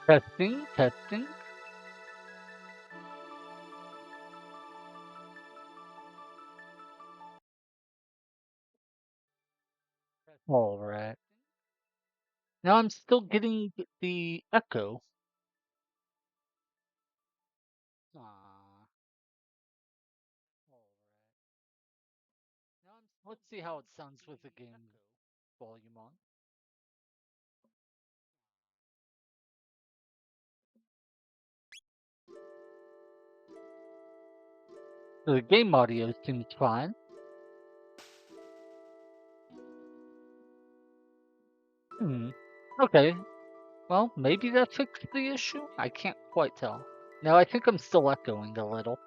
Testing, testing. All right. Now I'm still getting the echo. Ah. Let's see how it sounds with the game volume on. So the game audio seems fine. Hmm. Okay. Well, maybe that fixed the issue? I can't quite tell. No, I think I'm still echoing a little.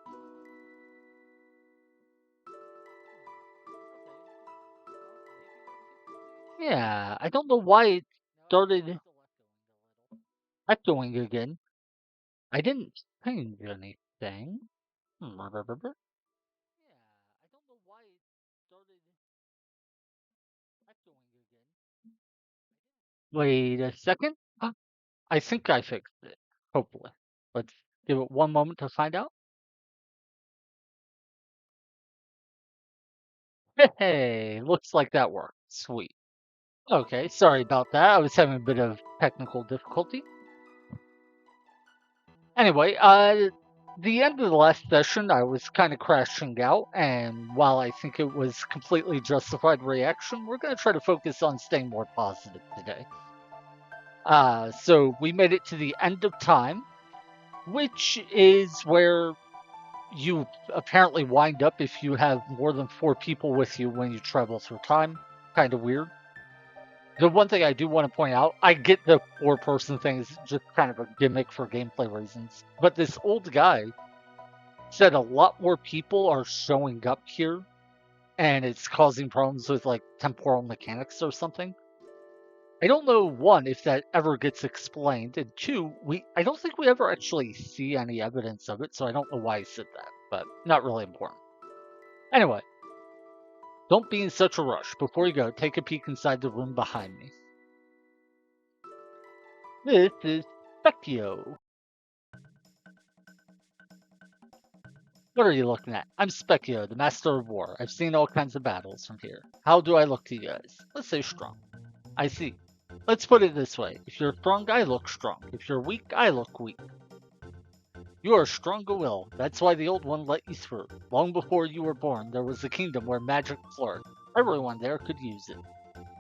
Yeah, I don't know why it started echoing again. I didn't change anything. Hmm. Wait a second. I think I fixed it. Hopefully. Let's give it one moment to find out. Hey, looks like that worked. Sweet. Okay, sorry about that. I was having a bit of technical difficulty. Anyway, the end of the last session, I was kind of crashing out, and while I think it was completely justified reaction, we're going to try to focus on staying more positive today. So we made it to the end of time, which is where you apparently wind up if you have more than 4 people with you when you travel through time. Kind of weird. The one thing I do want to point out, I get the 4 person thing is just kind of a gimmick for gameplay reasons. But this old guy said a lot more people are showing up here and it's causing problems with like temporal mechanics or something. I don't know, one, if that ever gets explained, and two, I don't think we ever actually see any evidence of it, so I don't know why he said that, but not really important. Anyway, don't be in such a rush. Before you go, take a peek inside the room behind me. This is Specchio. What are you looking at? I'm Specchio, the Master of War. I've seen all kinds of battles from here. How do I look to you guys? Let's say strong. I see. Let's put it this way. If you're strong, I look strong. If you're weak, I look weak. You are strong of will. That's why the old one let you through. Long before you were born, there was a kingdom where magic flourished. Everyone there could use it.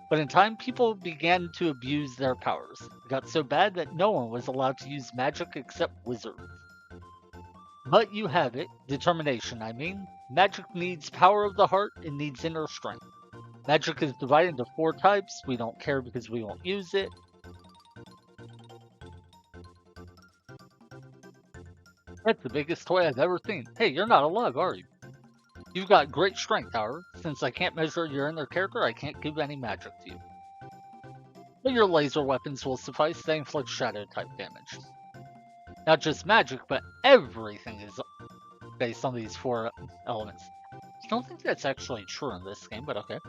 But in time, people began to abuse their powers. It got so bad that no one was allowed to use magic except wizards. But you have it. Determination, I mean. Magic needs power of the heart, it needs inner strength. Magic is divided into 4 types. We don't care because we won't use it. That's the biggest toy I've ever seen. Hey, you're not alive, are you? You've got great strength, however. Since I can't measure your inner character, I can't give any magic to you. But your laser weapons will suffice. They inflict shadow type damage. Not just magic, but everything is based on these 4 elements. I don't think that's actually true in this game, but okay.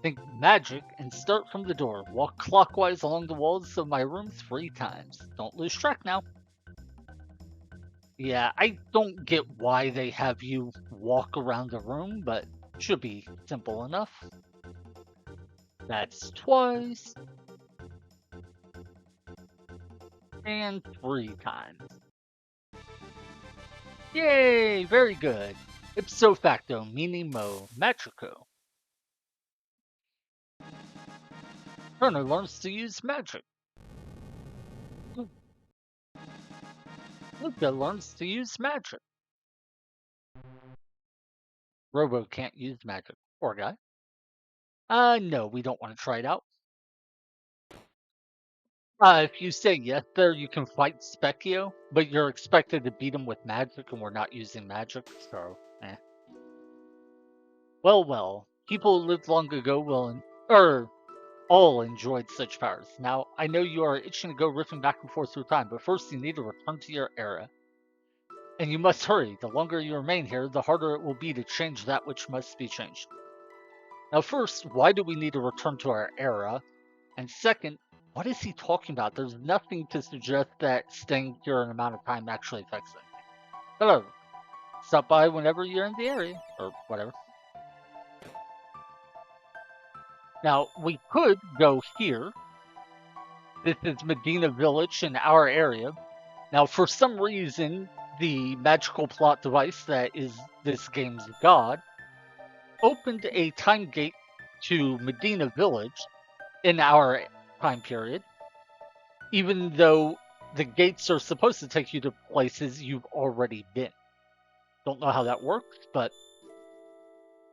Think magic and start from the door. Walk clockwise along the walls of my room 3 times. Don't lose track now. Yeah, I don't get why they have you walk around the room, but should be simple enough. That's twice. And 3 times. Yay, very good. Ipso facto, minimo, magico. Turner learns to use magic. Luca learns to use magic. Robo can't use magic. Poor guy. No, we don't want to try it out. If you say yes there, you can fight Specchio, but you're expected to beat him with magic, and we're not using magic, so, eh. Well, well, people who lived long ago all enjoyed such powers. Now, I know you are itching to go riffing back and forth through time, but first you need to return to your era. And you must hurry. The longer you remain here, the harder it will be to change that which must be changed. Now, first, why do we need to return to our era? And second, What is he talking about? There's nothing to suggest that staying here an amount of time actually affects it. Hello. Stop by whenever you're in the area, or whatever. Now, we could go here. This is Medina Village in our area. Now, for some reason, the magical plot device that is this game's god opened a time gate to Medina Village in our time period, even though the gates are supposed to take you to places you've already been. Don't know how that works, but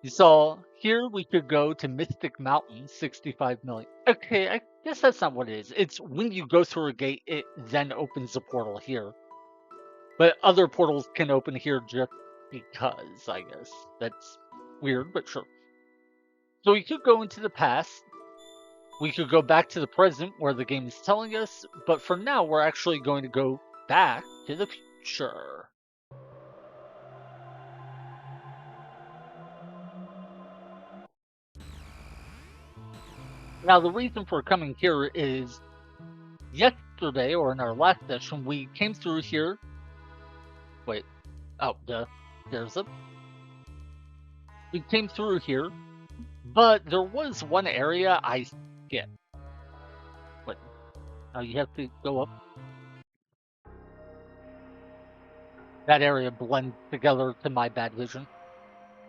you saw here we could go to Mystic Mountain, 65 million. Okay, I guess that's not what it is. It's when you go through a gate, it then opens a portal here. But other portals can open here just because, I guess. That's weird, but sure. So we could go into the past. We could go back to the present where the game is telling us, but for now we're actually going to go back to the future. Now the reason for coming here is yesterday, or in our last session, we came through here. Wait, oh, there's a. We came through here, but there was one area I skipped. Wait, oh, you have to go up. That area blends together to my bad vision.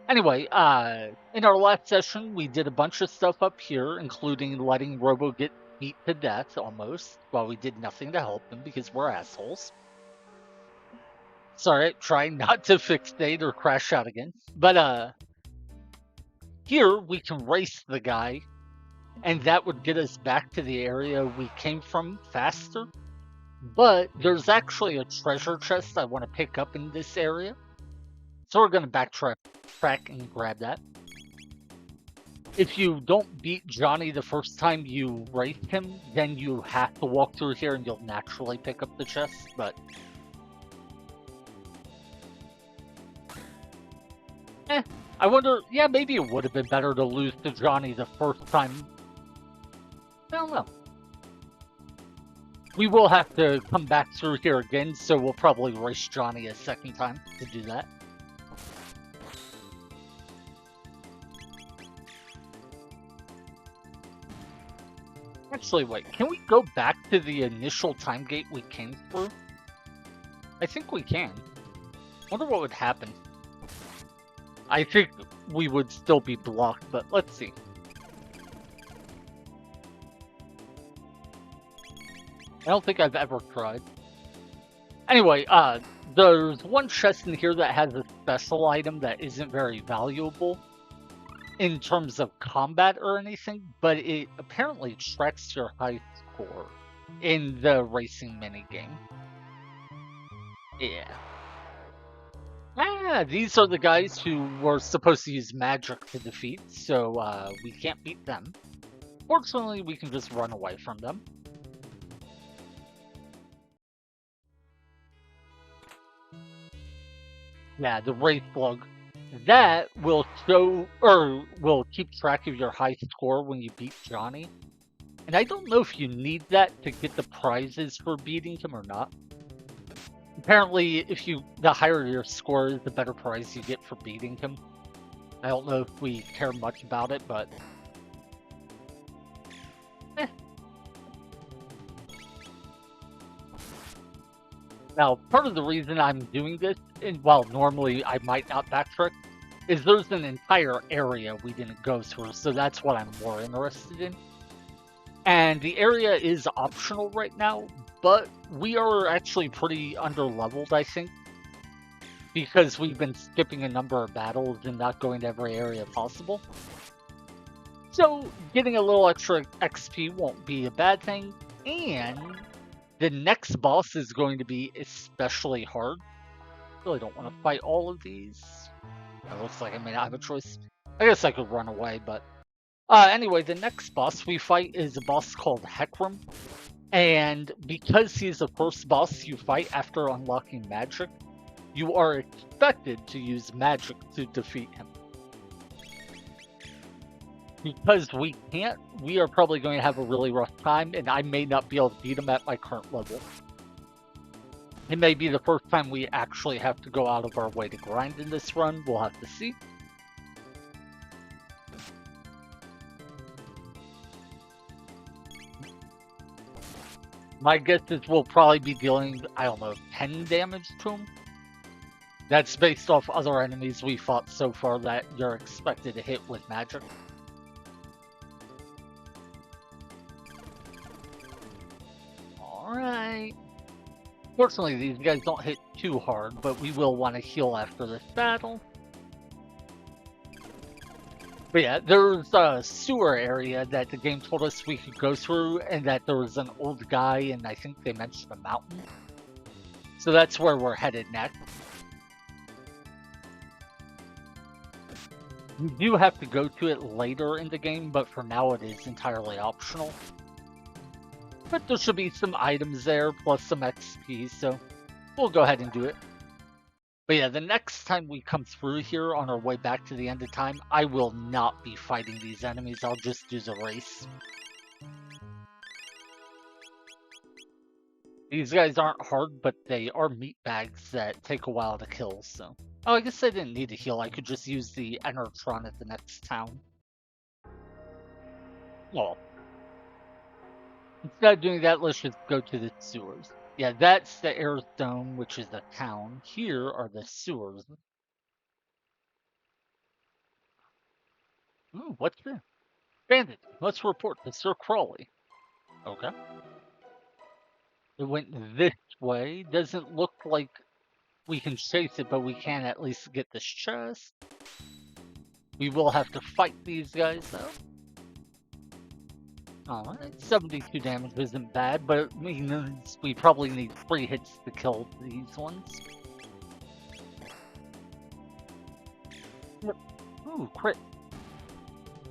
Anyway, in our last session, we did a bunch of stuff up here, including letting Robo get beat to death almost, while we did nothing to help him because we're assholes. Sorry, trying not to fixate or crash out again. But, here we can race the guy, and that would get us back to the area we came from faster. But there's actually a treasure chest I want to pick up in this area. So we're going to backtrack and grab that. If you don't beat Johnny the first time you race him, then you have to walk through here and you'll naturally pick up the chest, but... I wonder, yeah, maybe it would have been better to lose to Johnny the first time. I don't know. We will have to come back through here again, so we'll probably race Johnny a second time to do that. Actually, wait, can we go back to the initial time gate we came through? I think we can. Wonder what would happen. I think we would still be blocked, but let's see. I don't think I've ever tried. Anyway, there's one chest in here that has a special item that isn't very valuable in terms of combat or anything, but it apparently tracks your high score in the racing minigame. Yeah. Ah, these are the guys who were supposed to use magic to defeat, so we can't beat them. Fortunately, we can just run away from them. Yeah, the race slug. That will show, or will keep track of your high score when you beat Johnny. And I don't know if you need that to get the prizes for beating him or not. Apparently, if the higher your score is, the better prize you get for beating him. I don't know if we care much about it, but... Now, part of the reason I'm doing this, and while normally I might not backtrack, is there's an entire area we didn't go through, so that's what I'm more interested in. And the area is optional right now, but we are actually pretty under-leveled, I think, because we've been skipping a number of battles and not going to every area possible. So, getting a little extra XP won't be a bad thing, and the next boss is going to be especially hard. Really don't want to fight all of these. It looks like I may not have a choice. I guess I could run away, but... anyway, the next boss we fight is a boss called Heckran. And because he's the first boss you fight after unlocking magic, you are expected to use magic to defeat him. because we can't, we are probably going to have a really rough time, and I may not be able to beat them at my current level. It may be the first time we actually have to go out of our way to grind in this run. We'll have to see. My guess is we'll probably be dealing, I don't know, 10 damage to him. That's based off other enemies we fought so far that you're expected to hit with magic. Alright. Fortunately, these guys don't hit too hard, but we will want to heal after this battle. But yeah, there's a sewer area that the game told us we could go through, and that there was an old guy, and I think they mentioned a mountain. So that's where we're headed next. You do have to go to it later in the game, but for now it is entirely optional. But there should be some items there, plus some XP, so we'll go ahead and do it. But yeah, the next time we come through here on our way back to the end of time, I will not be fighting these enemies. I'll just do the race. These guys aren't hard, but they are meat bags that take a while to kill, so... Oh, I guess I didn't need to heal. I could just use the Enertron at the next town. Well, instead of doing that, let's just go to the sewers. Yeah, that's the air zone, which is a town. Here are the sewers. Ooh, what's this? Bandit, let's report to Sir Crawley. Okay. It went this way. Doesn't look like we can chase it, but we can at least get this chest. We will have to fight these guys, though. Alright, 72 damage isn't bad, but it means we probably need 3 hits to kill these ones. Ooh, crit.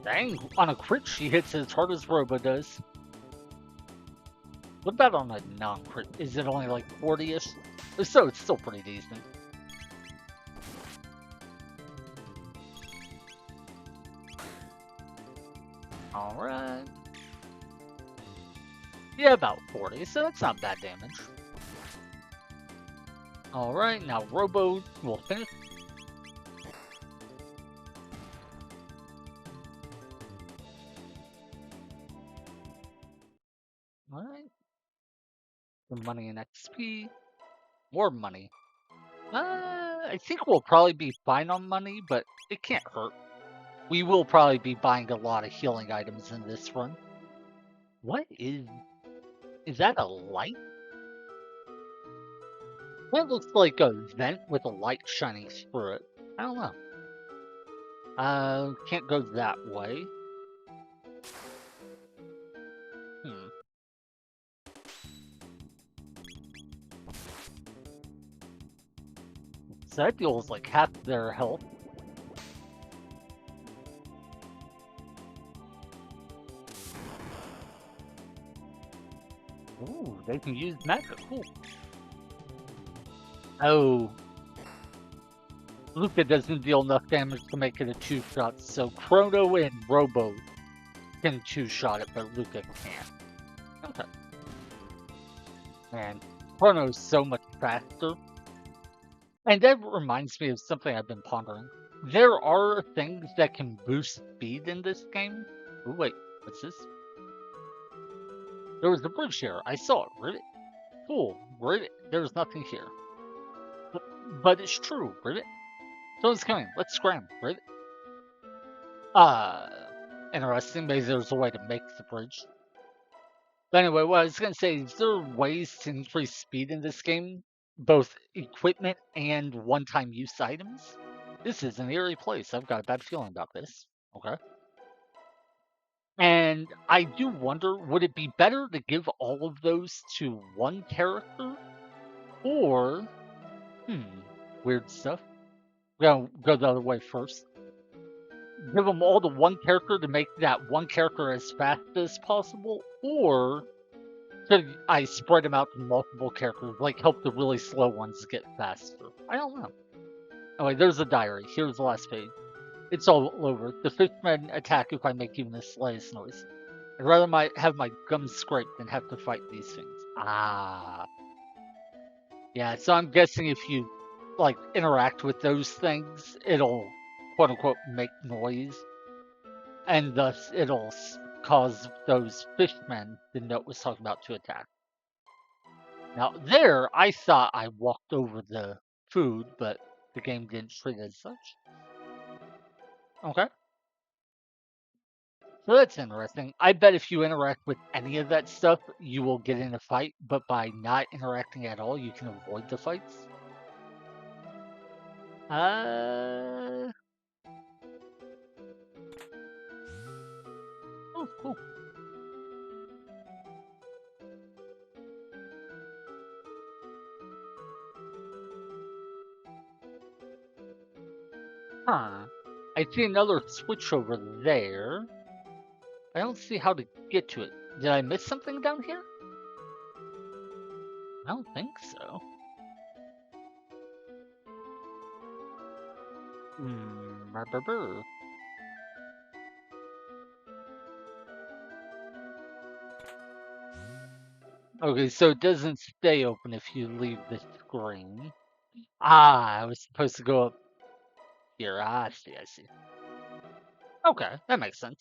Dang, on a crit she hits as hard as Robo does. What about on a non-crit? Is it only like 40-ish? So it's still pretty decent. Alright. Yeah, about 40, so it's not bad damage. Alright, now Robo will finish. Alright. Some money and XP. More money. I think we'll probably be fine on money, but it can't hurt. We will probably be buying a lot of healing items in this run. What is... Is that a light? That looks like a vent with a light shining through it. I don't know. Can't go that way. So that deals like half their health. Ooh, they can use magic. Cool. Oh. Luca doesn't deal enough damage to make it a 2-shot, so Chrono and Robo can 2-shot it, but Luca can't. Okay. Man, Chrono's so much faster. And that reminds me of something I've been pondering. There are things that can boost speed in this game. Ooh, wait, what's this? There was a bridge here. I saw it. Rivet. Cool. Rivet. There's nothing here. But it's true. Rivet. Someone's coming. Let's scram. Rivet. Interesting. Maybe there's a way to make the bridge. But anyway, what I was going to say is there are ways to increase speed in this game, both equipment and one-time use items. This is an eerie place. I've got a bad feeling about this. Okay. And I do wonder, would it be better to give all of those to one character? Or, weird stuff. We're gonna go the other way first. Give them all to one character to make that one character as fast as possible? Or should I spread them out to multiple characters, like help the really slow ones get faster? I don't know. Anyway, there's a diary. Here's the last page. It's all over. The fishmen attack if I make even the slightest noise. I'd rather have my gums scraped than have to fight these things. Ah. Yeah, so I'm guessing if you, like, interact with those things, it'll, quote-unquote, make noise. And thus it'll cause those fishmen the note was talking about to attack. Now, there, I thought I walked over the food, but the game didn't treat it as such. Okay. So that's interesting. I bet if you interact with any of that stuff, you will get in a fight, but by not interacting at all, you can avoid the fights. Uh. Oh, cool. Huh. I see another switch over there. I don't see how to get to it. Did I miss something down here? I don't think so. Brr. Okay, so it doesn't stay open if you leave the screen. Ah, I was supposed to go up here. Ah, I see. Okay, that makes sense.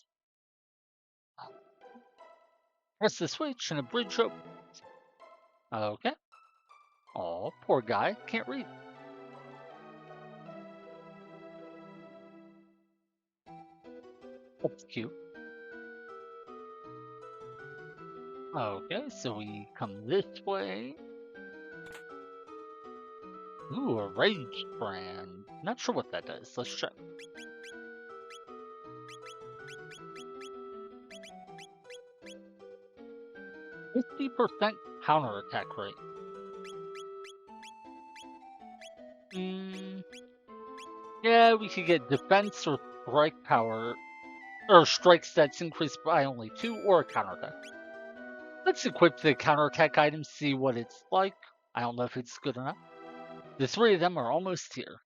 Press the switch and a bridge opens. Okay. Oh, poor guy. Can't read. That's cute. Okay, so we come this way. Ooh, a rage brand. Not sure what that does. Let's check. 50% counterattack rate. Yeah, we could get defense or strike power, or strike stats increased by only 2, or a counterattack. Let's equip the counterattack item, see what it's like. I don't know if it's good or not. The 3 of them are almost here.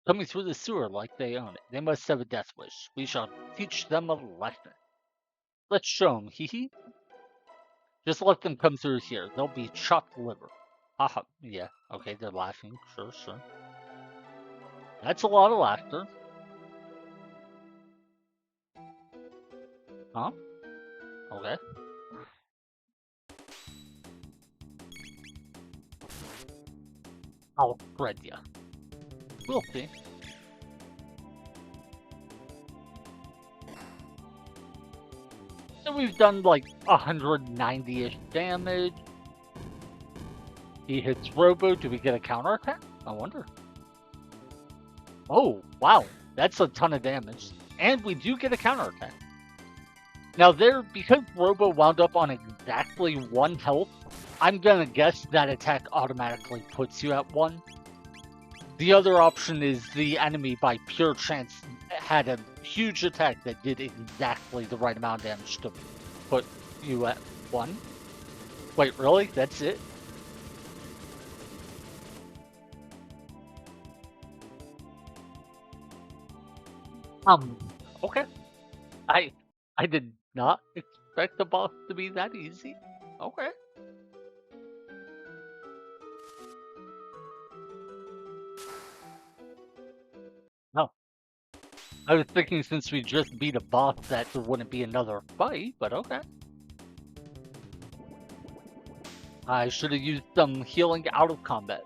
Coming through the sewer like they own it. They must have a death wish. We shall teach them a lesson. Let's show them, hee hee. Just let them come through here. They'll be chopped liver. Haha, yeah, okay, they're laughing. Sure. That's a lot of laughter. Huh? Okay. I'll spread ya. We'll see. So we've done like 190-ish damage. He hits Robo. Do we get a counterattack? I wonder. Oh, wow. That's a ton of damage. And we do get a counterattack. Now there, because Robo wound up on exactly 1 health, I'm gonna guess that attack automatically puts you at 1. The other option is the enemy, by pure chance, had a huge attack that did exactly the right amount of damage to put you at 1. Wait, really? That's it? Okay. I did not expect the boss to be that easy. Okay. No. I was thinking since we just beat a boss that there wouldn't be another fight, but okay. I should have used some healing out of combat.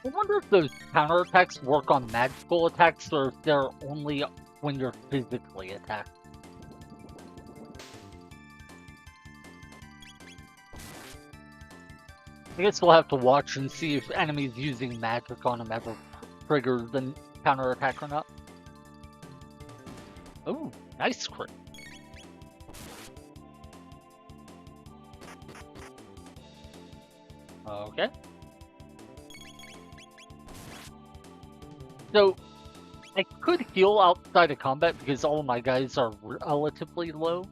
I wonder if those counterattacks work on magical attacks or if they're only when you're physically attacked. I guess we'll have to watch and see if enemies using magic on them ever triggers the counterattack or not. Oh, nice crit. Okay. So, I could heal outside of combat because all of my guys are relatively low,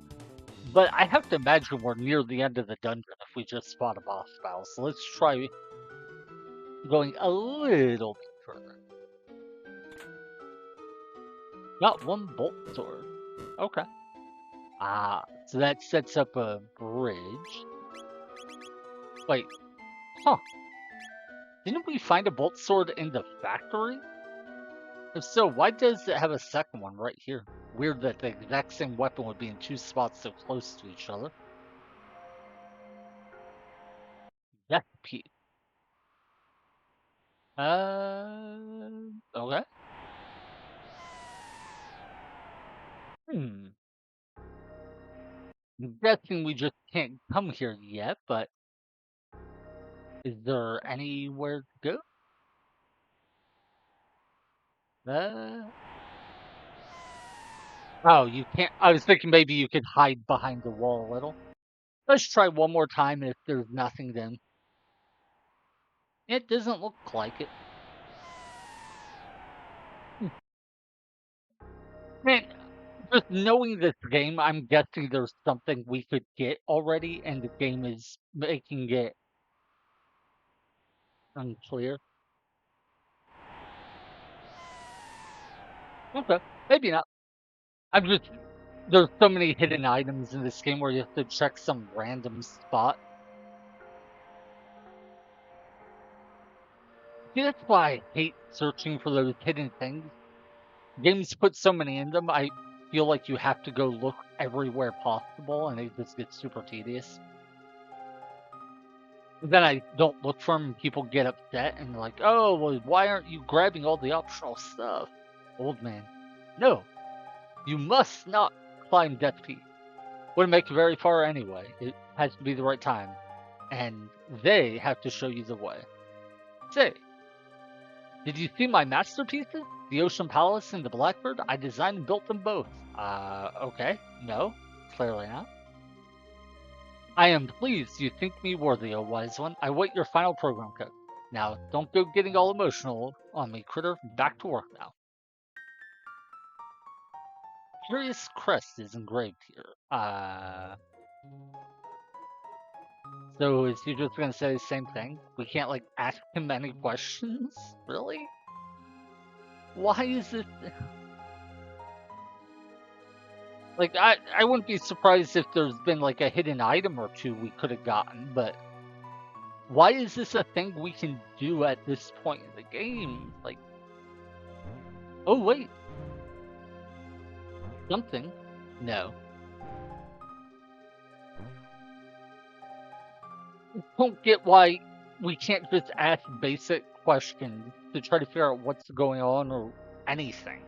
but I have to imagine we're near the end of the dungeon if we just spot a boss battle. So let's try going a little bit further. Got one bolt sword. Okay. So that sets up a bridge. Wait, huh. Didn't we find a bolt sword in the factory? If so, why does it have a second one right here? Weird that the exact same weapon would be in two spots so close to each other. Death piece. Okay. Hmm. I'm guessing we just can't come here yet, but is there anywhere to go? Oh, you can't. I was thinking maybe you could hide behind the wall a little. Let's try one more time, and if there's nothing, then it doesn't look like it. Man, just knowing this game, I'm guessing there's something we could get already, and the game is making it unclear. Okay, maybe not. I'm just there's so many hidden items in this game where you have to check some random spot. See, that's why I hate searching for those hidden things. Games put so many in them, I feel like you have to go look everywhere possible, and it just gets super tedious. Then I don't look for them, and people get upset, and they're like, oh, well, why aren't you grabbing all the optional stuff? Old man. No, you must not climb Death Peak. Wouldn't make it very far anyway. It has to be the right time. And they have to show you the way. Say, did you see my masterpieces? The Ocean Palace and the Blackbird? I designed and built them both. Okay. No, clearly not. I am pleased you think me worthy, O wise one. I wait your final program code. Now, don't go getting all emotional on me, critter. Back to work now. Curious crest is engraved here. So is he just gonna say the same thing? We can't, like, ask him any questions? Really? Why is it... Like, I wouldn't be surprised if there's been, like, a hidden item or two we could have gotten, but... Why is this a thing we can do at this point in the game? Like... Oh, wait. Something? No. I don't get why we can't just ask basic questions to try to figure out what's going on or anything.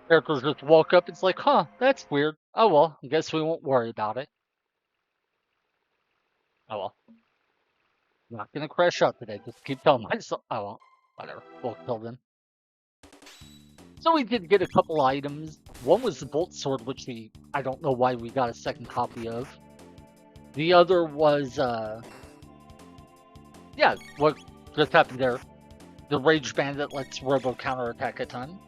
Characters just walk up, it's like, huh, that's weird. Oh well, I guess we won't worry about it. Oh well. I'm not gonna crash out today, just keep telling myself, oh well, whatever, we'll kill them. So we did get a couple items. One was the bolt sword, which I don't know why we got a second copy of. The other was, yeah, what just happened there. The Rage Bandit lets Robo counterattack a ton.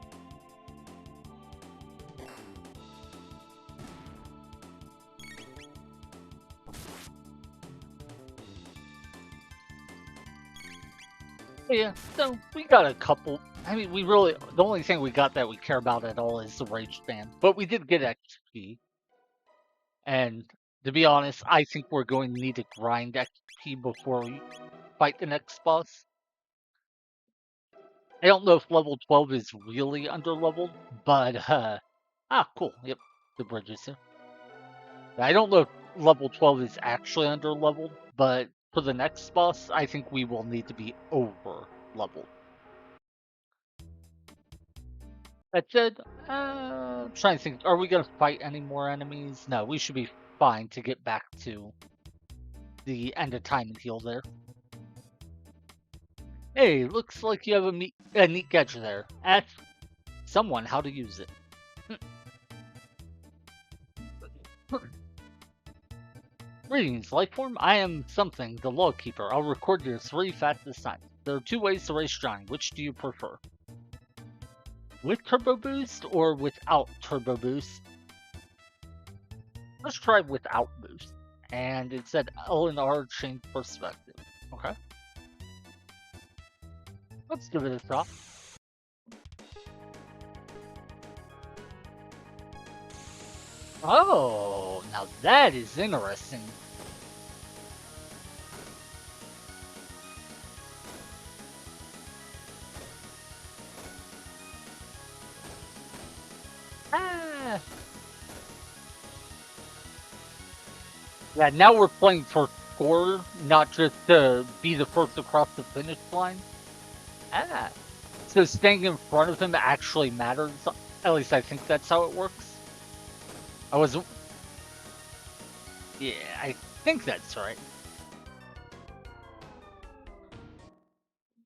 Yeah, so we got a couple. I mean, we really, the only thing we got that we care about at all is the Rage Band. But we did get XP. And to be honest, I think we're going to need to grind XP before we fight the next boss. I don't know if level 12 is really under-leveled, but, cool. Yep, the bridge is here. I don't know if level 12 is actually under-leveled, but for the next boss, I think we will need to be over-leveled. That said, I'm trying to think, are we going to fight any more enemies? No, we should be fine to get back to the end of time and heal there. Hey, looks like you have a neat gadget there. Ask someone how to use it. Greetings, Lifeform. I am something, the Log Keeper. I'll record your 3 fastest times. There are two ways to race Johnny. Which do you prefer? With turbo boost or without turbo boost? Let's try without boost. And it said L and R change perspective. Okay. Let's give it a shot. Oh, now that is interesting. Ah. Yeah, now we're playing for score, not just to be the first across the finish line. Ah. So staying in front of him actually matters. At least I think that's how it works. I was... Yeah, I think that's right.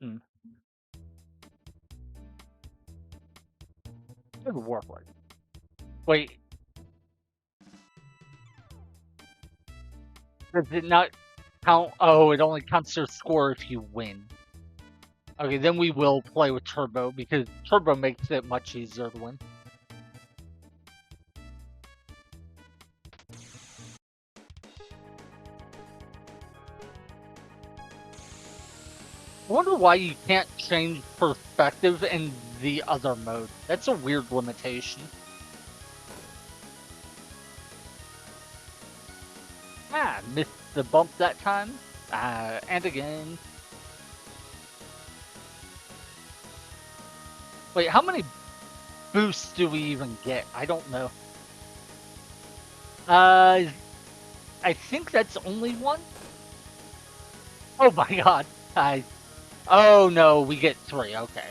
Hmm. It would work like... Wait, does it not count? Oh, it only counts your score if you win. Okay, then we will play with Turbo, because Turbo makes it much easier to win. I wonder why you can't change perspective in the other mode. That's a weird limitation. Ah, missed the bump that time. And again. Wait, how many boosts do we even get? I don't know. I think that's only one? Oh my god. Oh no, we get 3, okay.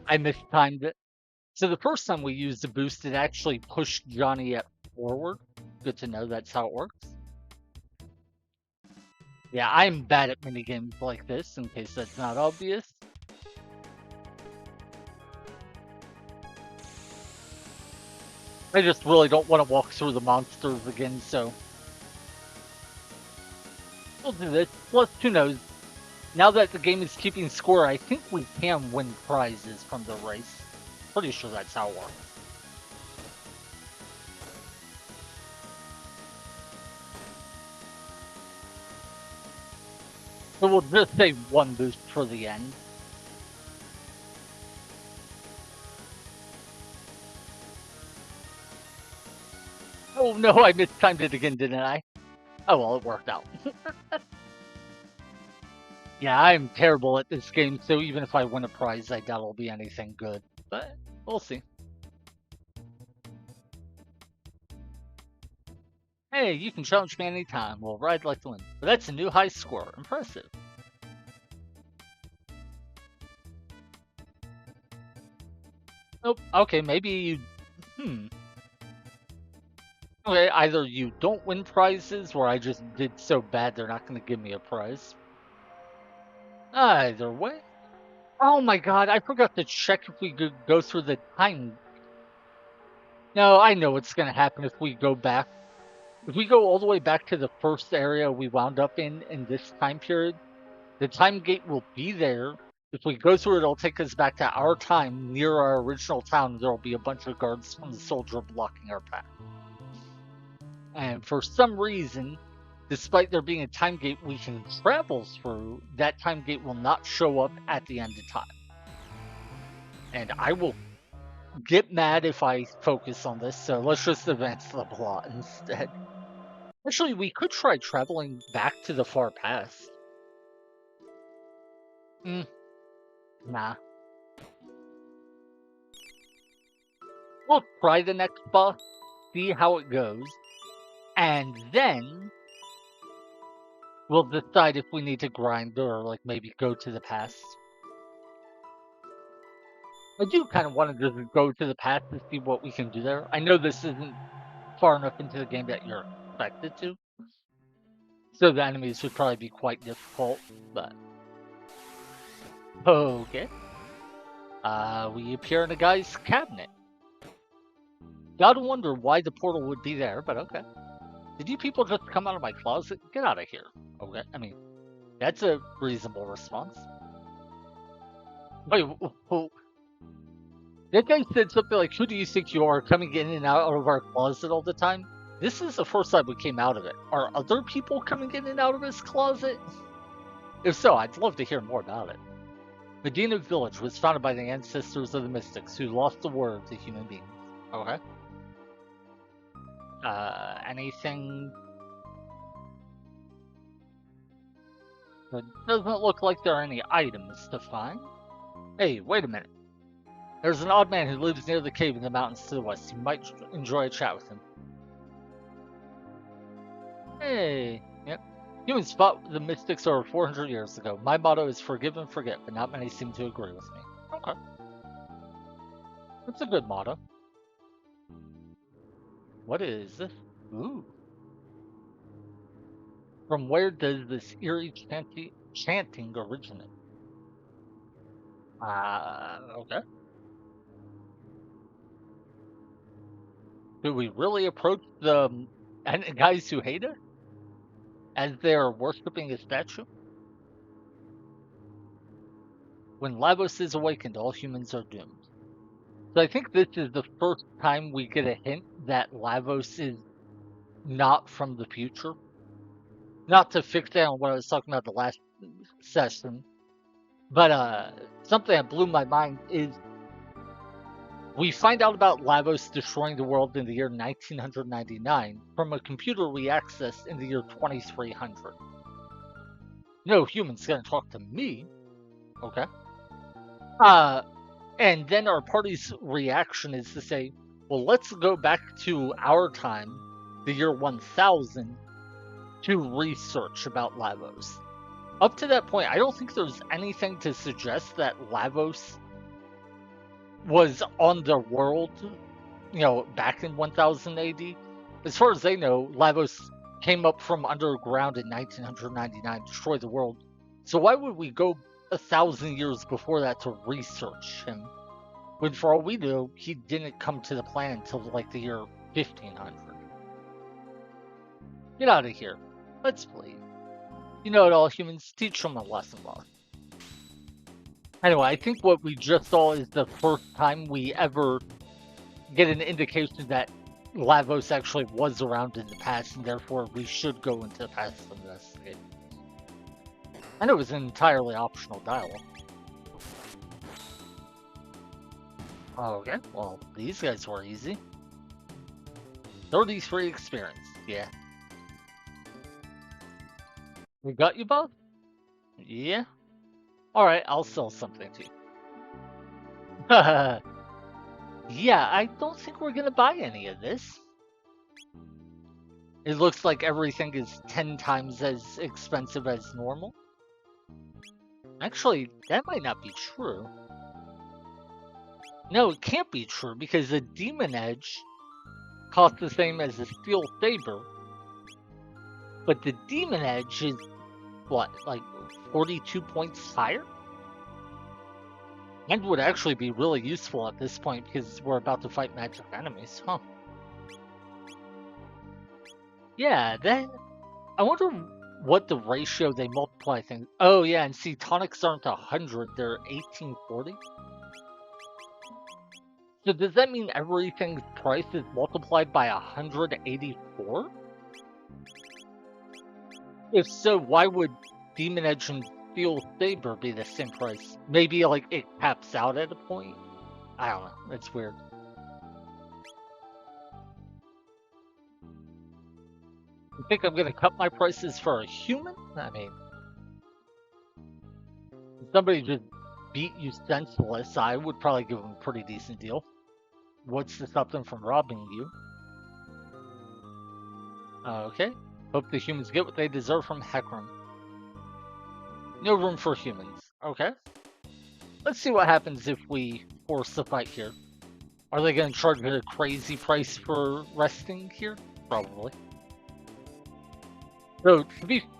I mistimed it. So the first time we used the boost, it actually pushed Johnny at forward. Good to know that's how it works. Yeah, I'm bad at minigames like this, in case that's not obvious. I just really don't want to walk through the monsters again, so... We'll do this. Plus, who knows? Now that the game is keeping score, I think we can win prizes from the race. Pretty sure that's how it works. So we'll just say 1 boost for the end. Oh no, I mistimed it again, didn't I? Oh well, it worked out. Yeah, I'm terrible at this game, so even if I win a prize, I doubt it'll be anything good. But we'll see. Hey, you can challenge me anytime. We'll ride like the wind. But that's a new high score. Impressive. Nope. Okay, maybe you... Okay, either you don't win prizes, or I just did so bad they're not going to give me a prize. Either way. Oh my god, I forgot to check if we could go through the time. No, I know what's going to happen if we go back. If we go all the way back to the first area we wound up in this time period, the time gate will be there. If we go through it, it'll take us back to our time near our original town. There'll be a bunch of guards from the soldier blocking our path. And for some reason, despite there being a time gate we can travel through, that time gate will not show up at the end of time. And I will get mad if I focus on this, so let's just advance the plot instead. Actually, we could try traveling back to the far past. Nah. We'll try the next boss, see how it goes, and then we'll decide if we need to grind or like maybe go to the past. I do kind of want to just go to the past to see what we can do there. I know this isn't far enough into the game that you're expected to, so the enemies would probably be quite difficult, but... Okay. We appear in a guy's cabinet. Gotta wonder why the portal would be there, but okay. Did you people just come out of my closet? Get out of here. Okay, I mean, that's a reasonable response. Wait, that guy said something like, "Who do you think you are, coming in and out of our closet all the time?" This is the first time we came out of it. Are other people coming in and out of this closet? If so, I'd love to hear more about it. Medina Village was founded by the ancestors of the mystics who lost the word to human beings. Okay. Anything? It doesn't look like there are any items to find. Hey, wait a minute. There's an odd man who lives near the cave in the mountains to the west. You might enjoy a chat with him. Hey, yep. Humans fought the mystics over 400 years ago. My motto is forgive and forget, but not many seem to agree with me. Okay. That's a good motto. What is this? Ooh. From where does this eerie chanting originate? Okay. Do we really approach the guys who hate us as they're worshipping a statue? When Lavos is awakened, all humans are doomed. So I think this is the first time we get a hint that Lavos is not from the future. Not to fixate on what I was talking about the last session, but something that blew my mind is we find out about Lavos destroying the world in the year 1999 from a computer we accessed in the year 2300. No human's gonna talk to me. Okay. And then our party's reaction is to say, well, let's go back to our time, the year 1000, to research about Lavos. Up to that point, I don't think there's anything to suggest that Lavos was on the world, back in 1000 AD. As far as they know, Lavos came up from underground in 1999, destroyed the world. So why would we go 1,000 years before that to research him? When for all we know, he didn't come to the planet until like the year 1500. Get out of here. Let's leave. You know it all, humans. Teach them a lesson, boss. Anyway, I think what we just saw is the first time we ever get an indication that Lavos actually was around in the past, and therefore we should go into the past to investigate. And it was an entirely optional dialogue. Okay, well, these guys were easy. 33 experience, yeah. We got you both? Yeah. Alright, I'll sell something to you. Yeah, I don't think we're gonna buy any of this. It looks like everything is 10 times as expensive as normal. Actually, that might not be true. No, it can't be true because the Demon Edge costs the same as the Steel Saber. But the Demon Edge is, what, like 42 points higher? And would actually be really useful at this point because we're about to fight magic enemies, huh? Yeah, then I wonder what the ratio they multiply things. Oh yeah, and see, tonics aren't 100, they're 1840. So does that mean everything's price is multiplied by 184? If so, why would Demon Edge and Steel Saber be the same price? Maybe like it caps out at a point? I don't know, it's weird. You think I'm gonna cut my prices for a human? I mean, if somebody just beat you senseless, I would probably give them a pretty decent deal. What's to stop them from robbing you? Okay. Hope the humans get what they deserve from Heckran. No room for humans. Okay. Let's see what happens if we force the fight here. Are they going to charge a crazy price for resting here? Probably. So,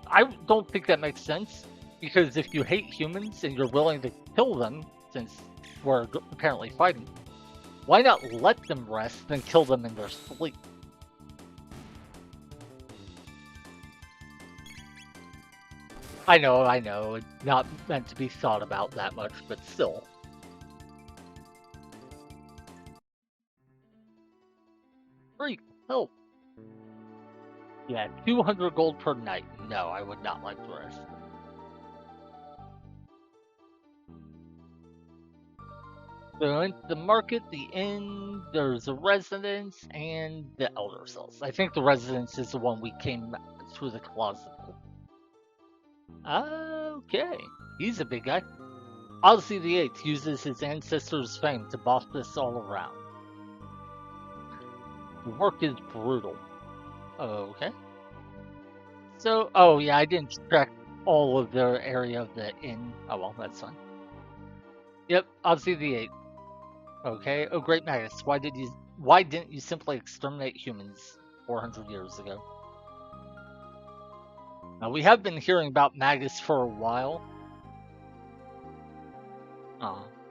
I don't think that makes sense. Because if you hate humans and you're willing to kill them, since we're apparently fighting, why not let them rest than kill them in their sleep? I know. It's not meant to be thought about that much, but still. Great. Help. Yeah, 200 gold per night. No, I would not like the rest. So into the market, the inn, there's a residence, and the elder cells. I think the residence is the one we came through the closet. Okay, he's a big guy. Ozzy the Eighth uses his ancestors' fame to boss this all around. The work is brutal. Okay. So, oh yeah, I didn't check all of the area of the inn. Oh well, that's fine. Yep, Ozzy the Eighth. Okay. Oh, great Magus, why didn't you simply exterminate humans 400 years ago? Now we have been hearing about Magus for a while.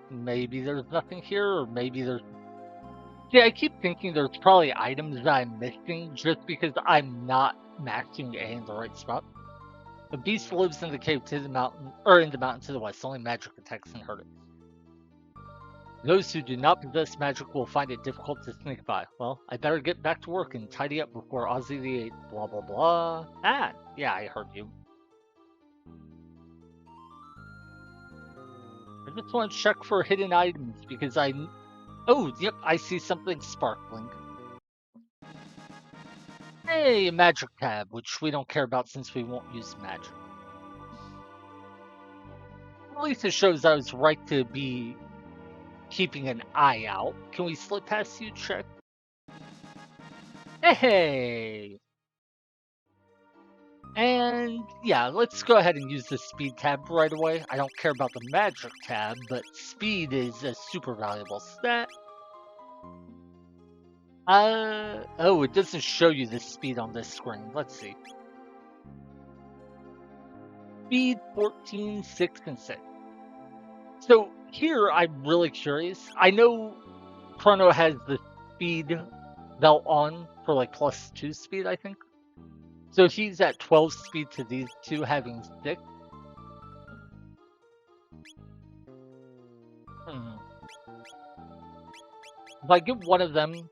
Maybe there's nothing here, or maybe there's. Yeah, I keep thinking there's probably items that I'm missing just because I'm not maxing A in the right spot. The beast lives in the cave to the mountain, or in the mountain to the west. Only magic attacks and hurt it. Those who do not possess magic will find it difficult to sneak by. Well, I better get back to work and tidy up before Ozzy the Eighth, blah blah blah. Ah, yeah, I heard you. I just want to check for hidden items because I. Oh, yep, I see something sparkling. Hey, a magic tab, which we don't care about since we won't use magic. At least it shows I was right to be keeping an eye out. Can we slip past you, check? Hey! And yeah, let's go ahead and use the speed tab right away. I don't care about the magic tab, but speed is a super valuable stat. Oh, it doesn't show you the speed on this screen. Let's see. Speed 14, 6, and 6. So here I'm really curious. I know Chrono has the speed belt on for like +2 speed, I think. So he's at 12 speed to these two having 6. Hmm. If I give one of them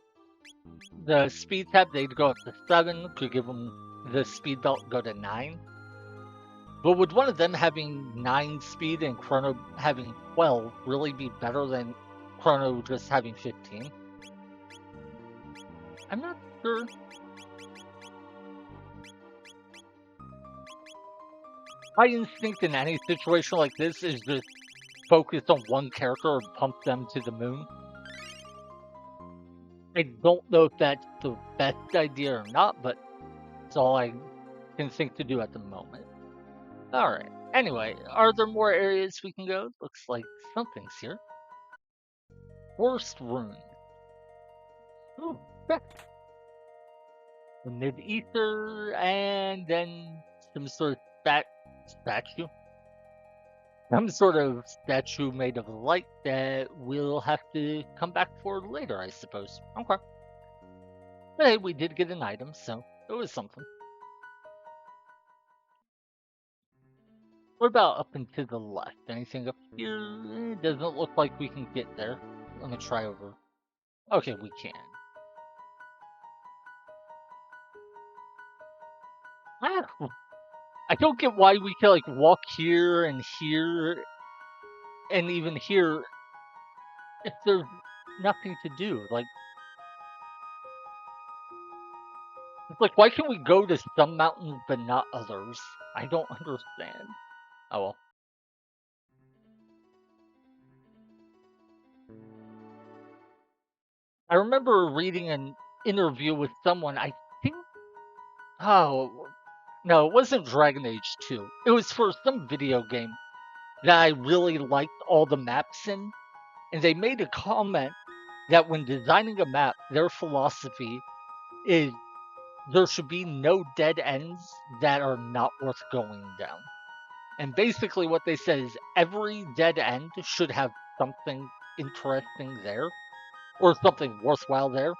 the speed tab, they'd go up to 7. Could give them the speed belt, go to 9. But would one of them having 9 speed and Chrono having 12 really be better than Chrono just having 15? I'm not sure. My instinct in any situation like this is just focus on one character and pump them to the moon. I don't know if that's the best idea or not, but it's all I can think to do at the moment. Alright. Anyway, are there more areas we can go? Looks like something's here. Forest Rune. Ooh, the mid-ether, and then some sort of statue. Some sort of statue made of light that we'll have to come back for later, I suppose. Okay. But hey, we did get an item, so it was something. What about up and to the left? Anything up here? It doesn't look like we can get there. Let me try over. Okay, we can. Ah, I don't get why we can like walk here and even here if there's nothing to do. Like, it's like why can we go to some mountains but not others? I don't understand. Oh well. I remember reading an interview with someone. I think. Oh no, it wasn't Dragon Age 2. It was for some video game that I really liked all the maps in, and they made a comment that when designing a map, their philosophy is there should be no dead ends that are not worth going down. And basically, what they said is every dead end should have something interesting there or something worthwhile there.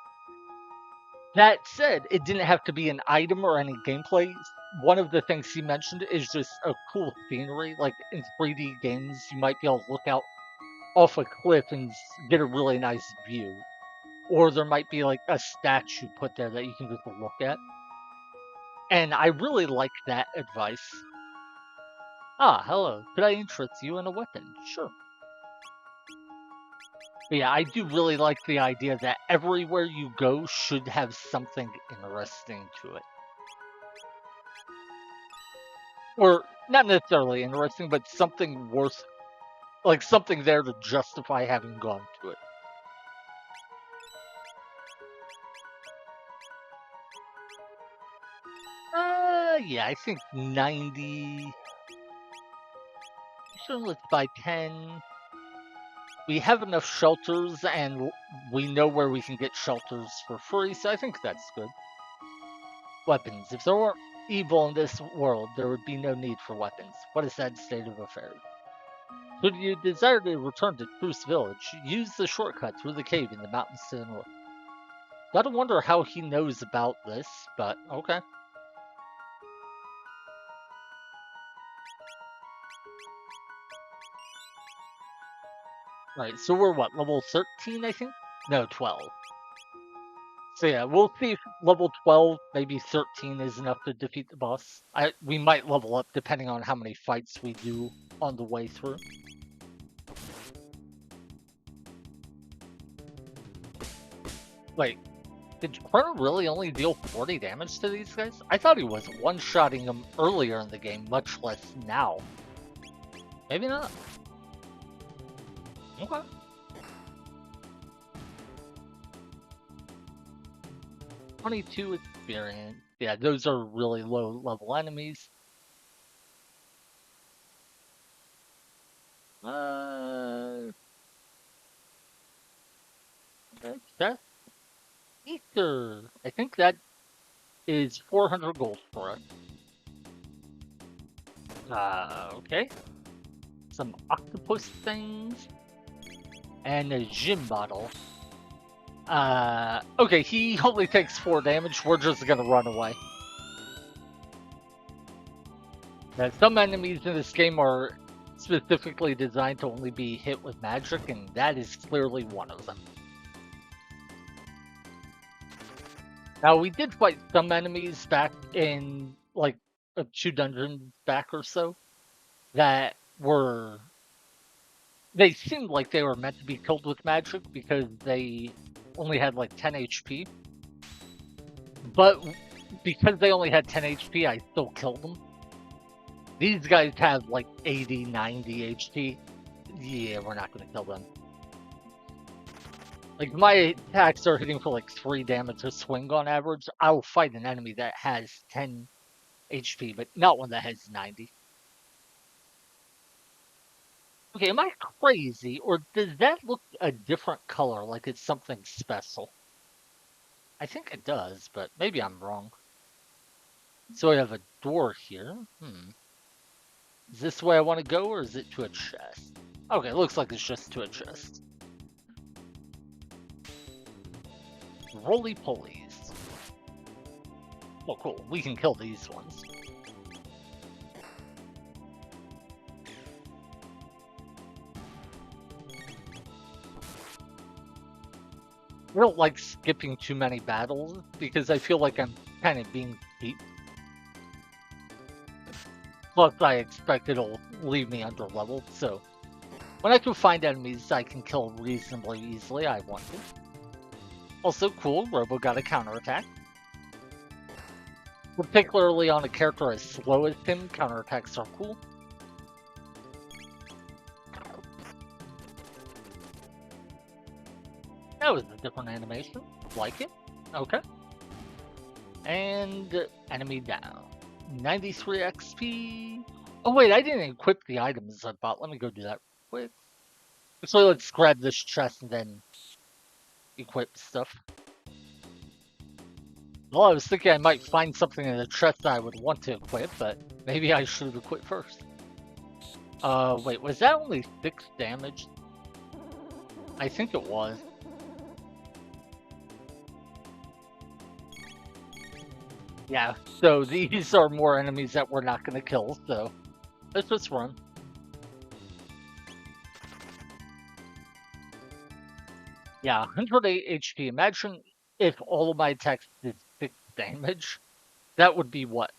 That said, it didn't have to be an item or any gameplay one of the things he mentioned is just a cool scenery. Like in 3D games, you might be able to look out off a cliff and get a really nice view. Or there might be like a statue put there that you can just look at. And I really like that advice. Ah, hello. Could I interest you in a weapon? Sure. But yeah, I do really like the idea that everywhere you go should have something interesting to it. Or not necessarily interesting, but something worth, like something there to justify having gone to it. Yeah, I think 90. So let's buy 10. We have enough shelters, and we know where we can get shelters for free, so I think that's good. Weapons. If there weren't evil in this world, there would be no need for weapons. What a sad state of affairs. Should you desire to return to Truce Village, use the shortcut through the cave in the mountains to the north. Gotta wonder how he knows about this, but okay. Right, so we're what, level 13, I think? No, 12. So yeah, we'll see if level 12, maybe 13 is enough to defeat the boss. We might level up depending on how many fights we do on the way through. Wait, did Heckran really only deal 40 damage to these guys? I thought he was one-shotting them earlier in the game, much less now. Maybe not. Okay. 22 experience. Yeah, those are really low-level enemies. That's Ether. I think that is 400 gold for us. Okay. Some octopus things. And a gym bottle. Okay, he only takes 4 damage. We're just gonna run away. Now, some enemies in this game are specifically designed to only be hit with magic, and that is clearly one of them. Now, we did fight some enemies back in, like, 2 dungeons back or so that were... They seemed like they were meant to be killed with magic because they only had, like, 10 HP. But because they only had 10 HP, I still killed them. These guys have, like, 80, 90 HP. Yeah, we're not going to kill them. Like, my attacks are hitting for like 3 damage a swing on average. I'll fight an enemy that has 10 HP, but not one that has 90. Okay, am I crazy, or does that look a different color, like it's something special? I think it does, but maybe I'm wrong. So I have a door here. Is this the way I want to go, or is it to a chest? Okay, it looks like it's just to a chest. Roly-polies. Oh, cool. We can kill these ones. I don't like skipping too many battles because I feel like I'm kind of being beat. Plus, I expect it'll leave me under leveled, so when I can find enemies I can kill reasonably easily, I want to. Also, cool, Robo got a counterattack. Particularly on a character as slow as him, counterattacks are cool. That was a different animation. Like it. Okay. And enemy down. 93 XP. Oh wait, I didn't equip the items I bought. Let me go do that quick. So let's grab this chest and then equip stuff. Well, I was thinking I might find something in the chest that I would want to equip, but maybe I should have equipped first. Wait, was that only 6 damage? I think it was. Yeah, so these are more enemies that we're not going to kill, so let's just run. Yeah, 108 HP. Imagine if all of my attacks did 6 damage. That would be what?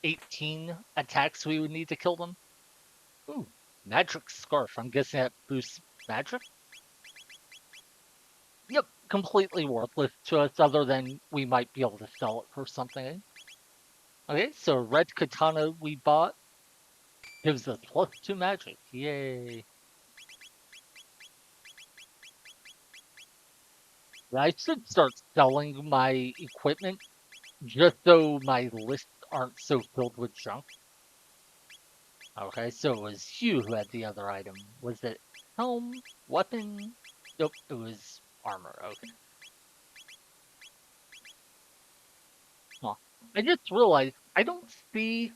18 attacks we would need to kill them? Ooh, magic scarf. I'm guessing that boosts magic? Yep, completely worthless to us other than we might be able to sell it for something. Okay, so red katana we bought gives us +2 magic. Yay. Yeah, I should start selling my equipment just so my lists aren't so filled with junk. Okay, so it was you who had the other item. Was it helm, weapon? Nope, it was armor. Okay. Huh. I just realized I don't see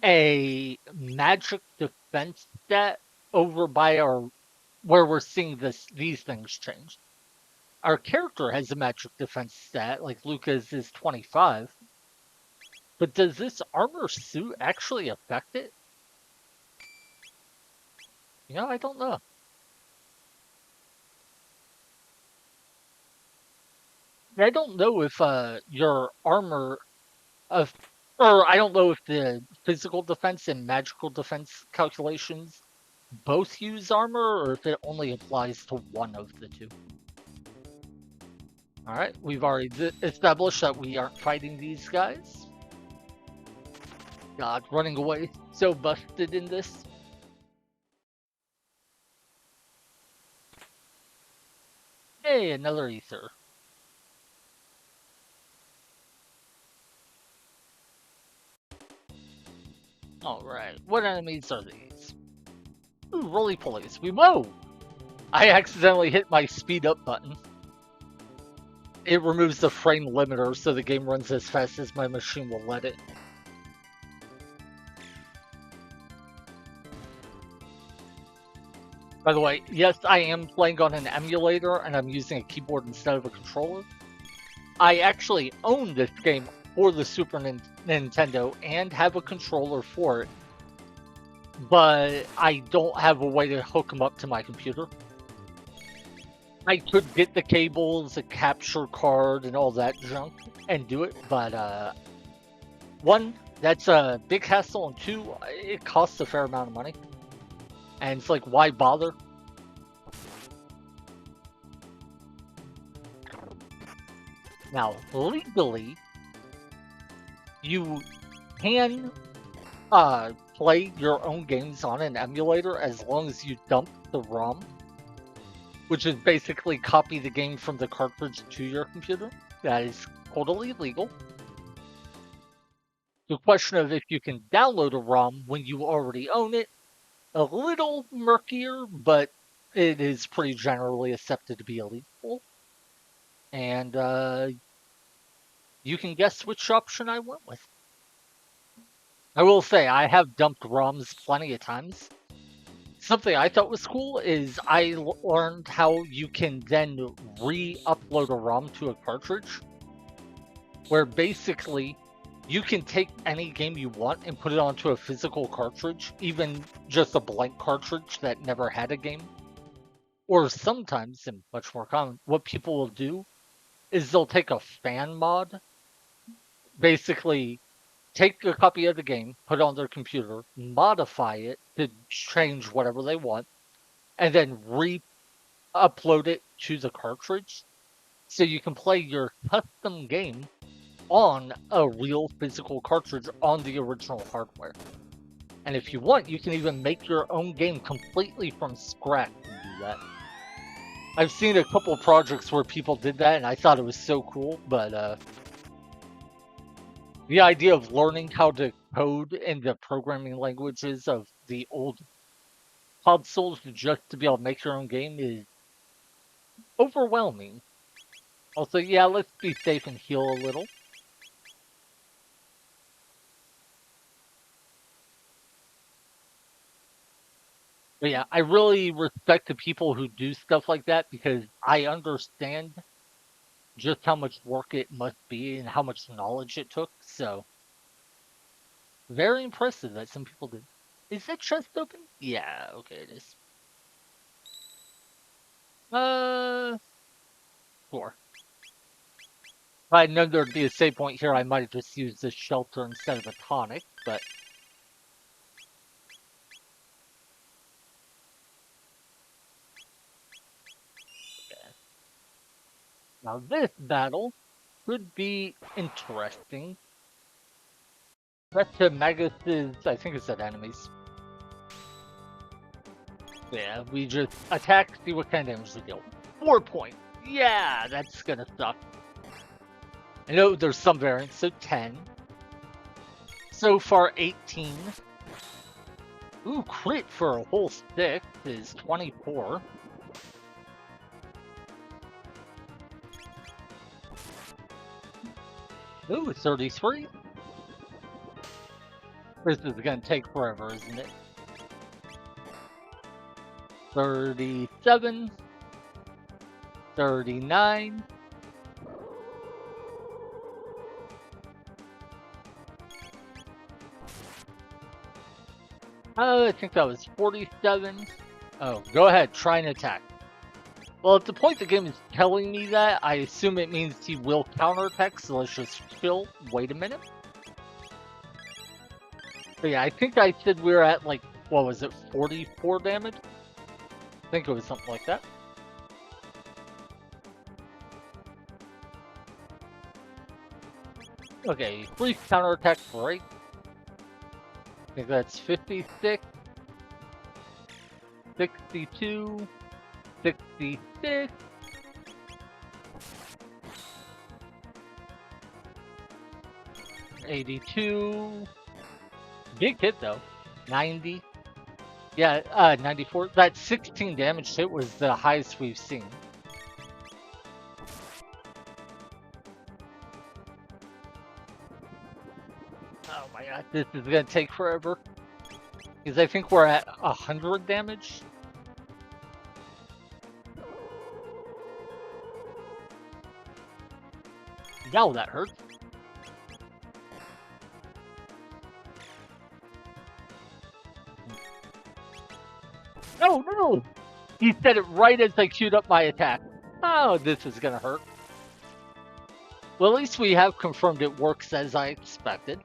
a magic defense stat over by our where we're seeing these things change. Our character has a magic defense stat, like Luca's is 25, but does this armor suit actually affect it? I don't know. I don't know if your armor of or I don't know if the physical defense and magical defense calculations both use armor or if it only applies to one of the two. All right, we've already established that we aren't fighting these guys. God, running away so busted in this. Hey, another ether. All right, what enemies are these? Ooh, roly polies. Whoa! I accidentally hit my speed up button. It removes the frame limiter so the game runs as fast as my machine will let it. By the way, yes, I am playing on an emulator and I'm using a keyboard instead of a controller. I actually own this game for the Super Nintendo and have a controller for it, but I don't have a way to hook them up to my computer. I could get the cables, a capture card, and all that junk and do it, but one, that's a big hassle, and two, it costs a fair amount of money. And it's like, why bother? Now, legally, you can play your own games on an emulator as long as you dump the ROM, which is basically copy the game from the cartridge to your computer. That is totally legal. The question of if you can download a ROM when you already own it, a little murkier, but it is pretty generally accepted to be illegal. And you can guess which option I went with. I will say, I have dumped ROMs plenty of times. Something I thought was cool is I learned how you can then re-upload a ROM to a cartridge, where basically you can take any game you want and put it onto a physical cartridge, even just a blank cartridge that never had a game. Or sometimes, and much more common, what people will do is they'll take a fan mod, basically take a copy of the game, put it on their computer, modify it to change whatever they want, and then re-upload it to the cartridge so you can play your custom game on a real physical cartridge on the original hardware. And if you want, you can even make your own game completely from scratch and do that. I've seen a couple projects where people did that, and I thought it was so cool, but the idea of learning how to code in the programming languages of the old consoles just to be able to make your own game is overwhelming. Also, yeah, let's be safe and heal a little. But yeah, I really respect the people who do stuff like that because I understand just how much work it must be and how much knowledge it took. So very impressive that some people did. Is that chest open? Yeah, okay, it is. Uh, Sure. If I'd known there'd be a save point here, I might have just used this shelter instead of a tonic, but now this battle could be interesting. Threat to Magus's, I think it said enemies. Yeah, we just attack, see what kind of damage we deal. 4 points. Yeah, that's gonna suck. I know there's some variants, so 10. So far, 18. Ooh, crit for a whole stick is 24. Ooh, 33. This is gonna take forever, isn't it? 37. 39. I think that was 47. Oh, go ahead, try and attack. Well, at the point the game is telling me that, I assume it means he will counterattack, so let's just chill. Wait a minute. But yeah, I think I said we were at, like, what was it, 44 damage? I think it was something like that. Okay, brief counterattack break. I think that's 56, 62, 66. 82. Big hit though. 90. Yeah, 94. That 16 damage hit was the highest we've seen. Oh my god, this is gonna take forever. Because I think we're at 100 damage. Now that hurts. No, no! He said it right as I queued up my attack. Oh, this is gonna hurt. Well, at least we have confirmed it works as I expected.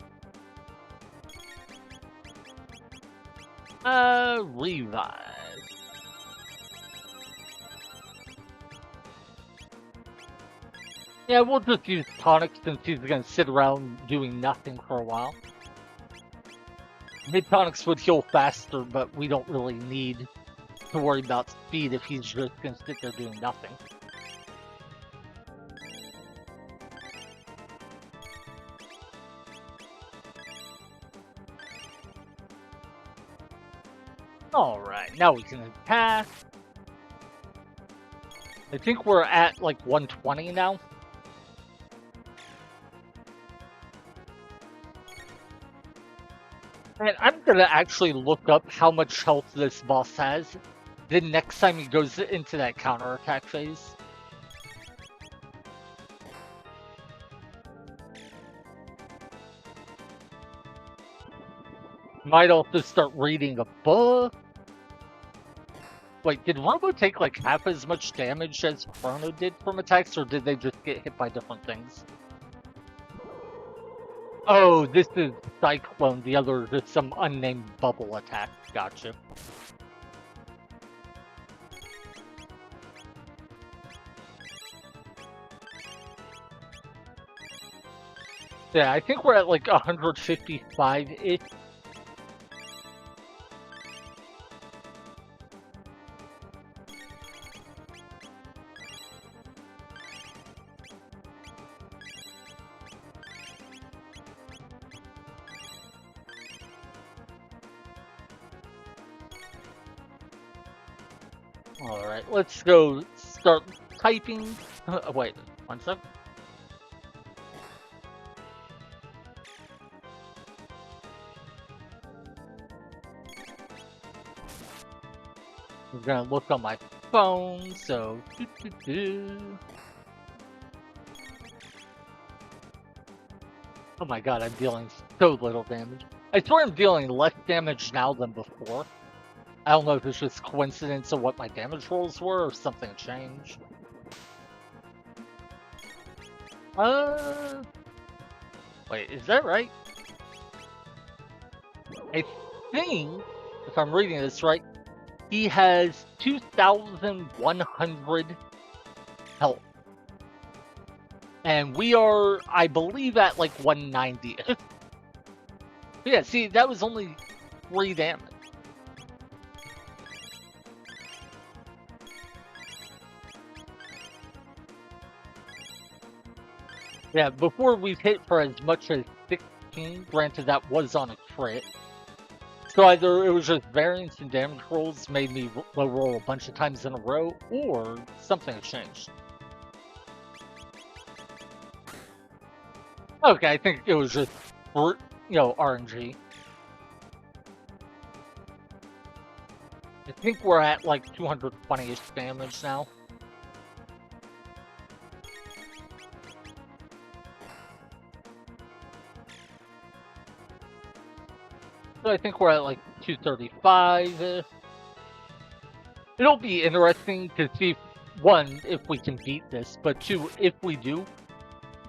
Revive. Yeah, we'll just use tonic since he's gonna sit around doing nothing for a while. Mid tonics would heal faster, but we don't really need to worry about speed if he's just gonna sit there doing nothing. Alright, now we can attack. I think we're at like 120 now. And I'm gonna actually look up how much health this boss has. Then next time he goes into that counterattack phase. Might also start reading a book. Wait, did Robo take like half as much damage as Chrono did from attacks, or did they just get hit by different things? Oh, this is Cyclone, the other is some unnamed bubble attack. Gotcha. Yeah, I think we're at like 155-ish. Alright, let's go start typing. Wait, one sec. I'm gonna look on my phone, so... Oh my god, I'm dealing so little damage. I swear I'm dealing less damage now than before. I don't know if it's just coincidence of what my damage rolls were or something changed. Wait, is that right? I think, if I'm reading this right, he has 2,100 health. And we are, I believe, at like 190. Yeah, see, that was only 3 damage. Yeah, before we've hit for as much as 16, granted that was on a crit. So either it was just variance in damage rolls made me low roll a bunch of times in a row, or something has changed. Okay, I think it was just, RNG. I think we're at like 220-ish damage now. So I think we're at like 235. It'll be interesting to see, one, if we can beat this, but two, if we do,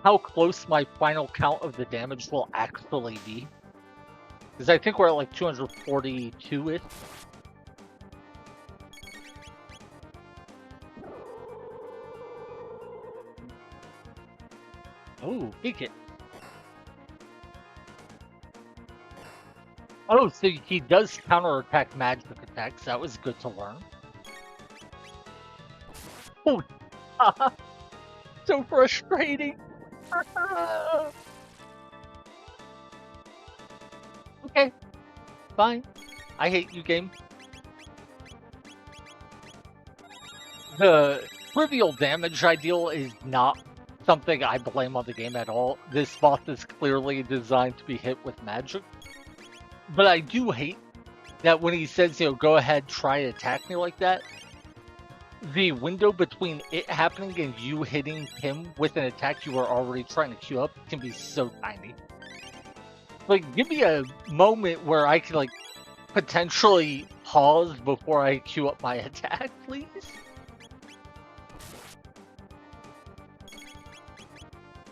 how close my final count of the damage will actually be. Because I think we're at like 242-ish. Oh, peek it. Oh, so he does counterattack magic attacks. That was good to learn. Oh, so frustrating. Okay, fine. I hate you, game. The trivial damage I deal is not something I blame on the game at all. This boss is clearly designed to be hit with magic. But I do hate that when he says, go ahead, try to attack me like that, the window between it happening and you hitting him with an attack you were already trying to queue up can be so tiny. Like, give me a moment where I can, like, potentially pause before I queue up my attack, please?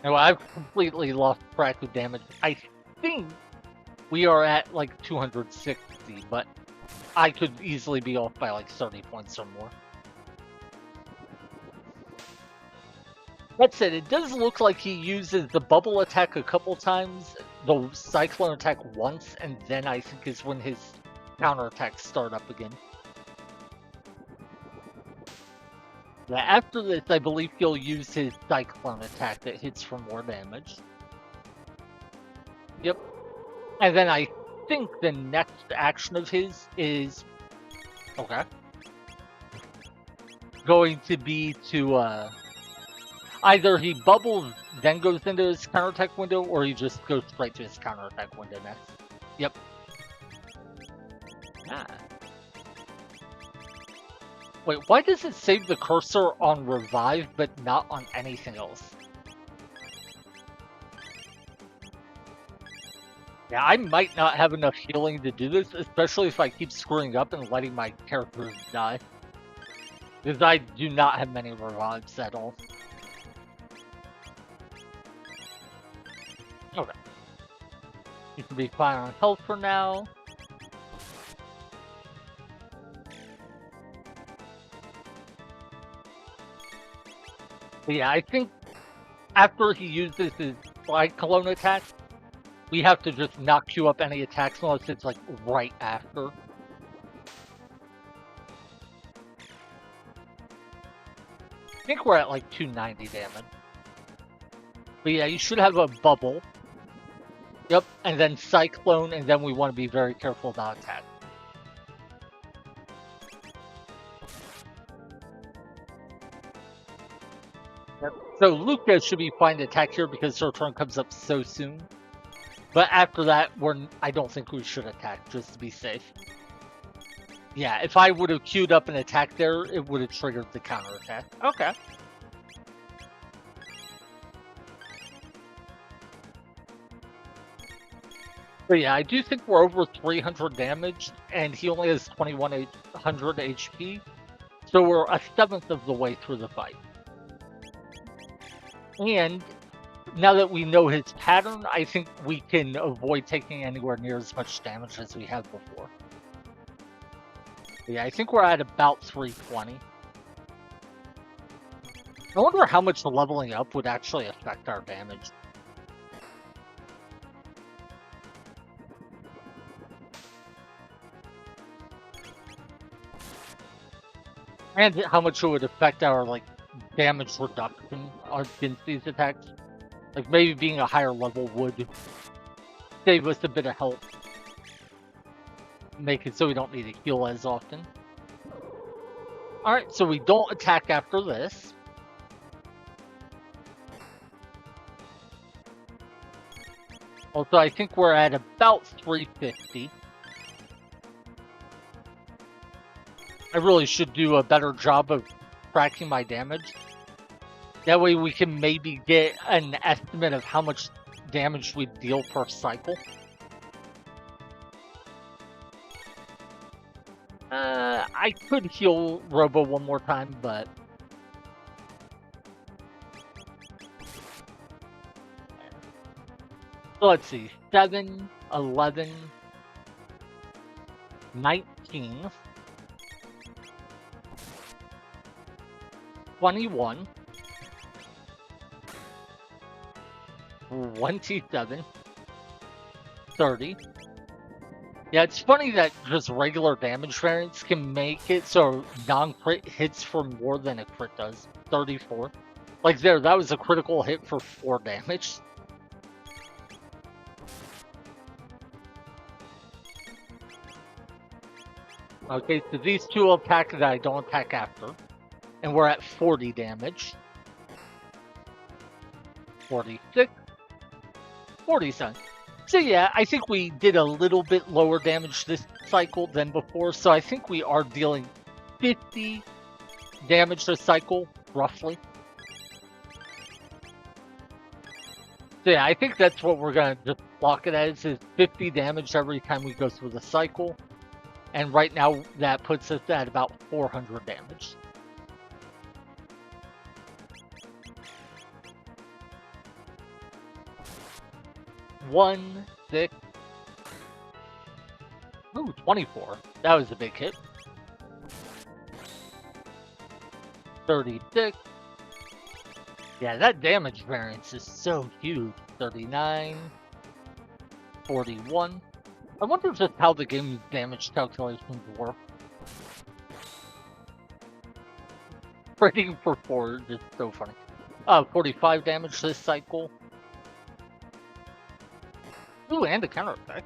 No, I've completely lost track of damage. I think we are at like 260, but I could easily be off by like 30 points or more. That said, it does look like he uses the bubble attack a couple times, the cyclone attack once, and then I think is when his counterattacks start up again. Yeah, after this, I believe he'll use his cyclone attack that hits for more damage. Yep. And then I think the next action of his is... Okay. Going to be to, either he bubbles, then goes into his counterattack window, or he just goes straight to his counterattack window next. Yep. Ah. Wait, why does it save the cursor on revive, but not on anything else? Yeah, I might not have enough healing to do this, especially if I keep screwing up and letting my characters die. Because I do not have many revives at all. Okay. You can be fine on health for now. But yeah, I think after he uses his Cyclone attack, we have to just not queue up any attacks unless it's like right after. I think we're at like 290 damage. But yeah, you should have a bubble. Yep, and then Cyclone, and then we want to be very careful about attack. Yep. So Luca should be fine to attack here because her turn comes up so soon. But after that, I don't think we should attack, just to be safe. Yeah, if I would have queued up an attack there, it would have triggered the counterattack. Okay. But yeah, I do think we're over 300 damage, and he only has 2100 HP, so we're a seventh of the way through the fight. And now that we know his pattern, I think we can avoid taking anywhere near as much damage as we have before. But yeah, I think we're at about 320. I wonder how much leveling up would actually affect our damage. And how much it would affect our, like, damage reduction against these attacks. Like, maybe being a higher level would save us a bit of health. Make it so we don't need to heal as often. Alright, so we don't attack after this. Also, I think we're at about 350. I really should do a better job of tracking my damage. That way we can maybe get an estimate of how much damage we deal per cycle. I could heal Robo one more time, but... So let's see. 7, 11, 19, 21, 27, 30. Yeah, it's funny that just regular damage variance can make it so non-crit hits for more than a crit does. 34. Like there, that was a critical hit for 4 damage. Okay, so these two attack that I don't attack after. And we're at 40 damage. 46. 47. So yeah, I think we did a little bit lower damage this cycle than before. So I think we are dealing 50 damage this cycle, roughly. So yeah, I think that's what we're going to just block it as, is 50 damage every time we go through the cycle. And right now, that puts us at about 400 damage. One, 6. Ooh, 24. That was a big hit. 36. Yeah, that damage variance is so huge. 39. 41. I wonder just how the game's damage calculations work. Rating for 4 is so funny. 45 damage this cycle. Ooh, and a counter attack.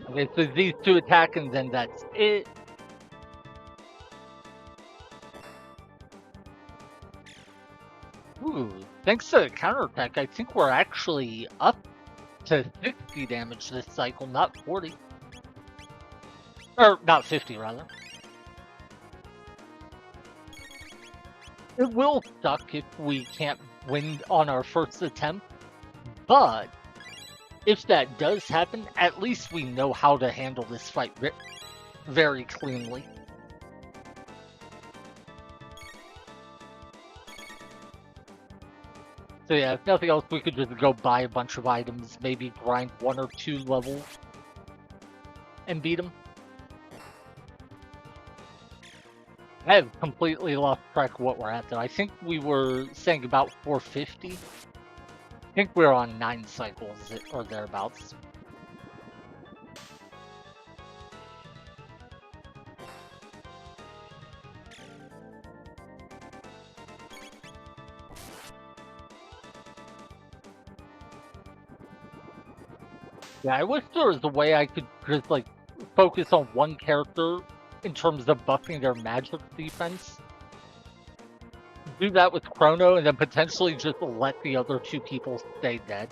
Okay, so these two attack and then that's it. Ooh, thanks to the counterattack, I think we're actually up to 60 damage this cycle, not 40. Or, not 50, rather. It will suck if we can't win on our first attempt, but if that does happen, at least we know how to handle this fight very cleanly. So yeah, if nothing else, we could just go buy a bunch of items, maybe grind 1 or 2 levels, and beat him. I have completely lost track of what we're at, though. I think we were saying about 450. I think we're on 9 cycles, or thereabouts. Yeah, I wish there was a way I could just, like, focus on one character in terms of buffing their magic defense. Do that with Chrono, and then potentially just let the other 2 people stay dead.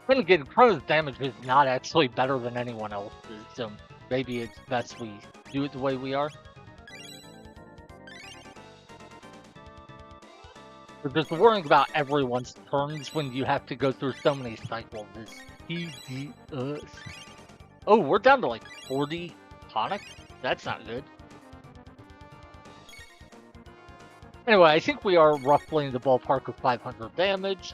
Then again, Chrono's damage is not actually better than anyone else's, so maybe it's best we do it the way we are. But just worrying about everyone's turns when you have to go through so many cycles is tedious. Oh, we're down to like 40 tonic? That's not good. Anyway, I think we are roughly in the ballpark of 500 damage.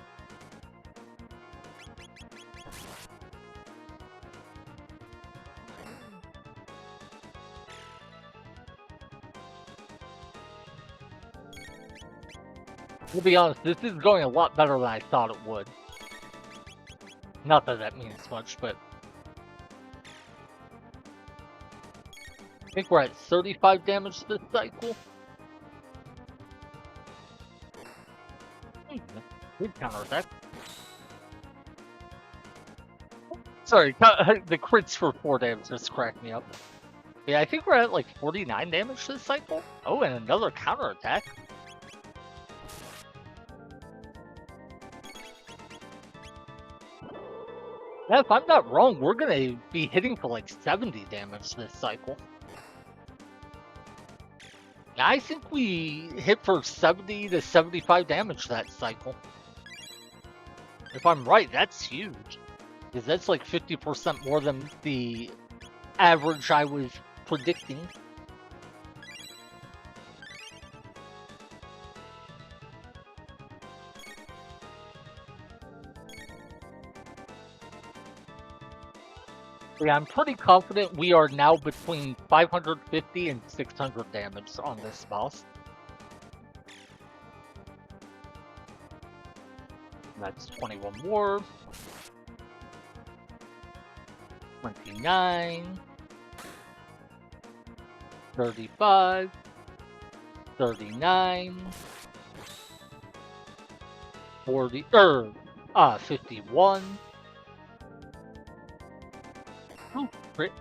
To be honest, this is going a lot better than I thought it would. Not that that means much, but... I think we're at 35 damage this cycle. Good counterattack. Sorry, the crits for 4 damage just cracked me up. Yeah, I think we're at like 49 damage this cycle. Oh, and another counterattack. Yeah, if I'm not wrong, we're gonna be hitting for like 70 damage this cycle. I think we hit for 70 to 75 damage that cycle. If I'm right, that's huge. Because that's like 50% more than the average I was predicting. Yeah, I'm pretty confident we are now between 550 and 600 damage on this boss. That's 21 more. 29. 35. 39. 40. 51. Ooh, crit.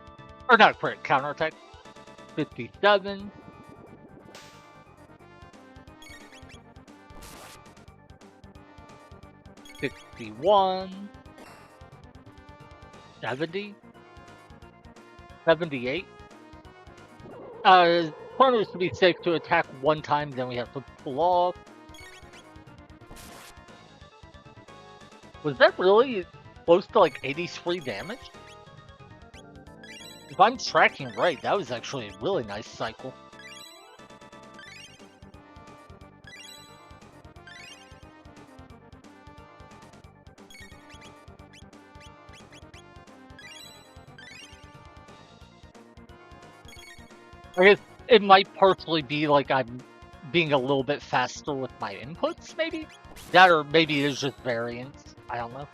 Or not crit, counterattack. 57. 61. 70. 78. Corners to be safe to attack one time, then we have to pull off. Was that really close to like 83 damage? If I'm tracking right, that was actually a really nice cycle. I guess it might partially be like I'm being a little bit faster with my inputs, maybe? That or maybe it's just variance. I don't know.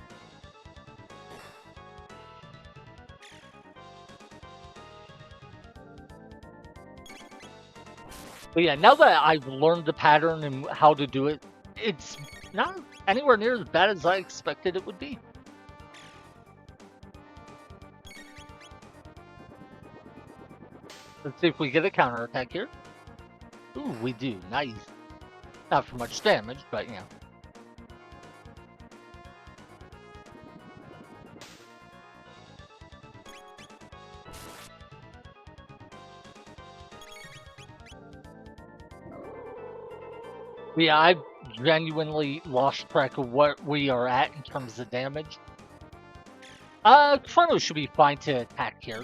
But yeah, now that I've learned the pattern and how to do it, it's not anywhere near as bad as I expected it would be. Let's see if we get a counterattack here. Ooh, we do. Nice. Not for much damage, but yeah. But yeah, I've genuinely lost track of what we are at in terms of damage. Chrono should be fine to attack here.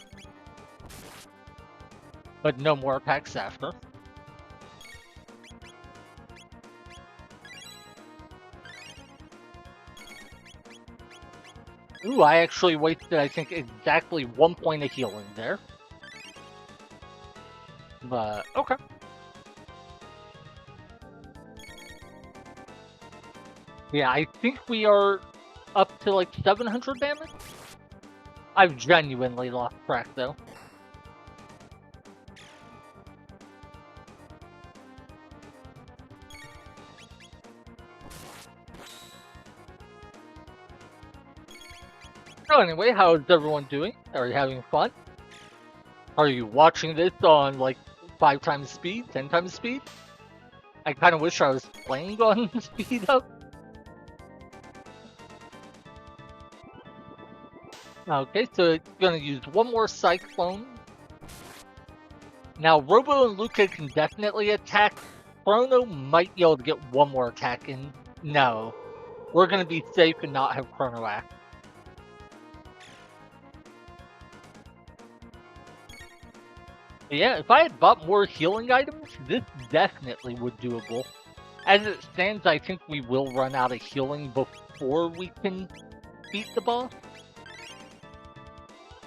But no more attacks after. Ooh, I actually wasted, I think, exactly 1 point of healing there. But, okay. Yeah, I think we are up to like 700 damage? I've genuinely lost track, though. So anyway, how is everyone doing? Are you having fun? Are you watching this on like 5 times speed, 10 times speed? I kind of wish I was playing on speed up. Okay, so it's gonna use one more Cyclone. Now, Robo and Luca can definitely attack Chrono might be able to get one more attack in. No. We're going to be safe and not have Chrono act. But yeah, if I had bought more healing items, this definitely would doable. As it stands, I think we will run out of healing before we can beat the boss.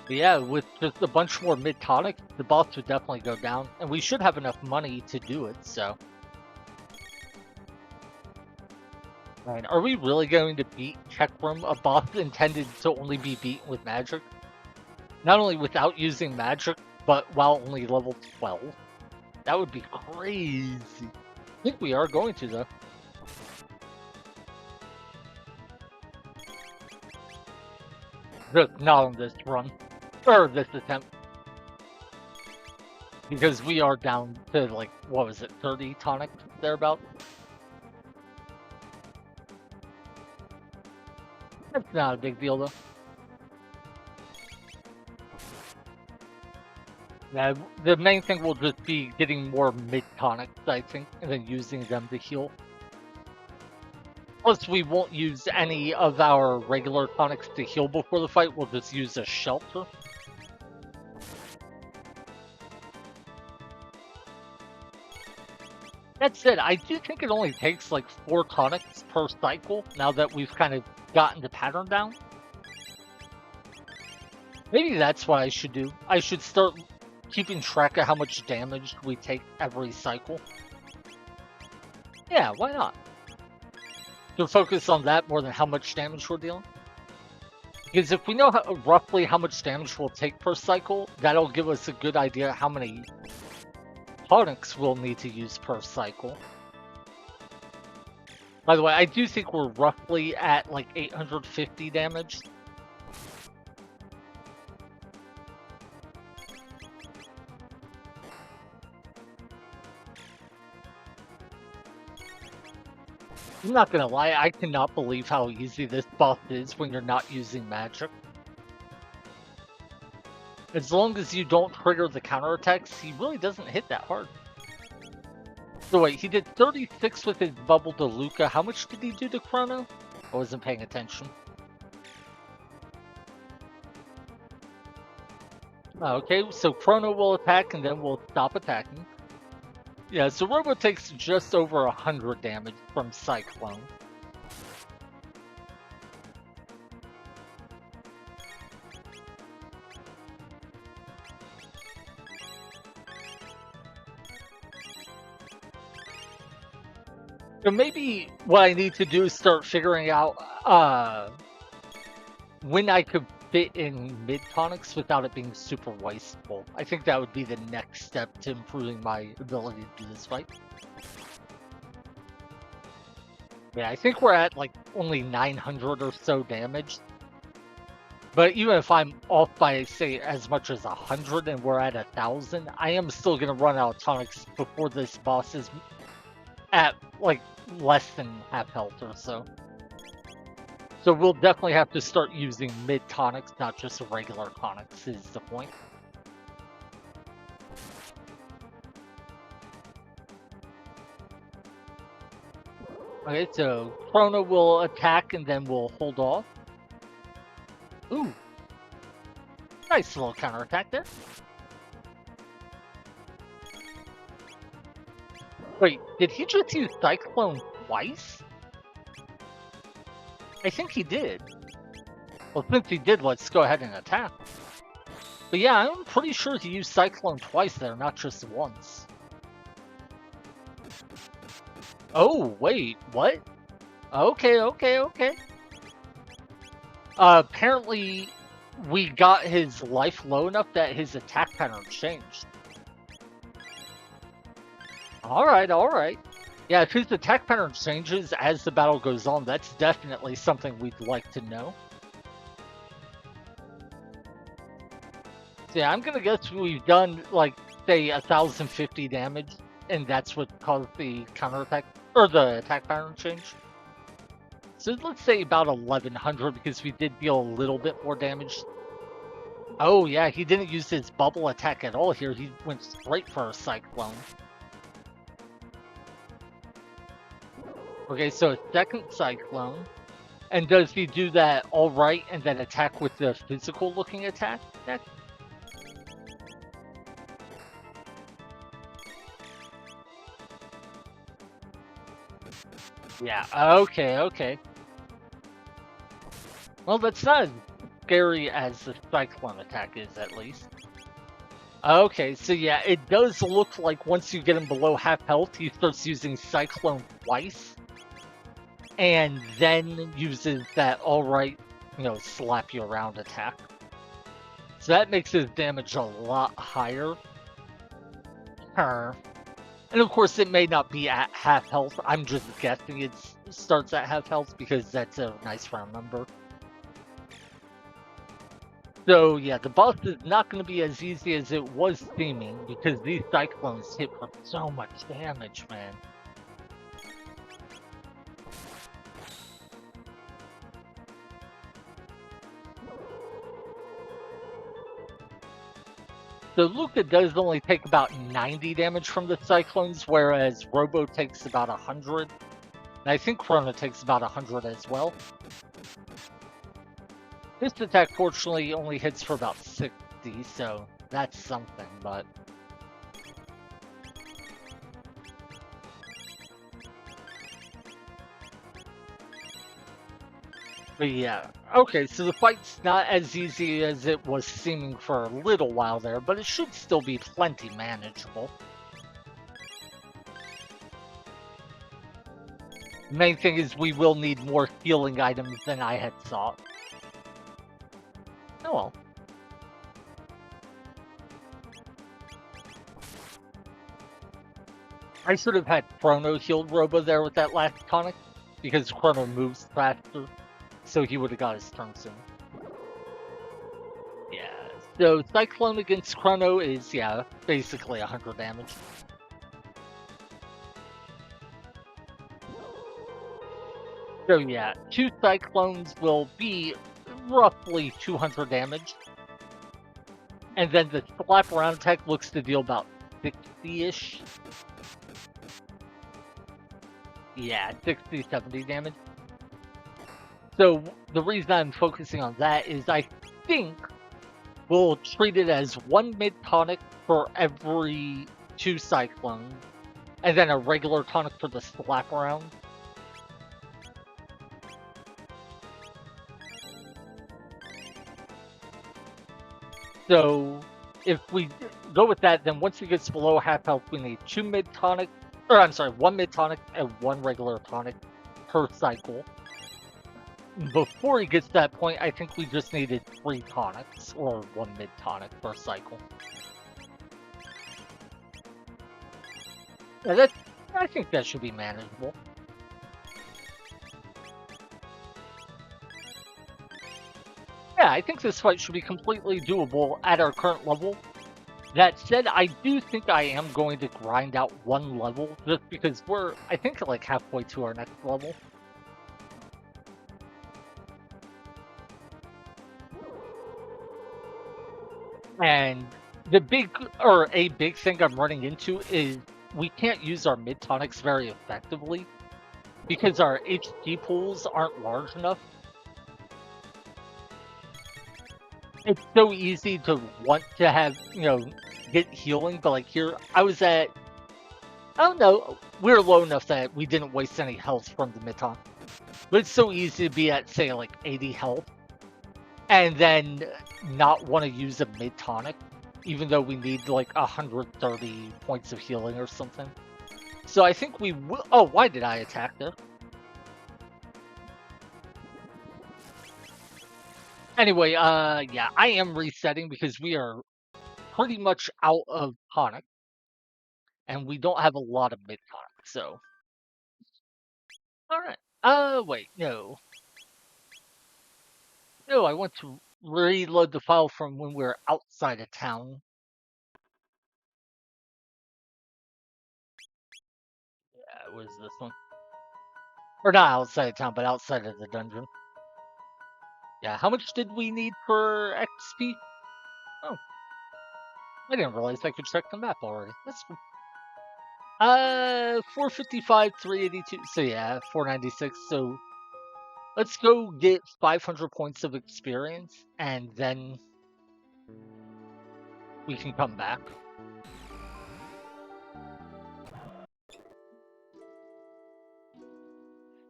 But yeah, with just a bunch more mid-tonics, the boss would definitely go down. And we should have enough money to do it, so. Right, are we really going to beat Heckran, a boss intended to only be beaten with magic? Not only without using magic, but while only level 12? That would be crazy. I think we are going to, though. Just not on this run. Or this attempt. Because we are down to, like, what was it, 30 tonic thereabout? That's not a big deal, though. Yeah, the main thing will just be getting more mid-tonics, I think, and then using them to heal. Plus, we won't use any of our regular tonics to heal before the fight, we'll just use a shelter. That said, I do think it only takes like 4 tonics per cycle, now that we've kind of gotten the pattern down. Maybe that's what I should do. I should start keeping track of how much damage we take every cycle. Yeah, why not? To focus on that more than how much damage we're dealing. Because if we know roughly how much damage we'll take per cycle, that'll give us a good idea how many tonics we'll need to use per cycle. By the way, I do think we're roughly at like 850 damage. I'm not gonna lie, I cannot believe how easy this boss is when you're not using magic. As long as you don't trigger the counterattacks, he really doesn't hit that hard. So wait, he did 36 with his bubble to Luca. How much did he do to Chrono? I wasn't paying attention. Okay, so Chrono will attack and then we'll stop attacking. Yeah, so Robo takes just over 100 damage from Cyclone. So maybe what I need to do is start figuring out when I could fit in mid-tonics without it being super wasteful. I think that would be the next step to improving my ability to do this fight. Yeah, I think we're at like only 900 or so damage. But even if I'm off by, say, as much as 100 and we're at 1,000, I am still going to run out of tonics before this boss is at like less than half health or so. So we'll definitely have to start using mid-tonics, not just regular tonics, is the point. Okay, so Chrono will attack and then we'll hold off. Ooh. Nice little counterattack there. Wait, did he just use Cyclone twice? I think he did. Well, since he did, let's go ahead and attack. But yeah, I'm pretty sure he used Cyclone twice there, not just once. Oh, wait, what? Okay. Apparently, we got his life low enough that his attack pattern changed. Alright. Yeah, if his attack pattern changes as the battle goes on, that's definitely something we'd like to know. So yeah, I'm gonna guess we've done, like, say, 1,050 damage, and that's what caused the counterattack, or the attack pattern change. So let's say about 1,100, because we did deal a little bit more damage. Oh yeah, he didn't use his bubble attack at all here, he went straight for a Cyclone. Okay, so a second cyclone. And does he do that all right and then attack with the physical looking attack next? Yeah, okay, okay. Well, that's not as scary as the cyclone attack is, at least. Okay, so yeah, it does look like once you get him below half health, he starts using Cyclone twice, and then uses that alright, slap you around attack. So that makes his damage a lot higher. And of course, it may not be at half health. I'm just guessing it starts at half health because that's a nice round number. So yeah, the boss is not going to be as easy as it was seeming because these cyclones hit for so much damage, man. So Luca does only take about 90 damage from the cyclones, whereas Robo takes about 100. And I think Chrono takes about 100 as well. This attack fortunately only hits for about 60, so that's something, but... But yeah, okay, so the fight's not as easy as it was seeming for a little while there, but it should still be plenty manageable. Main thing is we will need more healing items than I had thought. Oh well. I should have had Chrono healed Robo there with that last tonic, because Chrono moves faster, so he would have got his turn soon. Yeah, so Cyclone against Chrono is, yeah, basically 100 damage. So yeah, 2 Cyclones will be roughly 200 damage. And then the slap around attack looks to deal about 60-ish. Yeah, 60, 70 damage. So the reason I'm focusing on that is I think we'll treat it as 1 mid tonic for every 2 cyclones, and then a regular tonic for the slap around. So if we go with that, then once he gets below half health, we need 2 mid tonic, or I'm sorry, 1 mid tonic and 1 regular tonic per cycle. Before he gets to that point, I think we just needed 3 tonics, or 1 mid tonic per cycle. Yeah, I think that should be manageable. Yeah, I think this fight should be completely doable at our current level. That said, I do think I am going to grind out 1 level, just because we're, I think, like halfway to our next level. And a big thing I'm running into is we can't use our mid tonics very effectively because our HP pools aren't large enough. It's so easy to want to have, get healing, but like here, I don't know, we're low enough that we didn't waste any health from the mid tonic. But it's so easy to be at, say, like 80 health and then not want to use a mid tonic, even though we need like 130 points of healing or something. So I think we will. Oh, why did I attack there? Anyway, yeah, I am resetting because we are pretty much out of tonic, and we don't have a lot of mid tonic. So, all right. Wait, no, no, I want to reload the file from when we were outside of town. Yeah, what is this one? Or not outside of town, but outside of the dungeon. Yeah, how much did we need for XP? Oh, I didn't realize I could check the map already. That's cool. 455, 382. So yeah, 496. So let's go get 500 points of experience, and then we can come back.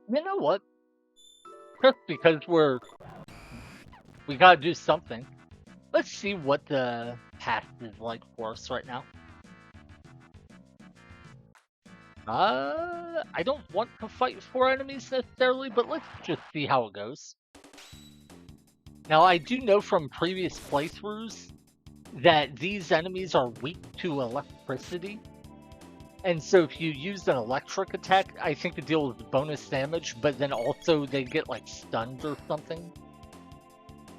You know what? Just because we gotta do something. Let's see what the path is like for us right now. I don't want to fight 4 enemies necessarily, but let's just see how it goes. Now, I do know from previous playthroughs that these enemies are weak to electricity. And so if you use an electric attack, I think it deals bonus damage, but then also they get like stunned or something.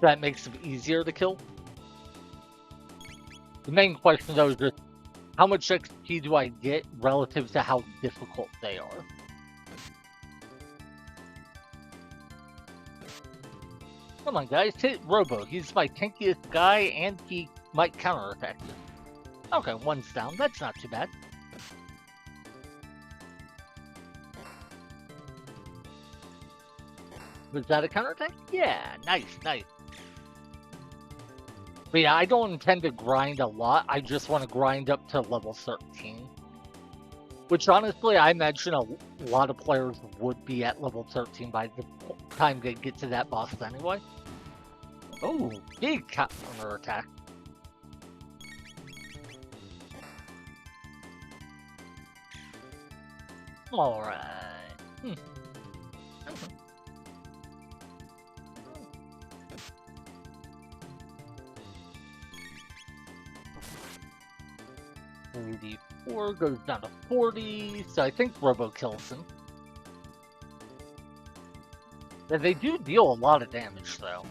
That makes them easier to kill. The main question though is just how much XP do I get relative to how difficult they are? Come on guys, hit Robo. He's my tankiest guy and he might counterattack you. Okay, one's down. That's not too bad. Was that a counterattack? Yeah, nice, nice. But yeah, I don't intend to grind a lot. I just want to grind up to level 13. Which honestly, I imagine a lot of players would be at level 13 by the time they get to that boss anyway. Oh, big counter attack. Alright. Hmm. 84 goes down to 40, so I think Robo kills him. Yeah, they do deal a lot of damage, though.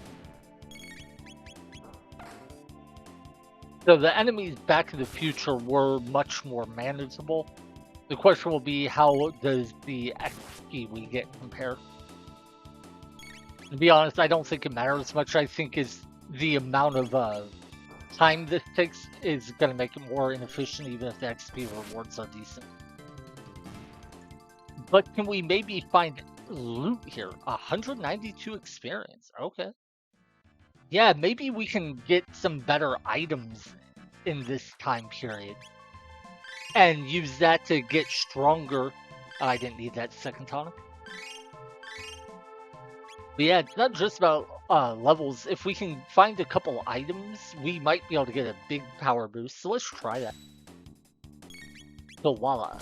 So the enemies Back in the Future were much more manageable. The question will be, how does the XP we get compare? To be honest, I don't think it matters much. I think is the amount of time this takes is going to make it more inefficient, even if the XP rewards are decent. But can we maybe find loot here? 192 experience. Okay. Yeah, maybe we can get some better items in this time period. And use that to get stronger. I didn't need that second tonic. But yeah, it's not just about levels. If we can find a couple items, we might be able to get a big power boost. So let's try that. So voila.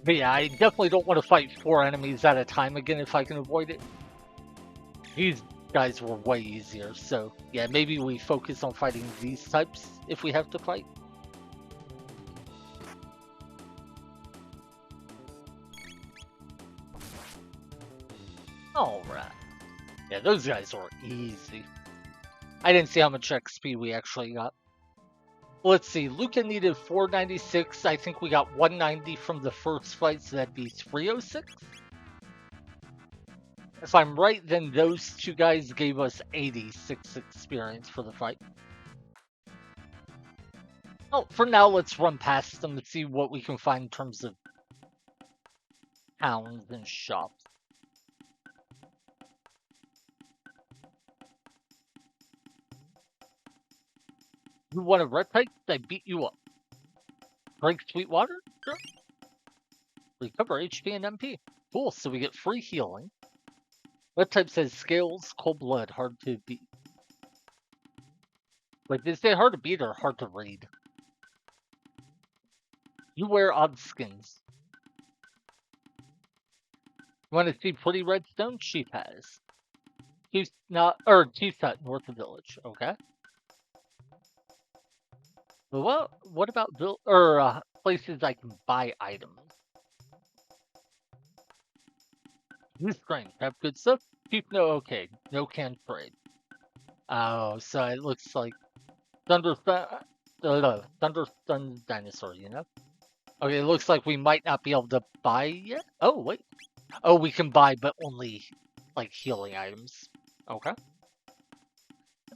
But yeah, I definitely don't want to fight 4 enemies at a time again if I can avoid it. These guys were way easier, so yeah, maybe we focus on fighting these types if we have to fight. Alright. Yeah, those guys were easy. I didn't see how much XP we actually got. Let's see, Luca needed 496. I think we got 190 from the first fight, so that'd be 306. If I'm right, then those two guys gave us 86 experience for the fight. Oh, for now, let's run past them and see what we can find in terms of towns and shops. You want a red pipe? I beat you up. Drink sweet water? Sure. Recover HP and MP. Cool, so we get free healing. Red type says scales, cold blood, hard to beat. Wait, did it say hard to beat or hard to read? You wear odd skins. You want to see pretty redstone? She has. She's not, or she's at north of village. Okay. Well, what about places I can buy items? New strength, have good stuff. Keep no okay. No can trade. Oh, so it looks like Thunder Stun Dinosaur, you know? Okay, it looks like we might not be able to buy yet. Oh, wait. Oh, we can buy, but only, like, healing items. Okay.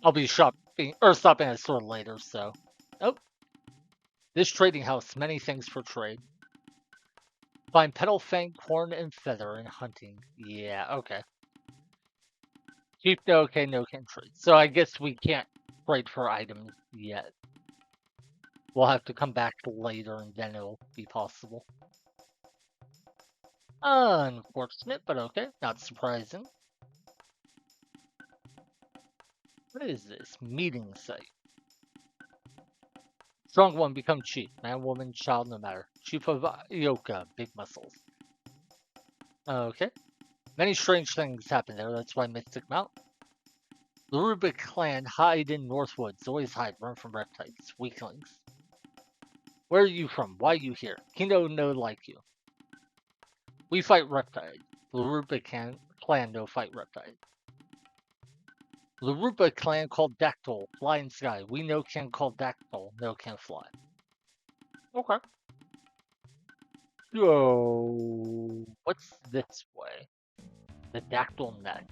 I'll be stopping at a store later, so. Oh. This trading house, many things for trade. Find petal, fang, horn, and feather in hunting. Yeah, okay. Chief, no, okay, no can trade. So I guess we can't trade for items yet. We'll have to come back later and then it'll be possible. Unfortunate, but okay, not surprising. What is this? Meeting site. Strong one become chief. Man, woman, child, no matter. Chief of Ioka, big muscles. Okay. Many strange things happen there, that's why Mystic Mount. The Rubik clan hide in Northwoods. Always hide, run from reptiles. Weaklings. Where are you from? Why are you here? Kino no like you. We fight reptiles. The Rubik clan no fight reptiles. The Rubik clan called Dactyl. Fly in sky. We no can call Dactyl. No can fly. Okay. So, what's this way? The Dactyl net.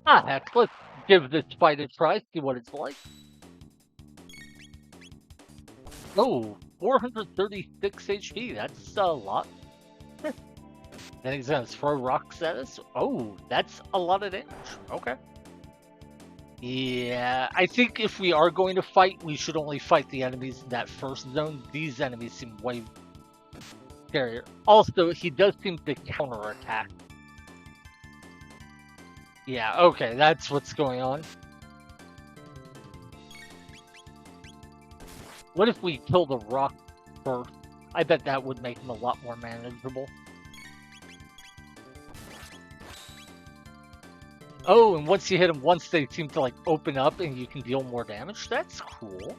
Heck, let's give this fight a try, see what it's like. Oh, 436 HP, that's a lot. Then he's gonna throw rocks at us. Oh, that's a lot of damage. Okay. Yeah, I think if we are going to fight, we should only fight the enemies in that first zone. These enemies seem way scarier. Also, he does seem to counterattack. Yeah, okay, that's what's going on. What if we kill the rock first? I bet that would make him a lot more manageable. Oh, and once you hit them once, they seem to like open up and you can deal more damage. That's cool.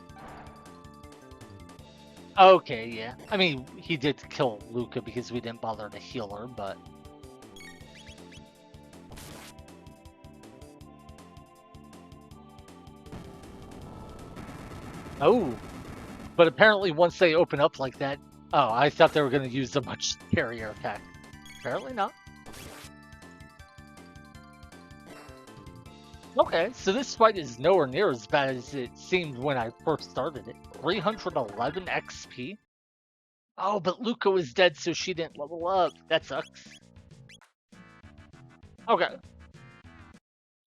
Okay, yeah. I mean, he did kill Luca because we didn't bother to heal her, but... Oh, but apparently once they open up like that... Oh, I thought they were going to use a much scarier attack. Apparently not. Okay, so this fight is nowhere near as bad as it seemed when I first started it. 311 XP? Oh, but Luca was dead, so she didn't level up. That sucks. Okay.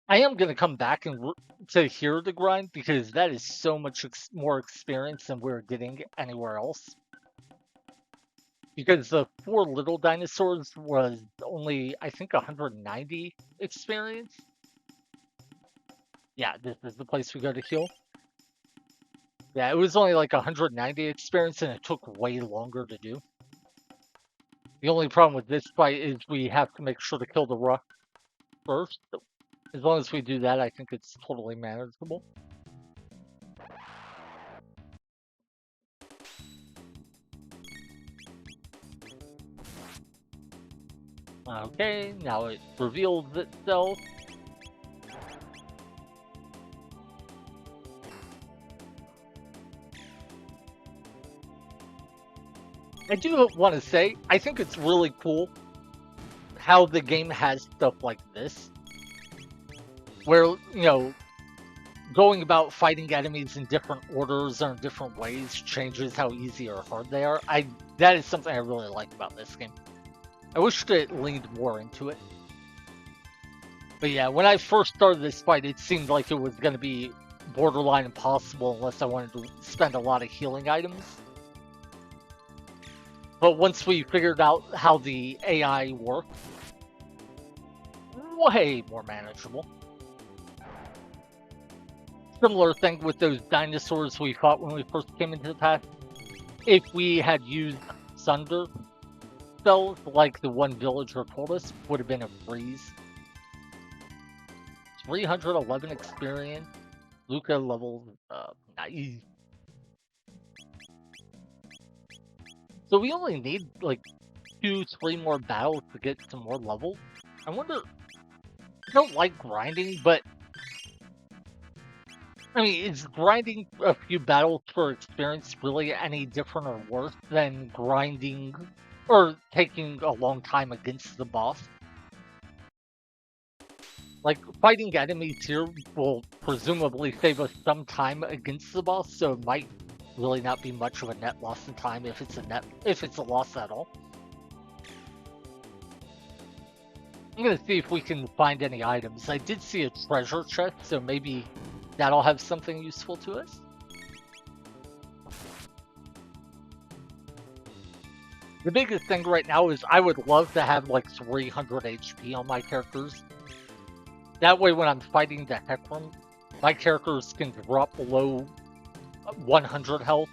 I am going to come back and to hear the grind, because that is so much more experience than we're getting anywhere else. Because the 4 little dinosaurs was only, I think, 190 experience. Yeah, this is the place we go to heal. Yeah, it was only like 190 experience, and it took way longer to do. The only problem with this fight is we have to make sure to kill the rock first. As long as we do that, I think it's totally manageable. Okay, now it reveals itself. I do want to say, I think it's really cool how the game has stuff like this. Where, you know, going about fighting enemies in different orders or in different ways changes how easy or hard they are. That is something I really like about this game. I wish it leaned more into it. But yeah, when I first started this fight, it seemed like it was going to be borderline impossible unless I wanted to spend a lot of healing items. But once we figured out how the AI worked, way more manageable. Similar thing with those dinosaurs we fought when we first came into the path. If we had used Thunder spells like the one villager told us, would have been a breeze. 311 experience. Luca level 9. So we only need like 2-3 more battles to get some more levels. I wonder. I don't like grinding, but I mean, is grinding a few battles for experience really any different or worse than grinding or taking a long time against the boss? Like, fighting enemies here will presumably save us some time against the boss, so it might really not be much of a net loss in time if it's a loss at all. I'm gonna see if we can find any items. I did see a treasure chest, so maybe that'll have something useful to us. The biggest thing right now is I would love to have like 300 HP on my characters. That way when I'm fighting the Heckran, my characters can drop below 100 health.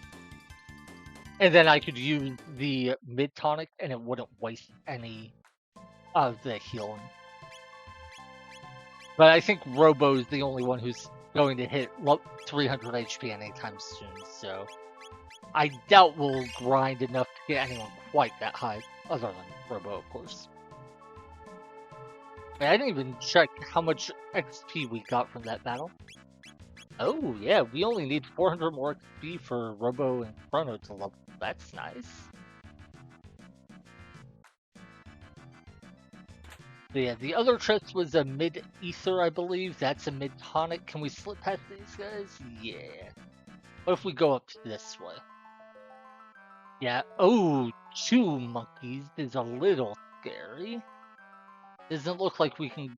And then I could use the mid tonic and it wouldn't waste any of the healing. But I think Robo is the only one who's going to hit 300 HP anytime soon, so I doubt we'll grind enough to get anyone quite that high, other than Robo, of course. I didn't even check how much XP we got from that battle. Oh, yeah, we only need 400 more XP for Robo and Chrono to level. That's nice. But yeah, the other chest was a mid-ether, I believe. That's a mid-tonic. Can we slip past these guys? Yeah. What if we go up this way? Yeah. Oh, 2 monkeys is a little scary. Doesn't look like we can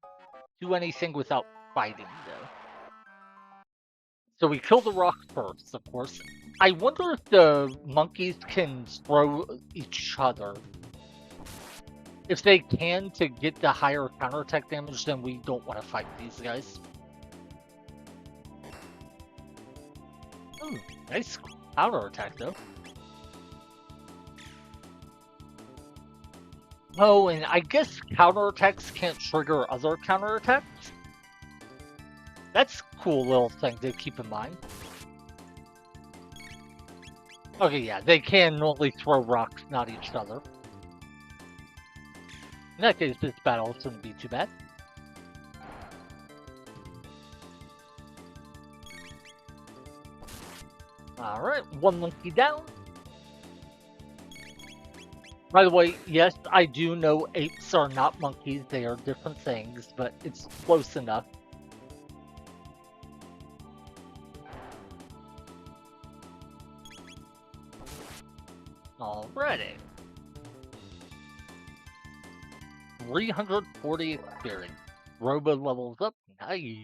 do anything without fighting, though. So we kill the rock first, of course. I wonder if the monkeys can throw each other. If they can, to get the higher counterattack damage, then we don't want to fight these guys. Ooh, nice counterattack, though. Oh, and I guess counterattacks can't trigger other counterattacks? That's a cool little thing to keep in mind. Okay, yeah, they can only throw rocks, not each other. In that case, this battle shouldn't be too bad. Alright, 1 monkey down. By the way, yes, I do know apes are not monkeys, they are different things, but it's close enough. Alrighty. 340 experience. Robo levels up. Nice.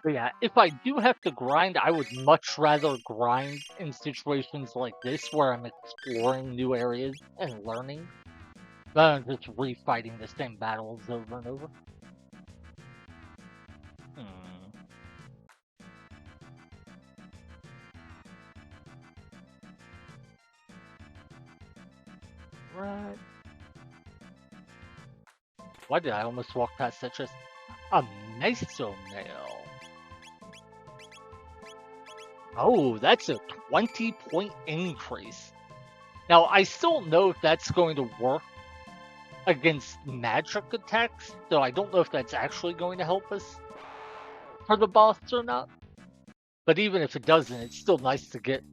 But yeah, if I do have to grind, I would much rather grind in situations like this where I'm exploring new areas and learning than just refighting the same battles over and over. Right. Why did I almost walk past that chest? A mesonail. Oh, that's a 20-point increase. Now, I still don't know if that's going to work against magic attacks, so I don't know if that's actually going to help us for the boss or not. But even if it doesn't, it's still nice to get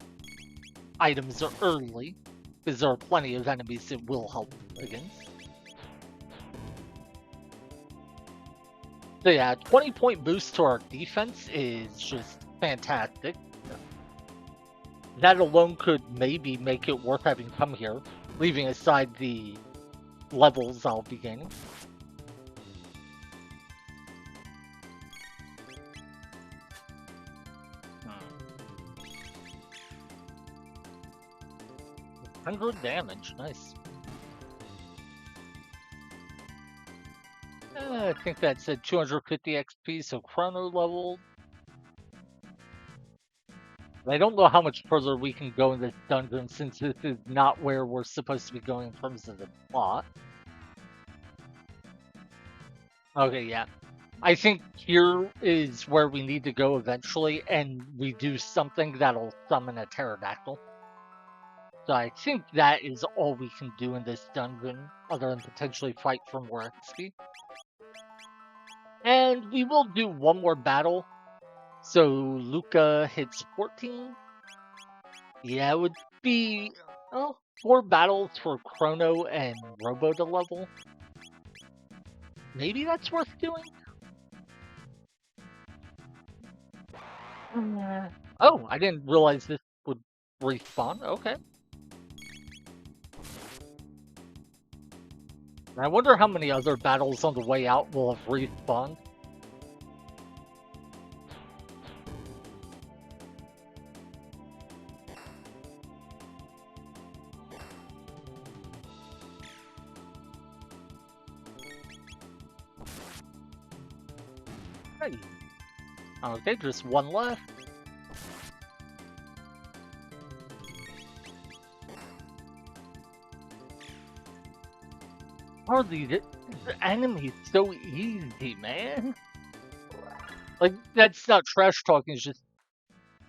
items early, because there are plenty of enemies it will help against. So yeah, 20-point boost to our defense is just fantastic. That alone could maybe make it worth having come here, leaving aside the levels I'll be gaining. Hmm. 100 damage, nice. I think that said 250 XP, so Chrono level. I don't know how much further we can go in this dungeon since this is not where we're supposed to be going in terms of the plot. Okay, yeah. I think here is where we need to go eventually, and we do something that'll summon a pterodactyl. So I think that is all we can do in this dungeon, other than potentially fight for more XP. And we will do one more battle. So Luca hits 14. Yeah, it would be 4 battles for Chrono and Robo to level. maybe that's worth doing. Oh, I didn't realize this would respawn. Okay. I wonder how many other battles on the way out will have respawned. Hey. Okay, just one left. How are the enemies so easy, man? Like, that's not trash talking, it's just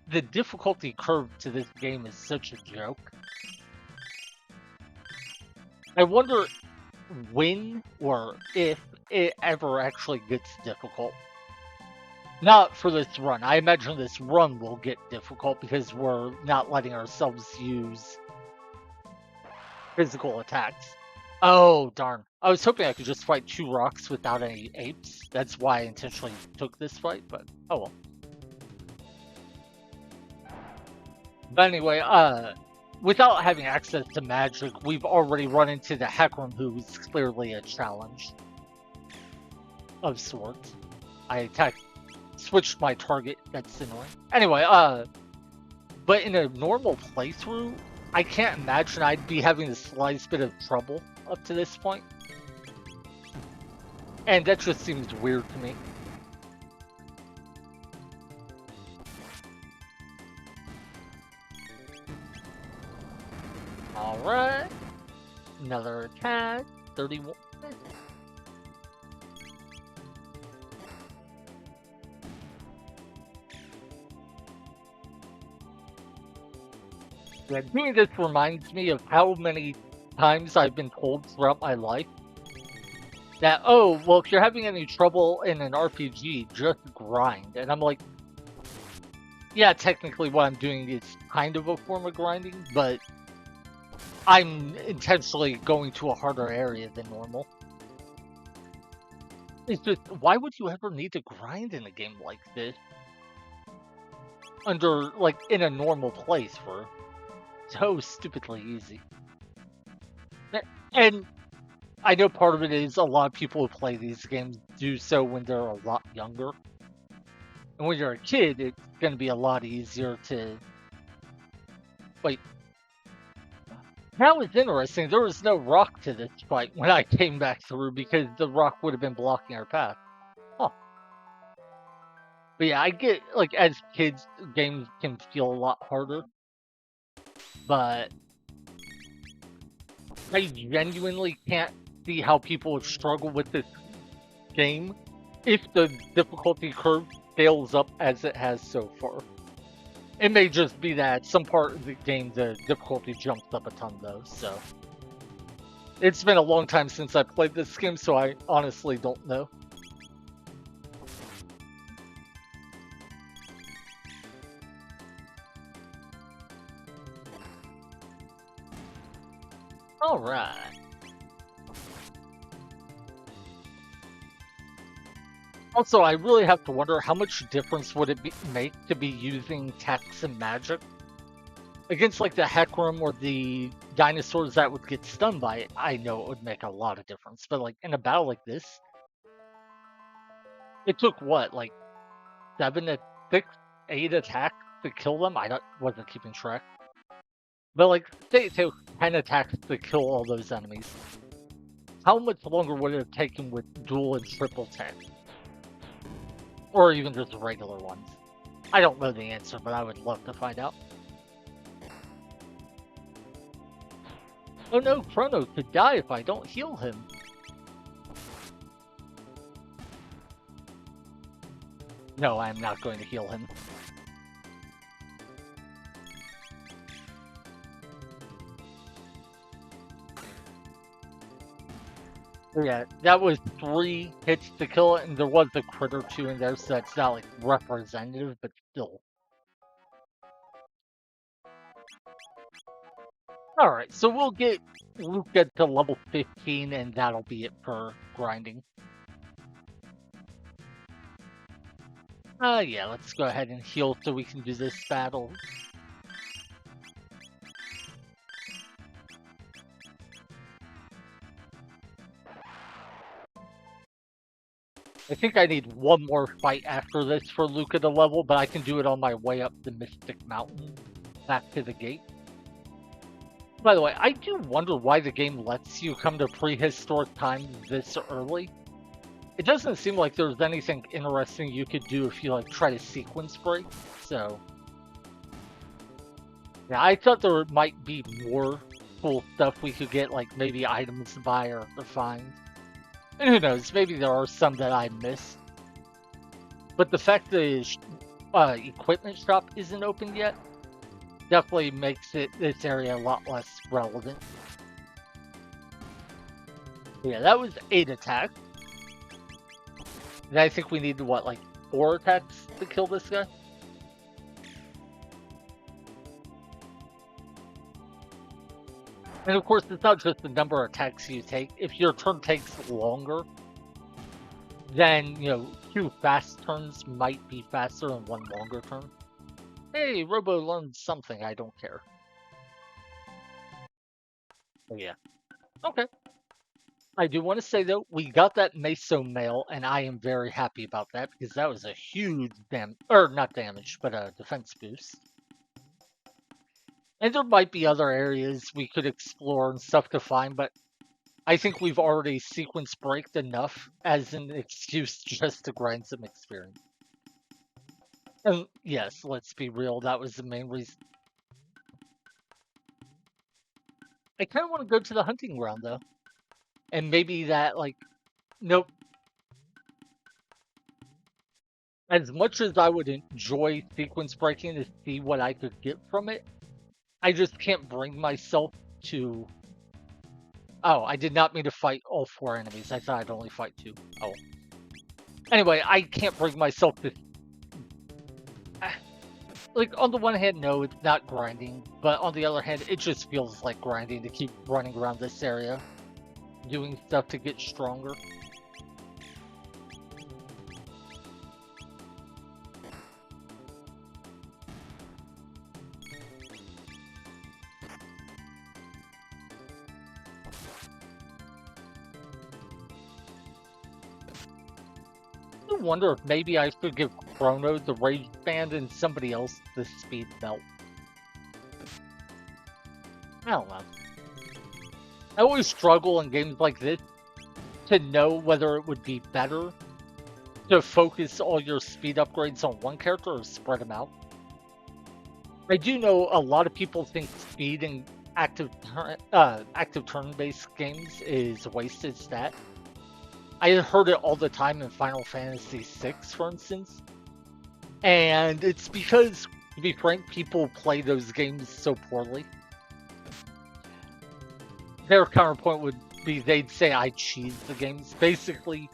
the difficulty curve to this game is such a joke. I wonder when or if it ever actually gets difficult. Not for this run. I imagine this run will get difficult because we're not letting ourselves use physical attacks. Oh, darn. I was hoping I could just fight 2 rocks without any apes. That's why I intentionally took this fight, but oh well. But anyway, without having access to magic, we've already run into the Heckran, who's clearly a challenge of sorts. I switched my target. That's annoying. Anyway, but in a normal playthrough, I can't imagine I'd be having the slightest bit of trouble up to this point. And that just seems weird to me. Alright. Another attack. 31. Yeah, doing this reminds me of how many times I've been told throughout my life that, oh, well, if you're having any trouble in an RPG, just grind. And I'm like, yeah, technically what I'm doing is kind of a form of grinding, but I'm intentionally going to a harder area than normal. It's just, why would you ever need to grind in a game like this? Under, like, in a normal playthrough. So stupidly easy. And I know part of it is a lot of people who play these games do so when they're a lot younger. And when you're a kid, it's going to be a lot easier to... Wait. That was interesting. There was no rock to this fight when I came back through because the rock would have been blocking our path. Huh. But yeah, I get, like, as kids, games can feel a lot harder. But I genuinely can't see how people would struggle with this game if the difficulty curve scales up as it has so far. It may just be that some part of the game the difficulty jumps up a ton though, so. It's been a long time since I played this game, so I honestly don't know. Alright. Also, I really have to wonder how much difference would it make to be using text and magic against like the Heckran or the dinosaurs that would get stunned by it. I know it would make a lot of difference, but like in a battle like this, it took what, like 7 to 6, 8 attacks to kill them? Wasn't keeping track. But like, say it took 10 attacks to kill all those enemies. How much longer would it have taken with dual and triple text? Or even just regular ones? I don't know the answer, but I would love to find out. Oh no, Chrono could die if I don't heal him. No, I'm not going to heal him. Yeah, that was 3 hits to kill it, and there was a crit or 2 in there, so that's not like representative, but still. Alright, so we'll get Luke to level 15, and that'll be it for grinding. Yeah, let's go ahead and heal so we can do this battle. I think I need one more fight after this for Luca to level, but I can do it on my way up the Mystic Mountain back to the gate. By the way, I do wonder why the game lets you come to prehistoric times this early. It doesn't seem like there's anything interesting you could do if you like try to sequence break, so... Yeah, I thought there might be more cool stuff we could get, like maybe items to buy or to find. And who knows, maybe there are some that I missed. But the fact the equipment shop isn't open yet definitely makes this area a lot less relevant. Yeah, that was 8 attacks. And I think we need, what, like 4 attacks to kill this guy? And of course, it's not just the number of attacks you take. If your turn takes longer, then, 2 fast turns might be faster than 1 longer turn. Hey, Robo learned something, I don't care. But yeah. Okay. I do want to say, though, we got that Meso mail, and I am very happy about that, because that was a huge not damage, but a defense boost. And there might be other areas we could explore and stuff to find, but I think we've already sequence braked enough as an excuse just to grind some experience. And yes, let's be real, that was the main reason. I kind of want to go to the hunting ground, though. And maybe that, like, nope. As much as I would enjoy sequence breaking to see what I could get from it, I just can't bring myself to... Oh, I did not mean to fight all 4 enemies. I thought I'd only fight 2. Oh. Anyway, I can't bring myself to... Like, on the one hand, no, it's not grinding. But on the other hand, it just feels like grinding to keep running around this area. Doing stuff to get stronger. I wonder if maybe I should give Chrono the Rage Band and somebody else the Speed Belt. I don't know. I always struggle in games like this to know whether it would be better to focus all your speed upgrades on one character or spread them out. I do know a lot of people think speed in active turn-based games is a wasted stat. I heard it all the time in Final Fantasy VI, for instance. And it's because, to be frank, people play those games so poorly. Their counterpoint would be they'd say I cheese the games. Basically,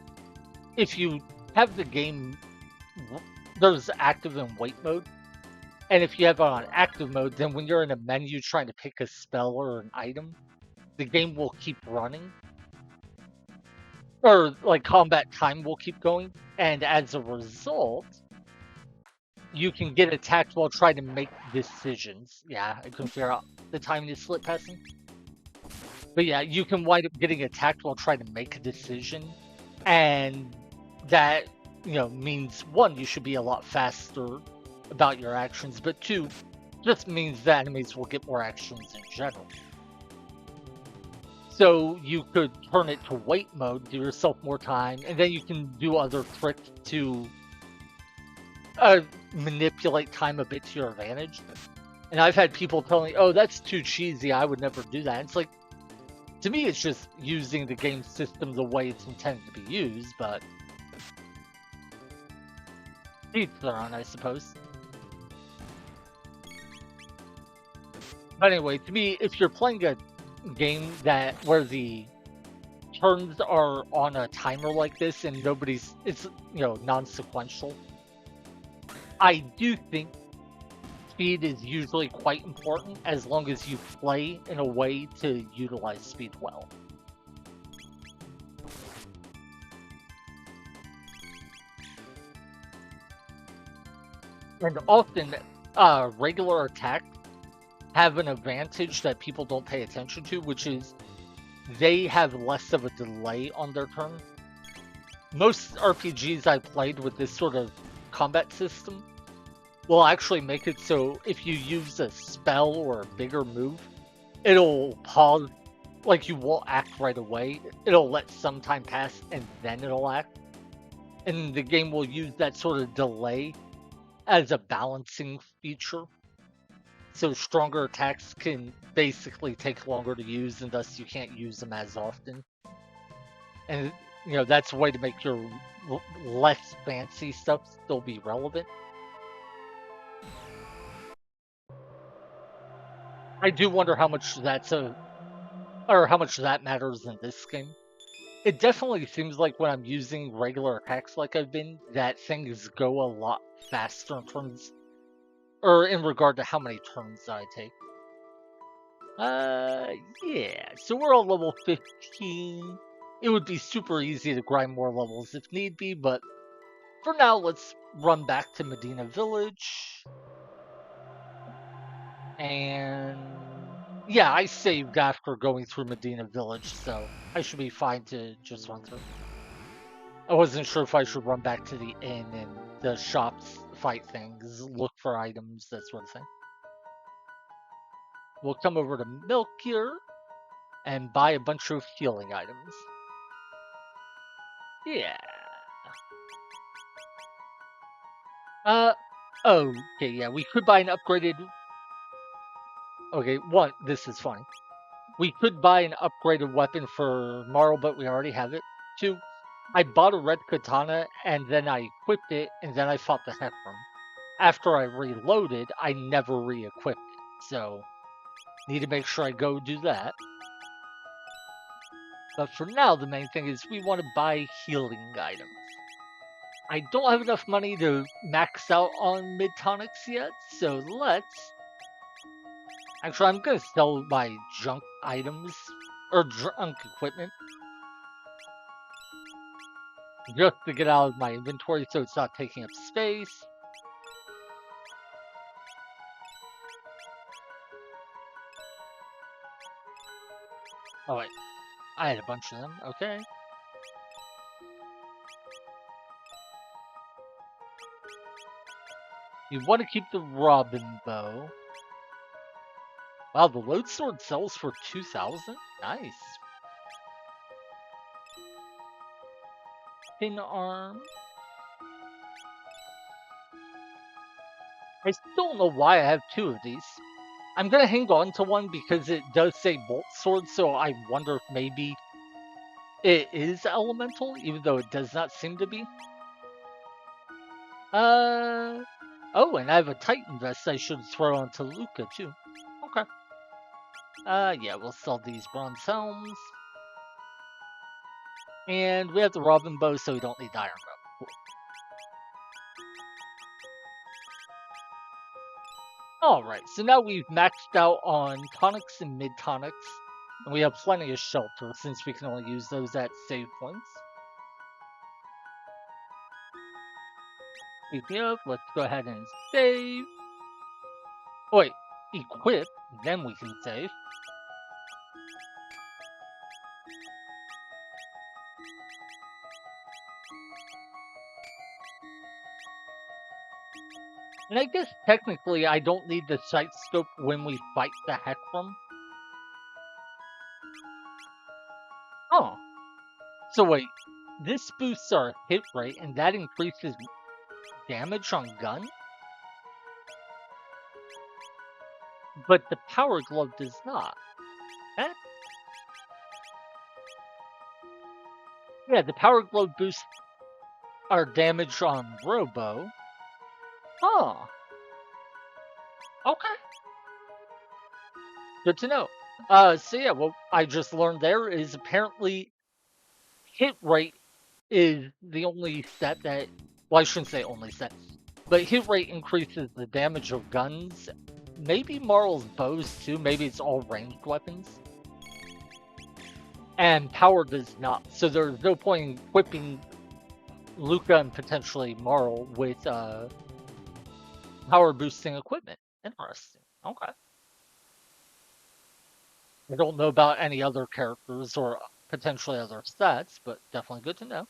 if you have the game, there's active and wait mode. And if you have it on active mode, then when you're in a menu trying to pick a spell or an item, the game will keep running. Or, like, combat time will keep going. And as a result, you can get attacked while trying to make decisions. Yeah, I couldn't figure out the timing to slip passing. But yeah, you can wind up getting attacked while trying to make a decision. And that, means, 1, you should be a lot faster about your actions, but 2, just means that enemies will get more actions in general. So you could turn it to wait mode, give yourself more time, and then you can do other tricks to manipulate time a bit to your advantage. And I've had people tell me, oh, that's too cheesy, I would never do that. It's like, to me, it's just using the game system the way it's intended to be used, but each their own, I suppose. But anyway, to me, if you're playing a game where the turns are on a timer like this and it's non-sequential, I do think speed is usually quite important as long as you play in a way to utilize speed well. And often, regular attacks have an advantage that people don't pay attention to, which is they have less of a delay on their turn. Most RPGs I played with this sort of combat system will actually make it so if you use a spell or a bigger move, it'll pause, like you won't act right away. It'll let some time pass and then it'll act. And the game will use that sort of delay as a balancing feature. So stronger attacks can basically take longer to use, and thus you can't use them as often. And that's a way to make your less fancy stuff still be relevant. I do wonder how much how much that matters in this game. It definitely seems like when I'm using regular attacks like I've been, that things go a lot faster in terms, or in regard to how many turns I take. Yeah, so we're on level 15. It would be super easy to grind more levels if need be, but for now, let's run back to Medina Village. And yeah, I saved after going through Medina Village, so I should be fine to just run through. I wasn't sure if I should run back to the inn and the shops, fight things, look for items, that sort of thing. We'll come over to Milkier and buy a bunch of healing items. Yeah. Okay, yeah, we could buy an upgraded... Okay, one, this is funny. We could buy an upgraded weapon for Marl, but we already have it. Two, I bought a red katana, and then I equipped it, and then I fought the Heckran. After I reloaded, I never re-equipped it, so need to make sure I go do that. But for now, the main thing is we want to buy healing items. I don't have enough money to max out on mid-tonics yet, so let's... Actually, I'm going to sell my junk items, or junk equipment, just to get out of my inventory so it's not taking up space. Oh wait, I had a bunch of them, okay. You want to keep the Robin Bow. Wow, the Lodesword sells for 2,000? Nice. Pin arm. I still don't know why I have two of these. I'm gonna hang on to one because it does say Bolt Sword, so I wonder if maybe it is elemental, even though it does not seem to be. Oh, and I have a Titan vest I should throw onto Luca too. Okay. Yeah, we'll sell these bronze helms. And we have the Robin Bow, so we don't need the Iron Bow. Cool. Alright, so now we've maxed out on tonics and mid-tonics. And we have plenty of shelter, since we can only use those at save points. Speaking of, let's go ahead and save. Oh, wait, equip, then we can save. And I guess technically I don't need the sight scope when we fight the Heckran. Oh. So wait, this boosts our hit rate and that increases damage on gun? But the power glove does not. Eh? Yeah, the power glove boosts our damage on Robo. Oh. Okay. Good to know. So yeah, what I just learned there is apparently hit rate is the only stat that, well, I shouldn't say only stat, but hit rate increases the damage of guns. Maybe Marl's bows too, maybe it's all ranged weapons. And power does not, so there's no point in equipping Luca and potentially Marl with power boosting equipment. Interesting. Okay. I don't know about any other characters or potentially other stats, but definitely good to know.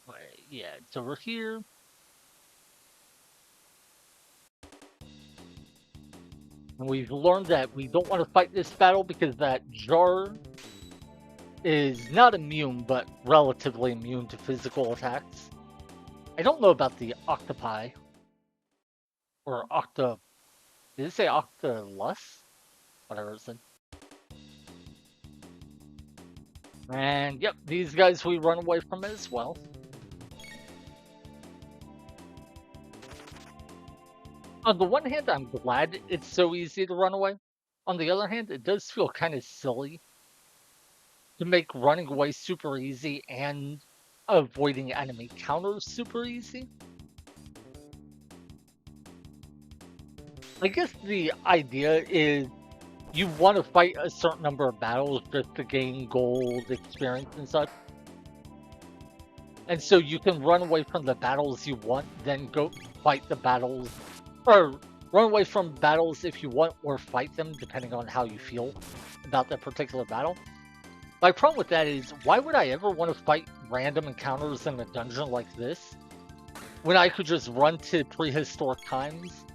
Wait, yeah, it's over here. And we've learned that we don't want to fight this battle because that jar is not immune, but relatively immune to physical attacks. I don't know about the octopi or octa. Did it say octolus? Whatever it said. And yep, these guys we run away from as well. On the one hand, I'm glad it's so easy to run away. On the other hand, it does feel kind of silly to make running away super easy and avoiding enemy counters super easy. I guess the idea is you want to fight a certain number of battles just to gain gold, experience, and such. And so you can run away from the battles you want, then go fight the battles, or run away from battles if you want, or fight them depending on how you feel about that particular battle. My problem with that is, why would I ever want to fight random encounters in a dungeon like this when I could just run to prehistoric times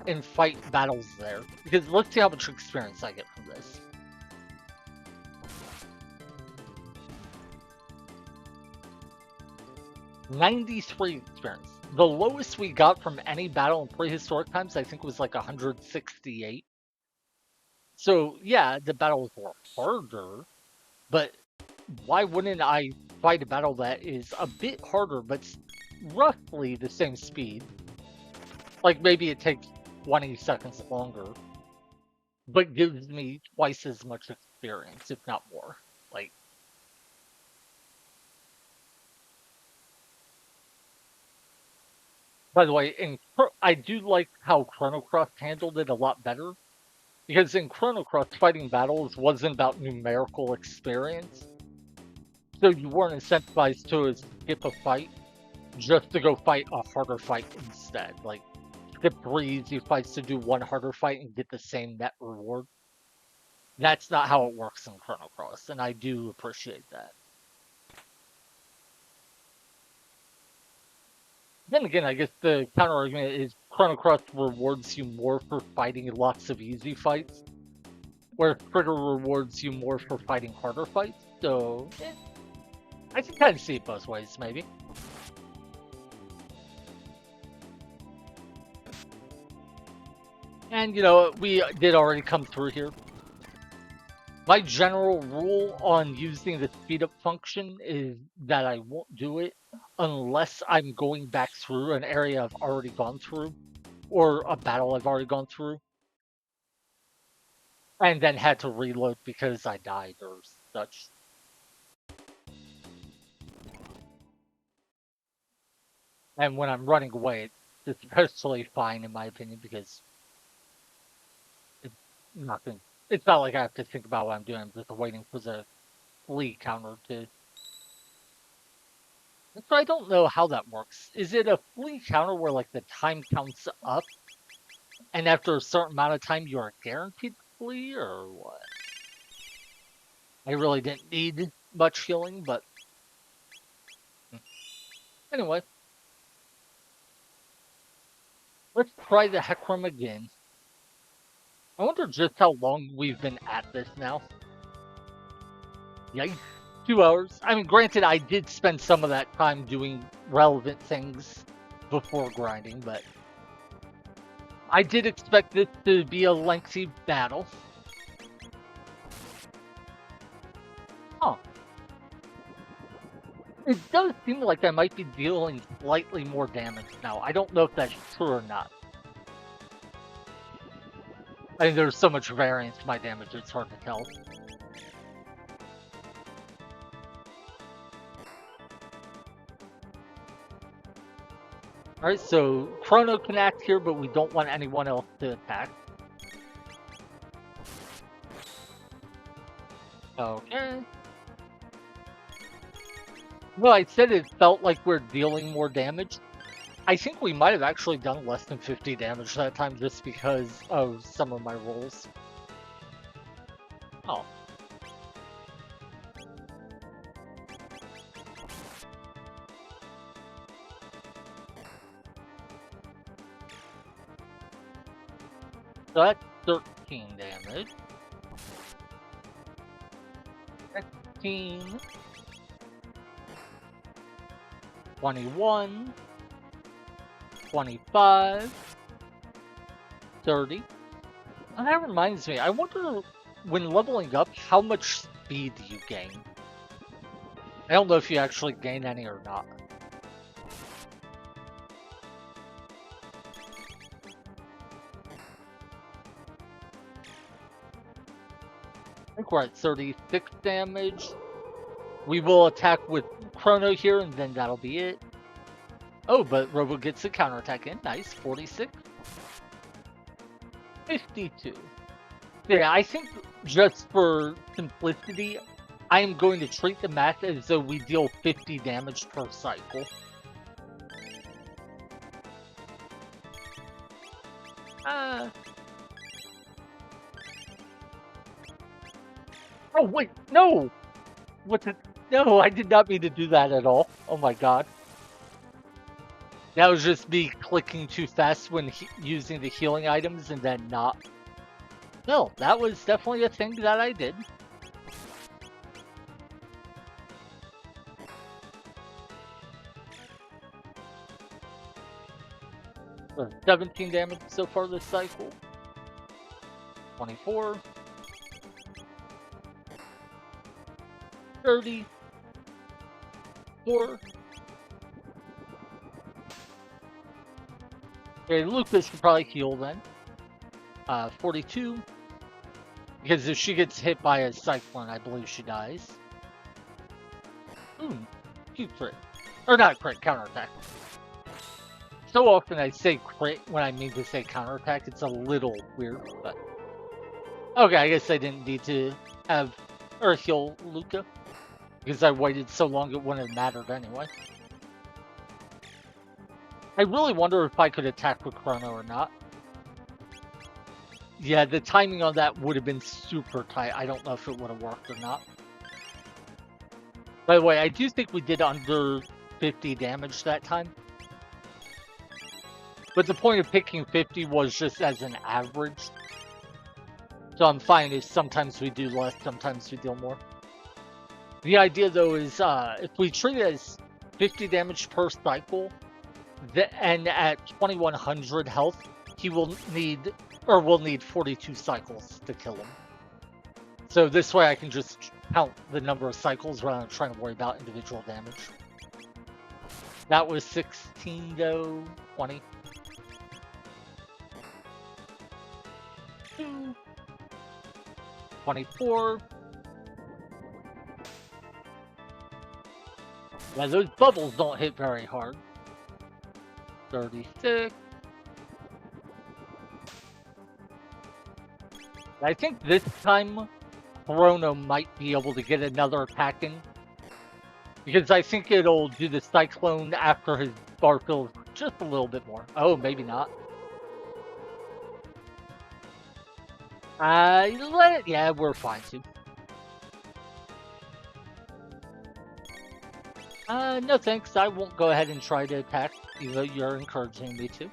and fight battles there? Because let's see how much experience I get from this. $93 experience. The lowest we got from any battle in prehistoric times, I think, was like 168. So yeah, the battles were harder, but why wouldn't I fight a battle that is a bit harder, but roughly the same speed? Like maybe it takes 20 seconds longer, but gives me twice as much experience, if not more. Like, by the way, I do like how Chrono Cross handled it a lot better, because in Chrono Cross, fighting battles wasn't about numerical experience, so you weren't incentivized to skip a fight just to go fight a harder fight instead. Like, skip 3 easy fights to do 1 harder fight and get the same net reward. That's not how it works in Chrono Cross, and I do appreciate that. Then again, I guess the counter argument is Chrono Cross rewards you more for fighting lots of easy fights, where Trigger rewards you more for fighting harder fights. So, I can kind of see it both ways, maybe. And, you know, we did already come through here. My general rule on using the speed up function is that I won't do it unless I'm going back through an area I've already gone through, or a battle I've already gone through, and then had to reload because I died or such. And when I'm running away, it's especially fine in my opinion, because it's nothing. It's not like I have to think about what I'm doing. I'm just waiting for the flee counter to. So I don't know how that works. Is it a flee counter where like the time counts up, and after a certain amount of time you are guaranteed to flee, or what? I really didn't need much healing, but anyway. Let's try the Heckran again. I wonder just how long we've been at this now. Yikes. 2 hours. I mean, granted, I did spend some of that time doing relevant things before grinding, but I did expect this to be a lengthy battle. Huh. It does seem like I might be dealing slightly more damage now. I don't know if that's true or not. I mean, there's so much variance to my damage, it's hard to tell. Alright, so Chrono can act here, but we don't want anyone else to attack. Okay. Well, I said it felt like we're dealing more damage. I think we might have actually done less than 50 damage that time just because of some of my rolls. Oh. So that's 13 damage. 16. 21. 25. 30. And that reminds me, I wonder when leveling up, how much speed do you gain? I don't know if you actually gain any or not. I think we're at 36 damage. We will attack with Chrono here, and then that'll be it. Oh, but Robo gets a counterattack in. Nice. 46. 52. Yeah, I think just for simplicity, I am going to treat the math as though we deal 50 damage per cycle. Oh, wait, no! What's it? No, I did not mean to do that at all. Oh my god. That was just me clicking too fast when using the healing items and then not. No, that was definitely a thing that I did. So 17 damage so far this cycle. 24. 30. 4. Okay, Lucas should probably heal then. 42. Because if she gets hit by a cyclone, I believe she dies. Ooh, cute crit. Or not crit, counterattack. So often I say crit when I mean to say counterattack. It's a little weird, but... Okay, I guess I didn't need to have Earth heal Luca. Because I waited so long it wouldn't have mattered anyway. I really wonder if I could attack with Chrono or not. Yeah, the timing on that would have been super tight. I don't know if it would have worked or not. By the way, I do think we did under 50 damage that time. But the point of picking 50 was just as an average. So I'm fine if sometimes we do less, sometimes we deal more. The idea though is if we treat it as 50 damage per cycle, and at 2100 health, he will need, or will need 42 cycles to kill him. So this way I can just count the number of cycles rather than trying to worry about individual damage. That was 16 though, 20. 24. Yeah, those bubbles don't hit very hard. 36. I think this time Chrono might be able to get another attack in. Because I think it'll do the Cyclone after his bar fills just a little bit more. Oh, maybe not. Let it, yeah, we're fine too. No thanks, I won't go ahead and try to attack, even though you're encouraging me to.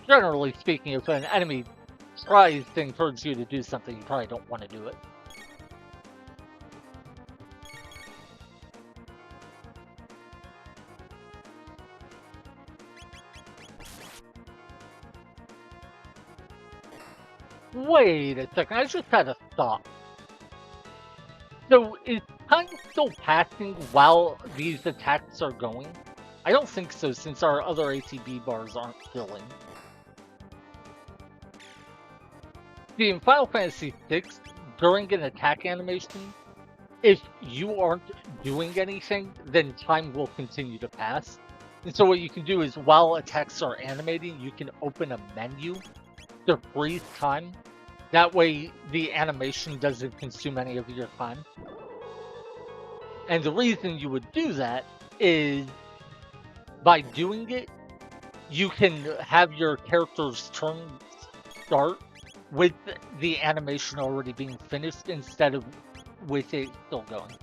Generally speaking, if an enemy tries to encourage you to do something, you probably don't want to do it. Wait a second, I just had a thought. So, is time still passing while these attacks are going? I don't think so, since our other ATB bars aren't filling. See, in Final Fantasy VI, during an attack animation, if you aren't doing anything, then time will continue to pass. And so what you can do is, while attacks are animating, you can open a menu to freeze time. That way, the animation doesn't consume any of your time. And the reason you would do that is by doing it, you can have your character's turn start with the animation already being finished instead of with it still going.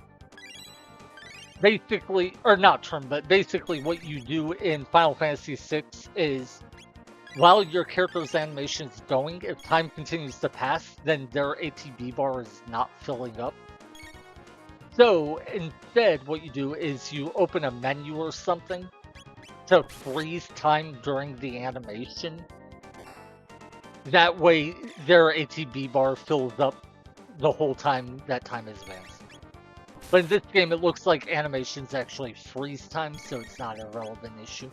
Basically, or not turn, but basically what you do in Final Fantasy VI is while your character's animation is going, if time continues to pass, then their ATB bar is not filling up. So instead, what you do is you open a menu or something to freeze time during the animation. That way, their ATB bar fills up the whole time that time is advanced. But in this game, it looks like animations actually freeze time, so it's not a relevant issue.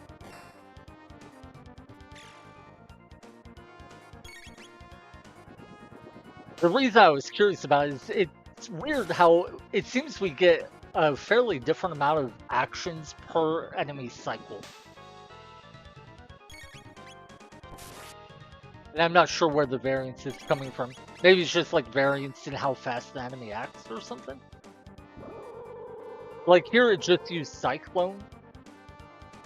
The reason I was curious about it is it's weird how it seems we get a fairly different amount of actions per enemy cycle. And I'm not sure where the variance is coming from. Maybe it's just like variance in how fast the enemy acts or something. Like here it just used Cyclone.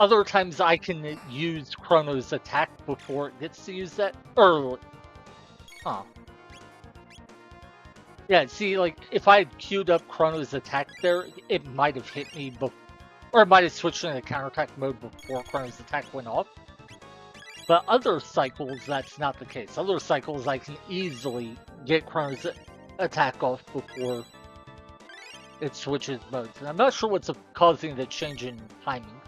Other times I can use Chrono's attack before it gets to use that. Huh. Yeah, see, like, if I had queued up Chrono's attack there, it might have hit me or it might have switched into counterattack mode before Chrono's attack went off. But other cycles, that's not the case. Other cycles, I can easily get Chrono's attack off before it switches modes. And I'm not sure what's causing the change in timing.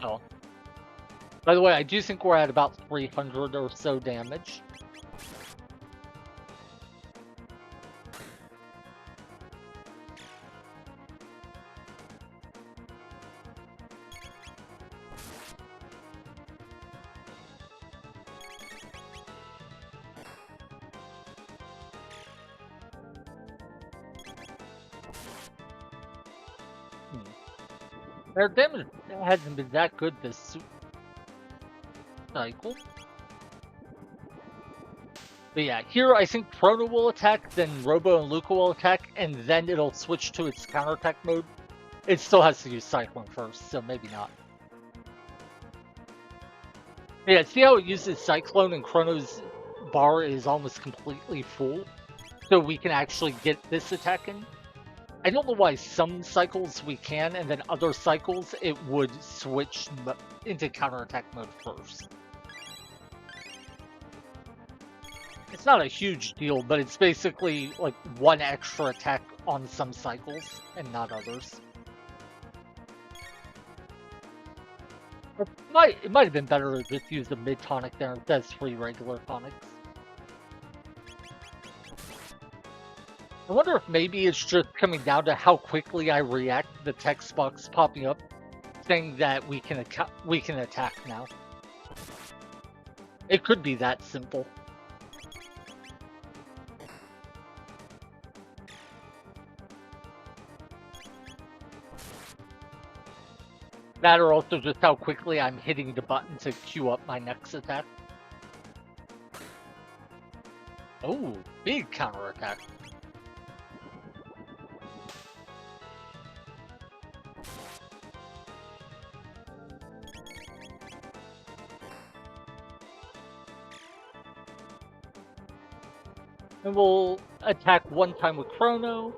Oh. By the way, I do think we're at about 300 or so damage. Their damage hasn't been that good this cycle. But yeah, here I think Chrono will attack, then Robo and Luca will attack, and then it'll switch to its counterattack mode. It still has to use Cyclone first, so maybe not. Yeah, see how it uses Cyclone and Chrono's bar is almost completely full? So we can actually get this attack in? I don't know why some cycles we can, and then other cycles it would switch into counterattack mode first. It's not a huge deal, but it's basically like one extra attack on some cycles and not others. It might have been better to just use the mid-tonic there instead of 3 regular tonics. I wonder if maybe it's just coming down to how quickly I react to the text box popping up saying that we can attack now. It could be that simple. That or also just how quickly I'm hitting the button to queue up my next attack. Oh, big counterattack. And we'll attack one time with Chrono,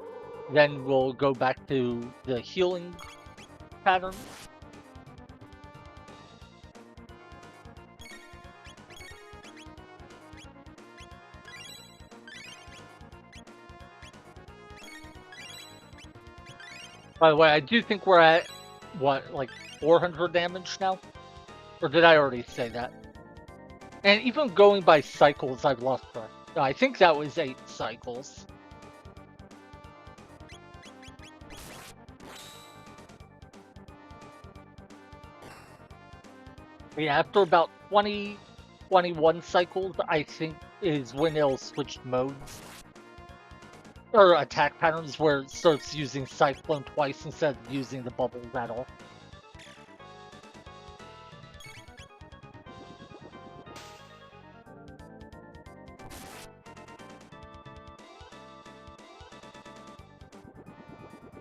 then we'll go back to the healing pattern. By the way, I do think we're at, what, like 400 damage now? Or did I already say that? And even going by cycles, I've lost track. No, I think that was 8 cycles. Yeah, after about 20, 21 cycles, I think is when it'll switch modes. Or attack patterns where it starts using Cyclone twice instead of using the bubbles at all.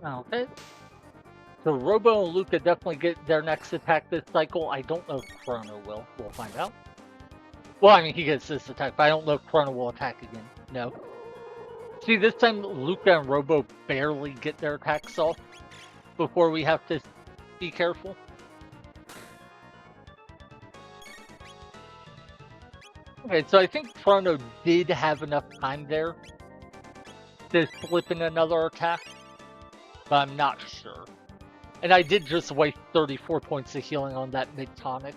Okay. So Robo and Luca definitely get their next attack this cycle. I don't know if Chrono will. We'll find out. Well, I mean, he gets this attack, but I don't know if Chrono will attack again. No. See, this time Luca and Robo barely get their attacks off before we have to be careful. Okay, so I think Chrono did have enough time there to slip in another attack, but I'm not sure. And I did just waste 34 points of healing on that mid-tonic.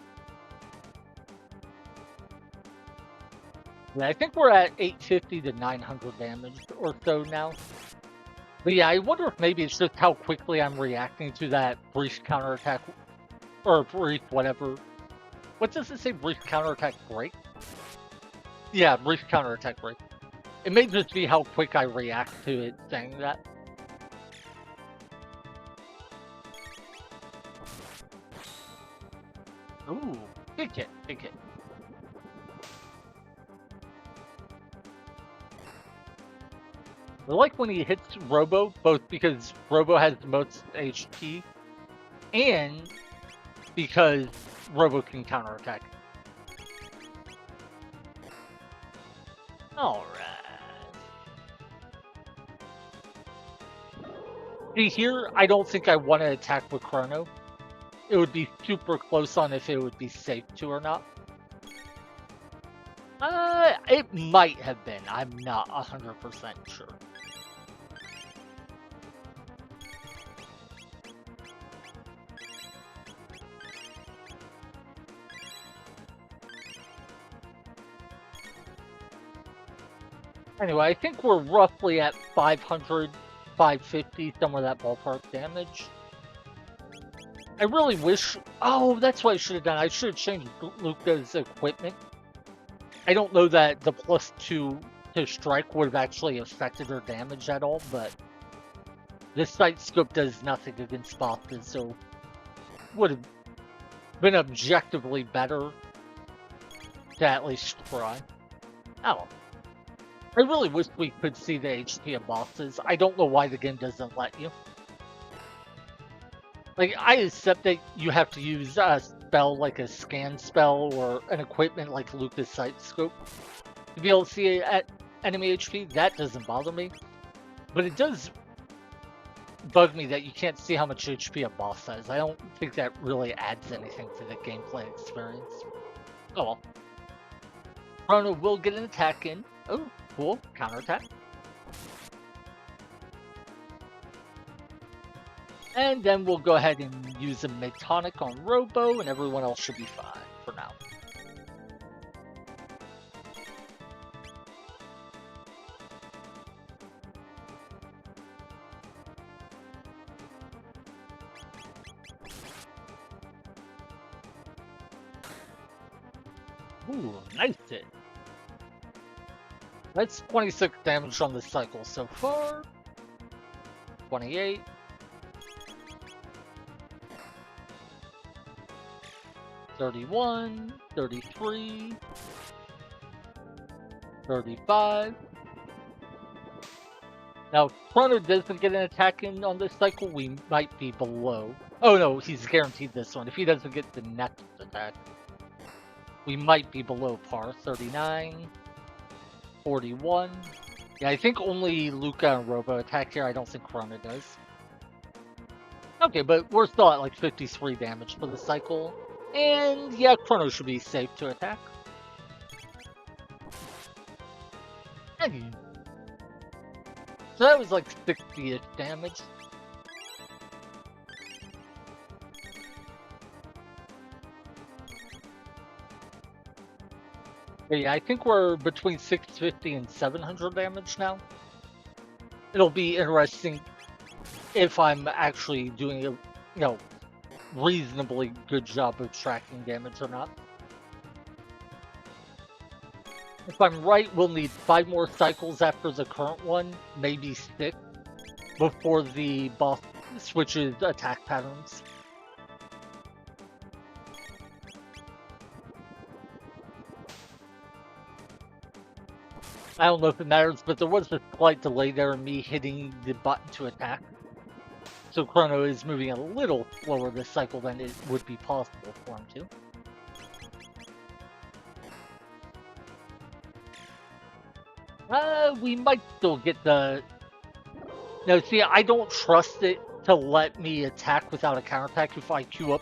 Yeah, I think we're at 850 to 900 damage or so now. But yeah, I wonder if maybe it's just how quickly I'm reacting to that brief counterattack, or brief whatever. What does it say? Brief counterattack break? Yeah, brief counterattack break. It may just be how quick I react to it saying that. Ooh, big hit, big hit. I like when he hits Robo, both because Robo has the most HP, and because Robo can counterattack. Alright. See, here, I don't think I want to attack with Chrono. It would be super close on if it would be safe to or not. It might have been. I'm not 100% sure. Anyway, I think we're roughly at 500, 550, somewhere that ballpark damage. I really wish... Oh, that's what I should have done. I should have changed Luca's equipment. I don't know that the +2 to strike would have actually affected her damage at all, but this sight scope does nothing against bosses, so would have been objectively better to at least try. Oh. I really wish we could see the HP of bosses. I don't know why the game doesn't let you. Like, I accept that you have to use a spell like a scan spell or an equipment like Luca's Sight Scope to be able to see at enemy HP. That doesn't bother me. But it does bug me that you can't see how much HP a boss has. I don't think that really adds anything to the gameplay experience. Oh well. Chrono will get an attack in. Oh, cool. Counterattack. And then we'll go ahead and use a mid-tonic on Robo, and everyone else should be fine for now. Ooh, nice hit. That's 26 damage on the cycle so far. 28. 31, 33, 35. Now, if Chrono doesn't get an attack in on this cycle, we might be below. Oh no, he's guaranteed this one. If he doesn't get the next attack, we might be below par. 39, 41. Yeah, I think only Luca and Robo attack here. I don't think Chrono does. Okay, but we're still at like 53 damage for the cycle. And yeah, Chrono should be safe to attack. So that was like 60-ish damage. But yeah, I think we're between 650 and 700 damage now. It'll be interesting if I'm actually doing a, reasonably good job of tracking damage or not. If I'm right, we'll need 5 more cycles after the current one, maybe 6, before the boss switches attack patterns. I don't know if it matters, but there was a slight delay there in me hitting the button to attack. So Chrono is moving a little slower this cycle than it would be possible for him to. We might still get the... No, see, I don't trust it to let me attack without a counterattack if I queue up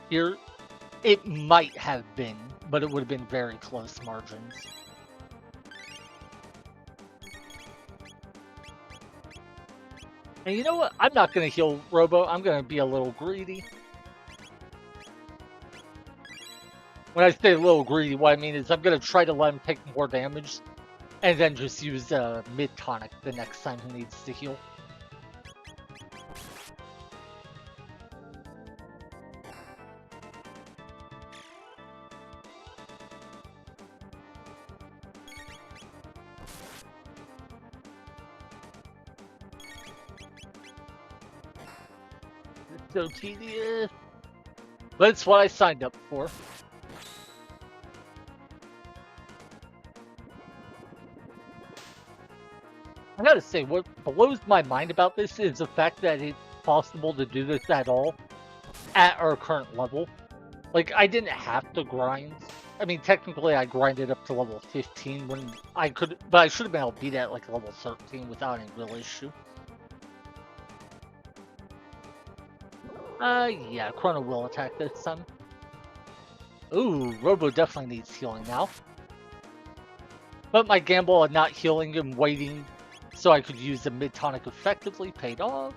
here. It might have been, but it would have been very close margins. And you know what? I'm not going to heal Robo. I'm going to be a little greedy. When I say a little greedy, what I mean is I'm going to try to let him take more damage and then just use mid-tonic the next time he needs to heal. It's so tedious. But it's what I signed up for. I gotta say, what blows my mind about this is the fact that it's possible to do this at all at our current level. Like, I didn't have to grind. I mean, technically, I grinded up to level 15 when I could, but I should have been able to beat it at like level 13 without any real issue. Yeah, Chrono will attack this time. Ooh, Robo definitely needs healing now. But my gamble of not healing and waiting so I could use the mid-tonic effectively paid off.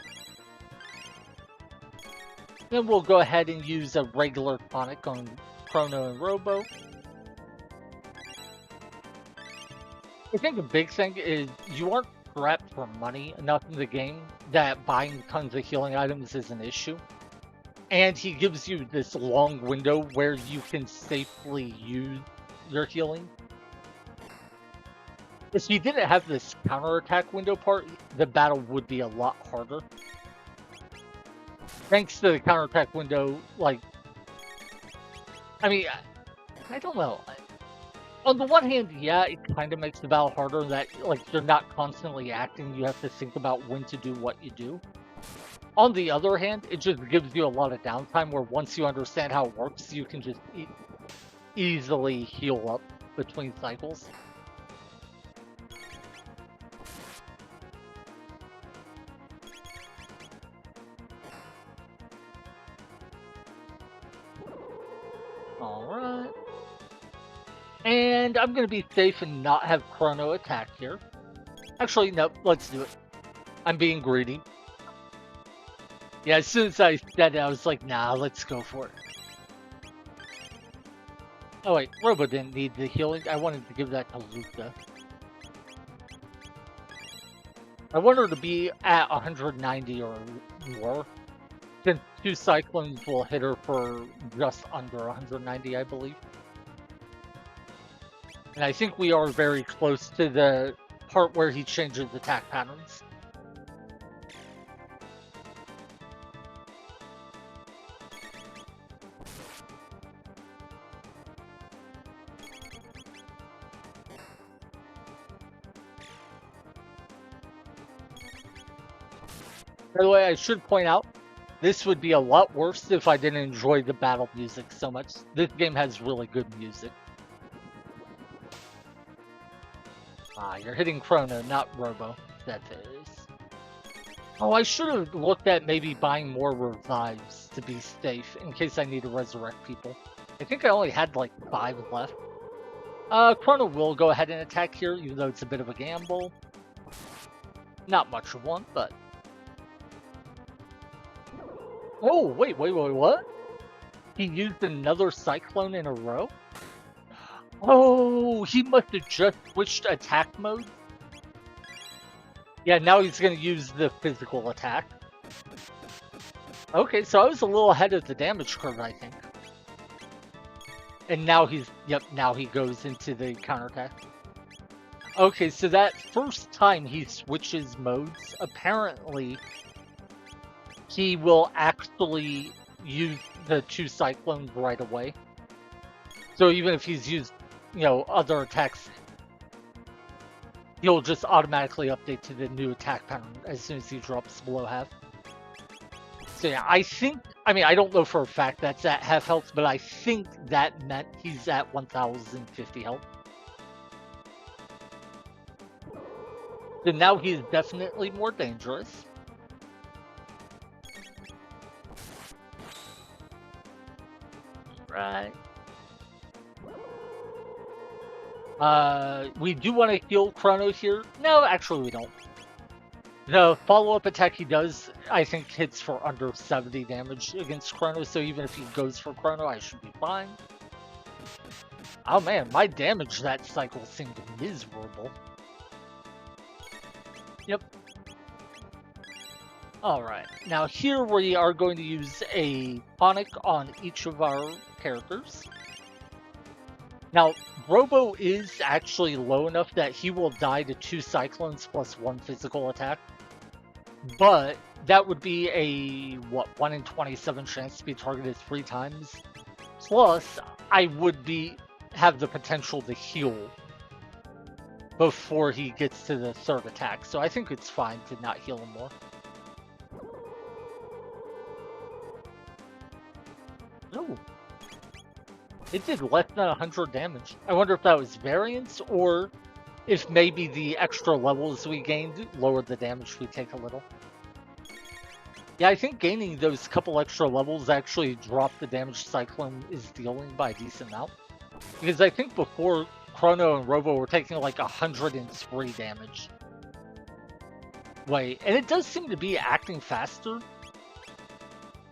Then we'll go ahead and use a regular tonic on Chrono and Robo. I think the big thing is you aren't strapped for money enough in the game that buying tons of healing items is an issue. And he gives you this long window where you can safely use your healing. If you didn't have this counterattack window part, the battle would be a lot harder. Thanks to the counterattack window, like... I mean, I don't know. On the one hand, yeah, it kind of makes the battle harder that, like, you're not constantly acting. You have to think about when to do what you do. On the other hand, it just gives you a lot of downtime where once you understand how it works, you can just easily heal up between cycles. Alright. And I'm going to be safe and not have Chrono attack here. Actually, no, let's do it. I'm being greedy. Yeah, as soon as I said it, I was like, nah, let's go for it. Oh wait, Robo didn't need the healing. I wanted to give that to Luca. I want her to be at 190 or more. Since 2 Cyclones will hit her for just under 190, I believe. And I think we are very close to the part where he changes attack patterns. By the way, I should point out, this would be a lot worse if I didn't enjoy the battle music so much. This game has really good music. Ah, you're hitting Chrono, not Robo. That is. Oh, I should have looked at maybe buying more revives to be safe in case I need to resurrect people. I think I only had like 5 left. Chrono will go ahead and attack here, even though it's a bit of a gamble. Not much of one, but... Oh, wait, what? He used another Cyclone in a row? Oh, he must have just switched attack mode. Yeah, now he's going to use the physical attack. Okay, so I was a little ahead of the damage curve, I think. And now he's, yep, now he goes into the counterattack. Okay, so that first time he switches modes, apparently he will actually use the 2 Cyclones right away. So even if he's used, you know, other attacks, he'll just automatically update to the new attack pattern as soon as he drops below half. So yeah, I mean, I don't know for a fact that's at half health, but I think that meant he's at 1050 health. So now he's definitely more dangerous. Right. We do want to heal Chrono here. No, actually we don't. The follow-up attack he does, I think, hits for under 70 damage against Chrono, so even if he goes for Chrono, I should be fine. Oh man, my damage that cycle seemed miserable. Yep. Alright, now here we are going to use a tonic on each of our characters. Now, Robo is actually low enough that he will die to 2 Cyclones plus 1 physical attack. But that would be a, what, 1 in 27 chance to be targeted 3 times. Plus, I would have the potential to heal before he gets to the 3rd attack. So I think it's fine to not heal him more. Oh. It did less than 100 damage. I wonder if that was variance or if maybe the extra levels we gained lowered the damage we take a little. Yeah, I think gaining those couple extra levels actually dropped the damage Cyclone is dealing by a decent amount. Because I think before, Chrono and Robo were taking like 103 damage. Wait, and it does seem to be acting faster.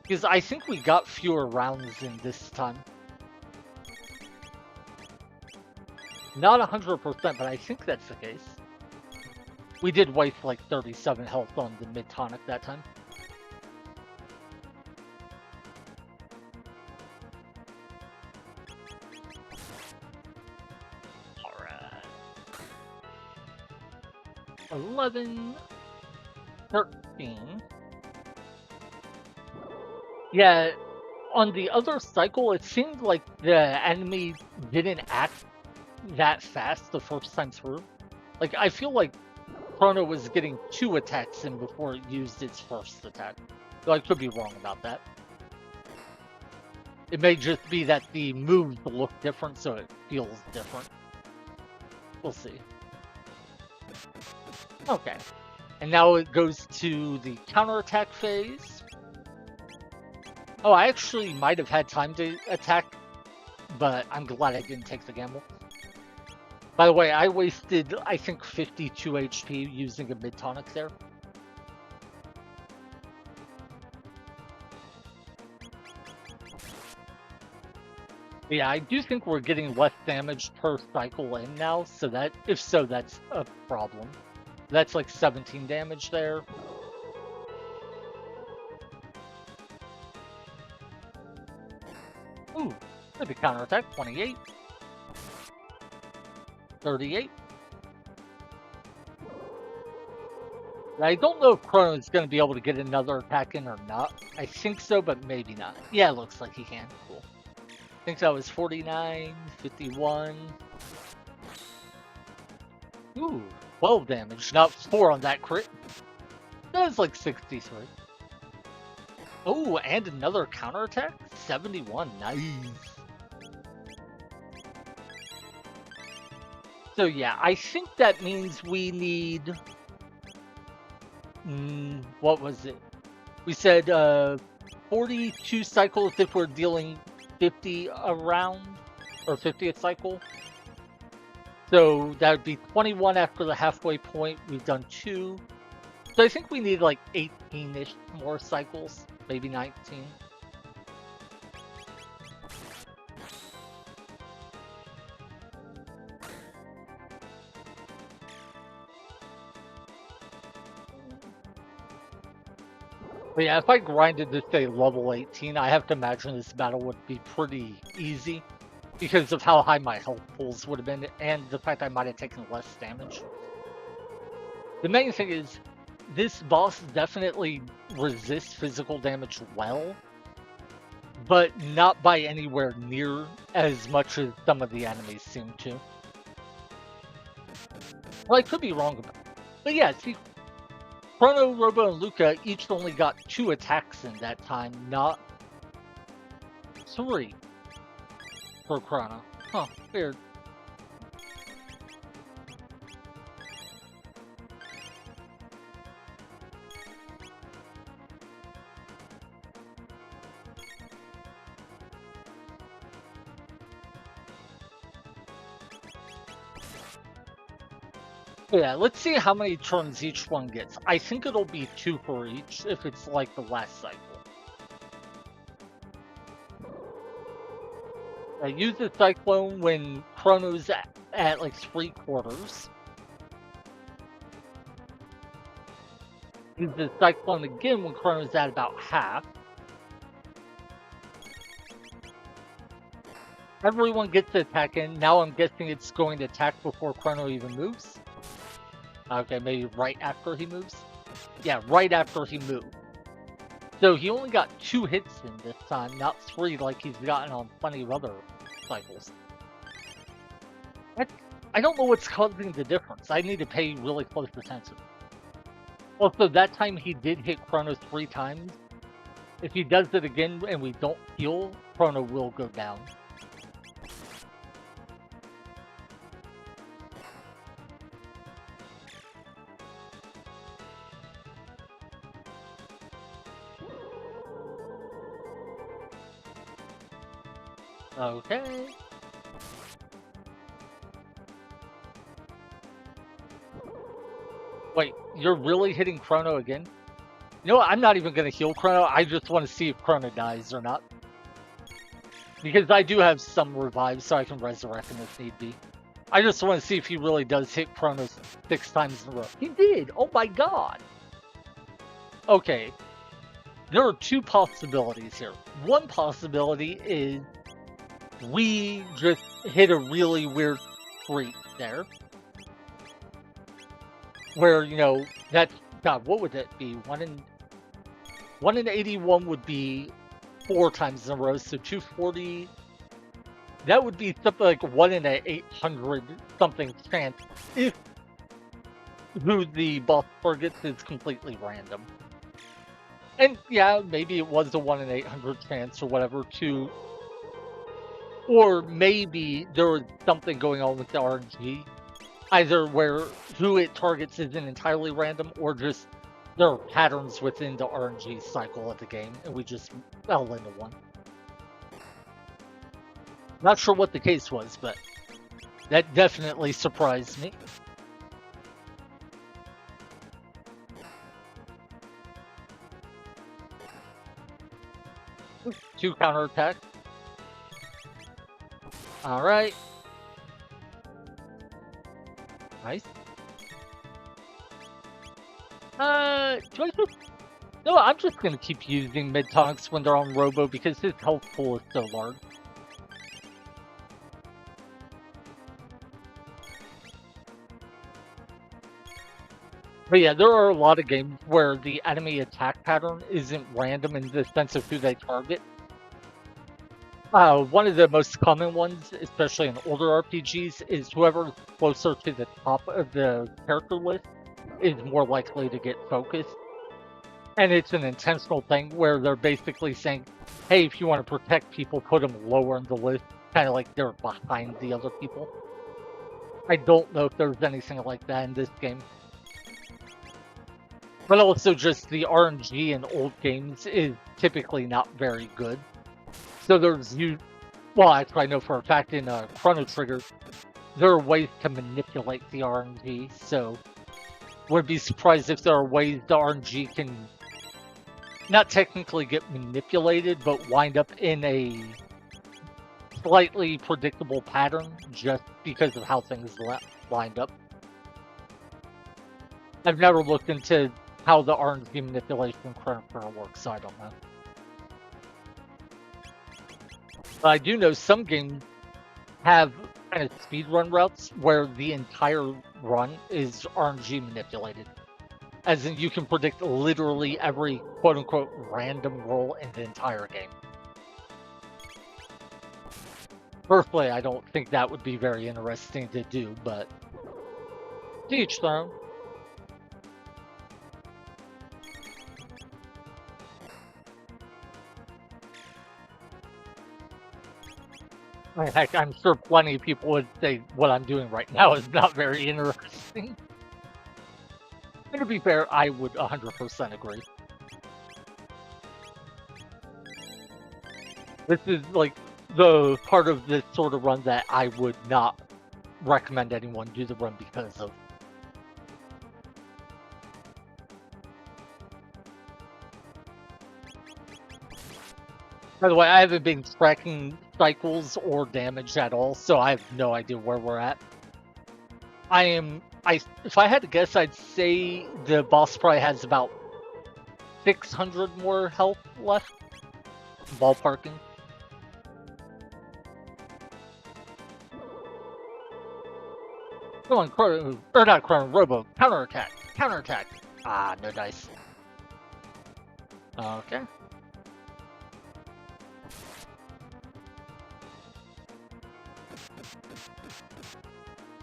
Because I think we got fewer rounds in this time. Not 100%, but I think that's the case. We did waste like 37 health on the mid-tonic that time. Alright. 11. 13. Yeah, on the other cycle, it seemed like the enemy didn't act that fast the first time through. Like, I feel like Chrono was getting 2 attacks in before it used its first attack. So I could be wrong about that. It may just be that the moves look different, so it feels different. We'll see. Okay. And now it goes to the counterattack phase. Oh, I actually might have had time to attack, but I'm glad I didn't take the gamble. By the way, I wasted, I think, 52 HP using a mid-tonic there. Yeah, I do think we're getting less damage per cycle in now, so that, if so, that's a problem. That's like 17 damage there. Ooh, maybe counterattack, 28. 38. I don't know if Chrono is going to be able to get another attack in or not. I think so, but maybe not. Yeah, it looks like he can. Cool. I think that was 49, 51. Ooh, 12 damage, not 4 on that crit. That was like 63. Oh, and another counterattack? 71, nice. So yeah, I think that means we need... what was it? We said 42 cycles if we're dealing 50 a round, or 50th cycle. So that would be 21 after the halfway point. We've done 2. So I think we need like 18-ish more cycles, maybe 19. But yeah, if I grinded to say level 18, I have to imagine this battle would be pretty easy because of how high my health pools would have been and the fact I might have taken less damage. The main thing is, this boss definitely resists physical damage well, but not by anywhere near as much as some of the enemies seem to. Well, I could be wrong about it. But yeah, see, Chrono, Robo, and Luca each only got 2 attacks in that time, not 3 for Chrono. Huh, weird. Yeah, let's see how many turns each one gets. I think it'll be 2 for each if it's like the last cycle. I use the Cyclone when Chrono's at like 3/4. Use the Cyclone again when Chrono's at about half. Everyone gets to attack in. Now I'm guessing it's going to attack before Chrono even moves. Okay, maybe right after he moves? Yeah, right after he moved. So he only got 2 hits in this time, not 3 like he's gotten on plenty of other cycles. I don't know what's causing the difference. I need to pay really close attention. Also, that time he did hit Chrono 3 times. If he does it again and we don't heal, Chrono will go down. Okay. Wait, you're really hitting Chrono again? You know what? I'm not even going to heal Chrono. I just want to see if Chrono dies or not. Because I do have some revives, so I can resurrect him if need be. I just want to see if he really does hit Chrono 6 times in a row. He did! Oh my god! Okay. There are 2 possibilities here. One possibility is we just hit a really weird streak there. Where, you know, that's... God, what would that be? 1 in 81 would be 4 times in a row, so 240. That would be something like 1 in a 800 something chance if who the boss targets is completely random. And yeah, maybe it was a 1 in 800 chance or whatever to, or maybe there was something going on with the RNG, either where who it targets isn't entirely random or just there are patterns within the RNG cycle of the game, and we just fell into one. Not sure what the case was, but that definitely surprised me. Two counterattack. Alright. Nice. Do I just... No, I'm just gonna keep using mid-tonics when they're on Robo because his health pool is so large. But yeah, there are a lot of games where the enemy attack pattern isn't random in the sense of who they target. One of the most common ones, especially in older RPGs, is whoever's closer to the top of the character list is more likely to get focused. And it's an intentional thing where they're basically saying, hey, if you want to protect people, put them lower in the list, kind of like they're behind the other people. I don't know if there's anything like that in this game. But also just the RNG in old games is typically not very good. So there's well, actually I know for a fact in Chrono Trigger, there are ways to manipulate the RNG, so would be surprised if there are ways the RNG can not technically get manipulated, but wind up in a slightly predictable pattern just because of how things lined up. I've never looked into how the RNG manipulation in Chrono Trigger works, so I don't know. But I do know some games have kind of speedrun routes where the entire run is RNG manipulated. As in, you can predict literally every quote-unquote random roll in the entire game. Personally, I don't think that would be very interesting to do, but to each their own. Heck, I'm sure plenty of people would say what I'm doing right now is not very interesting. And to be fair, I would 100% agree. This is like the part of this sort of run that I would not recommend anyone do the run because of. By the way, I haven't been tracking cycles or damage at all, so I have no idea where we're at. If I had to guess, I'd say the boss probably has about 600 more health left. Ballparking. Come on, Chrono, or not Chrono, Robo, counterattack, counterattack. Ah, no dice. Okay.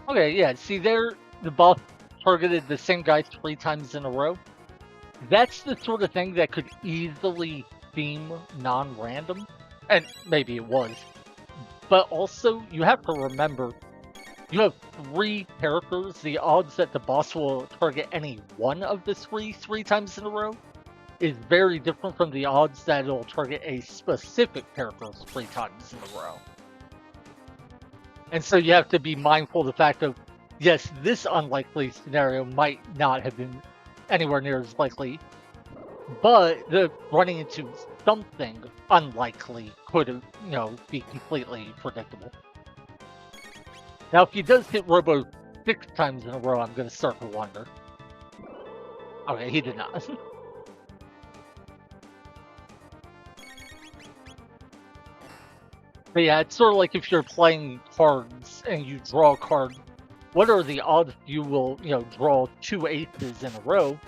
Okay, yeah, see there, the boss targeted the same guy 3 times in a row. That's the sort of thing that could easily seem non-random, and maybe it was. But also, you have to remember, you have 3 characters. The odds that the boss will target any one of the 3 times in a row is very different from the odds that it'll target a specific character 3 times in a row. And so you have to be mindful of the fact of, yes, this unlikely scenario might not have been anywhere near as likely, but the running into something unlikely could, be completely predictable. Now, if he does hit Robo 6 times in a row, I'm going to start to wonder. Okay, he did not. But yeah, it's sort of like if you're playing cards and you draw a card, what are the odds you will, draw 2 aces in a row?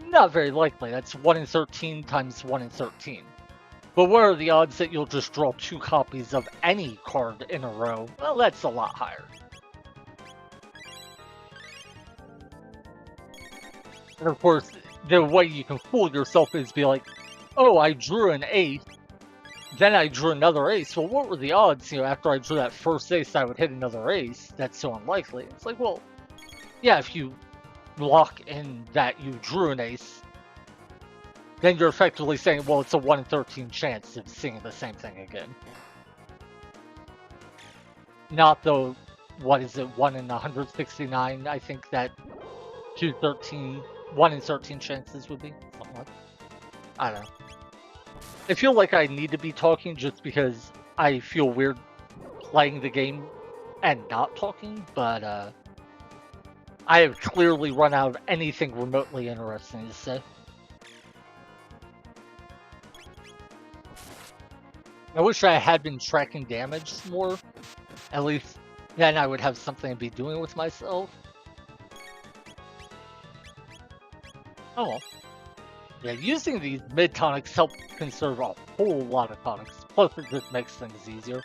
Not very likely. That's 1 in 13 times 1 in 13. But what are the odds that you'll just draw 2 copies of any card in a row? Well, that's a lot higher. And of course, the way you can fool yourself is be like, oh, I drew an ace, then I drew another ace. Well, what were the odds, after I drew that first ace, I would hit another ace? That's so unlikely. It's like, well, yeah, if you lock in that you drew an ace, then you're effectively saying, well, it's a 1 in 13 chance of seeing the same thing again. Not the, 1 in 169, I think that 1 in 13 chances would be. Something like that. I don't know. I feel like I need to be talking just because I feel weird playing the game and not talking, but I have clearly run out of anything remotely interesting to say. I wish I had been tracking damage more. At least then I would have something to be doing with myself. Oh well. Yeah, using these mid-tonics help conserve a whole lot of tonics. Plus, it just makes things easier.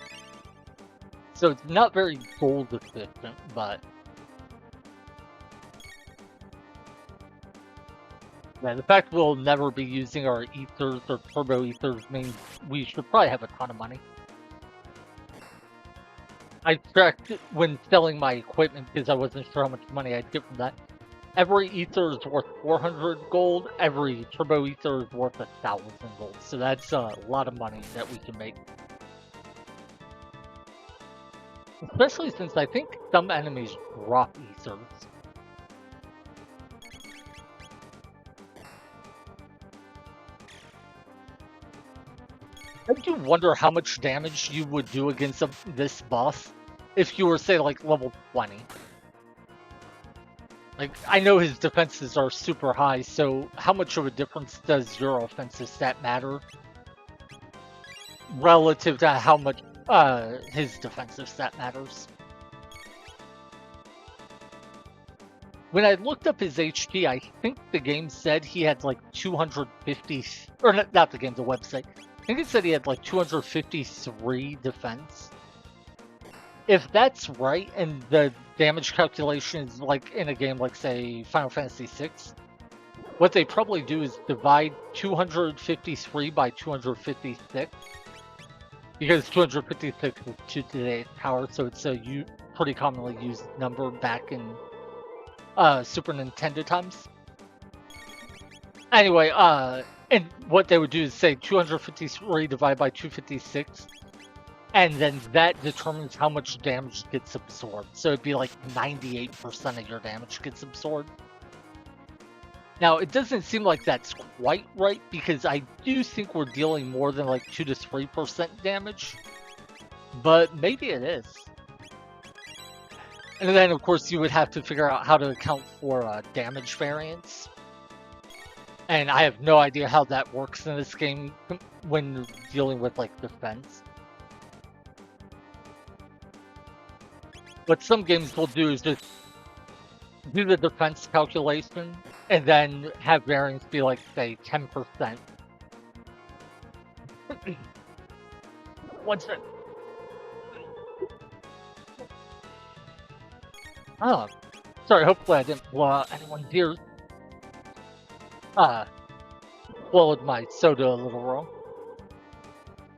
So it's not very gold efficient, but... yeah, the fact we'll never be using our ethers or turbo ethers means we should probably have a ton of money. I tracked when selling my equipment because I wasn't sure how much money I'd get from that. Every ether is worth 400 gold. Every turbo ether is worth 1,000 gold. So that's a lot of money that we can make. Especially since I think some enemies drop ethers. I do wonder how much damage you would do against this boss if you were, say, like level 20. Like, I know his defenses are super high, so how much of a difference does your offensive stat matter relative to how much his defensive stat matters? When I looked up his HP, I think the game said he had like 250, or not the game, the website. I think it said he had like 253 defense. If that's right, and the damage calculation is like in a game like, say, Final Fantasy VI, what they probably do is divide 253 by 256, because 256 is 2 to the 8th power, so it's a pretty commonly used number back in Super Nintendo times. Anyway, and what they would do is say 253 divided by 256, and then that determines how much damage gets absorbed. So it'd be like 98% of your damage gets absorbed. Now, it doesn't seem like that's quite right, because I do think we're dealing more than like 2 to 3% damage, but maybe it is. And then, of course, you would have to figure out how to account for damage variance. And I have no idea how that works in this game when dealing with, like, defense. What some games will do is just do the defense calculation and then have variance be like, say, 10%. One second. Oh, sorry, hopefully I didn't blow out anyone's ears. Swallowed my soda a little wrong.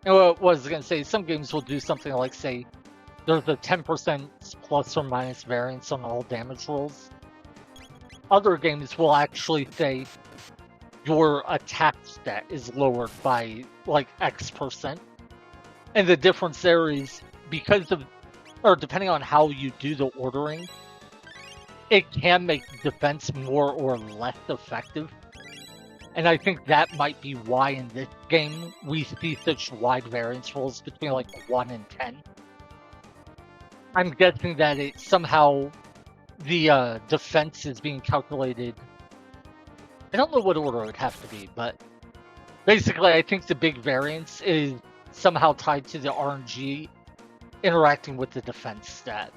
And what I was going to say, some games will do something like, say, there's a 10% plus or minus variance on all damage rolls. Other games will actually say your attack stat is lowered by like X%. And the difference there is because of, or depending on how you do the ordering, it can make defense more or less effective. And I think that might be why in this game we see such wide variance rolls between like 1 and 10. I'm guessing that it somehow the defense is being calculated. I don't know what order it would have to be, but basically I think the big variance is somehow tied to the RNG interacting with the defense stat.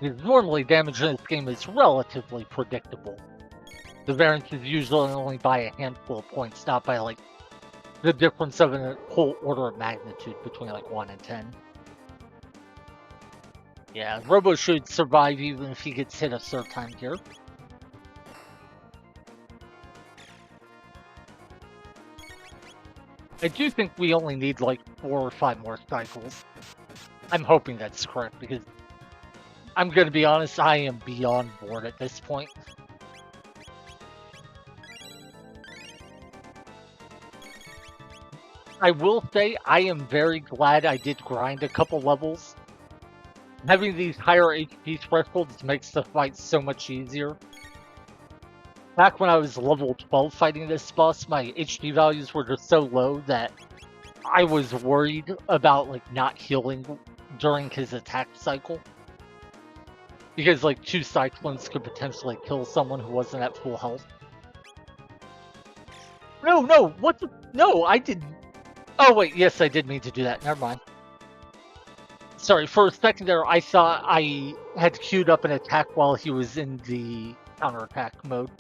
Because normally damage in this game is relatively predictable. The variance is usually only by a handful of points, not by like the difference of a whole order of magnitude between like 1 and 10. Yeah, Robo should survive even if he gets hit a third time here. I do think we only need like 4 or 5 more cycles. I'm hoping that's correct because I'm going to be honest, I am beyond bored at this point. I will say I am very glad I did grind a couple levels. Having these higher HP thresholds makes the fight so much easier. Back when I was level 12 fighting this boss, my HP values were just so low that I was worried about like not healing during his attack cycle. Because like 2 cyclones could potentially kill someone who wasn't at full health. No, what the? No, I didn't. Oh wait, yes, I did mean to do that. Never mind. Sorry, for a second there, I thought I had queued up an attack while he was in the counterattack mode.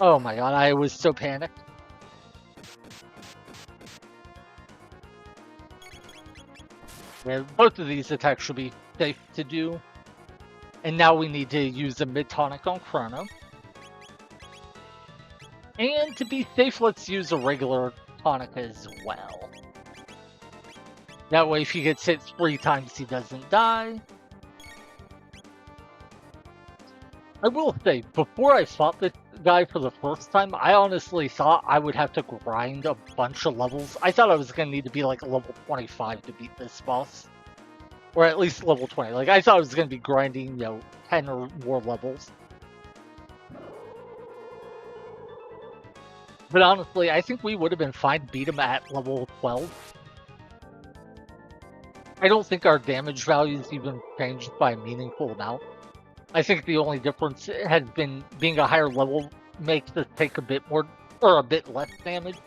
Oh my god, I was so panicked. Yeah, both of these attacks should be safe to do. And now we need to use a mid-tonic on Chrono. And to be safe, let's use a regular tonic as well. That way, if he gets hit 3 times, he doesn't die. I will say, before I fought this guy for the first time, I honestly thought I would have to grind a bunch of levels. I thought I was going to need to be like a level 25 to beat this boss. Or at least level 20. Like, I thought I was going to be grinding, 10 or more levels. But honestly, I think we would have been fine to beat him at level 12. I don't think our damage values even changed by a meaningful amount. I think the only difference has been being a higher level makes us take a bit more, or a bit less damage.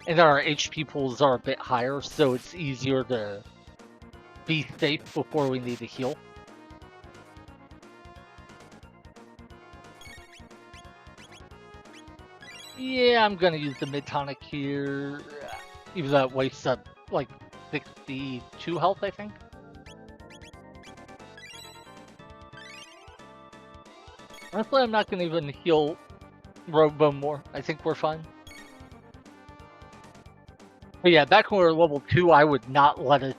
And our HP pools are a bit higher, so it's easier to be safe before we need to heal. Yeah, I'm gonna use the mid-tonic here, even though it wastes up like 62 health, I think. Honestly, I'm not gonna even heal Robo more. I think we're fine. But yeah, back when we were level 2, I would not let it,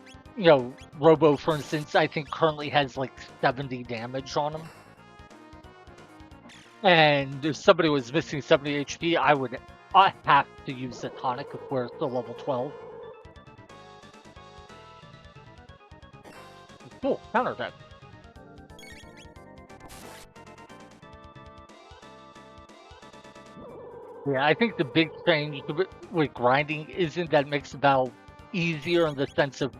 Robo, for instance, I think currently has like 70 damage on him. And if somebody was missing 70 HP, I have to use the tonic if we're still level 12. Cool, counterattack. Yeah, I think the big change with grinding isn't that it makes the battle easier in the sense of,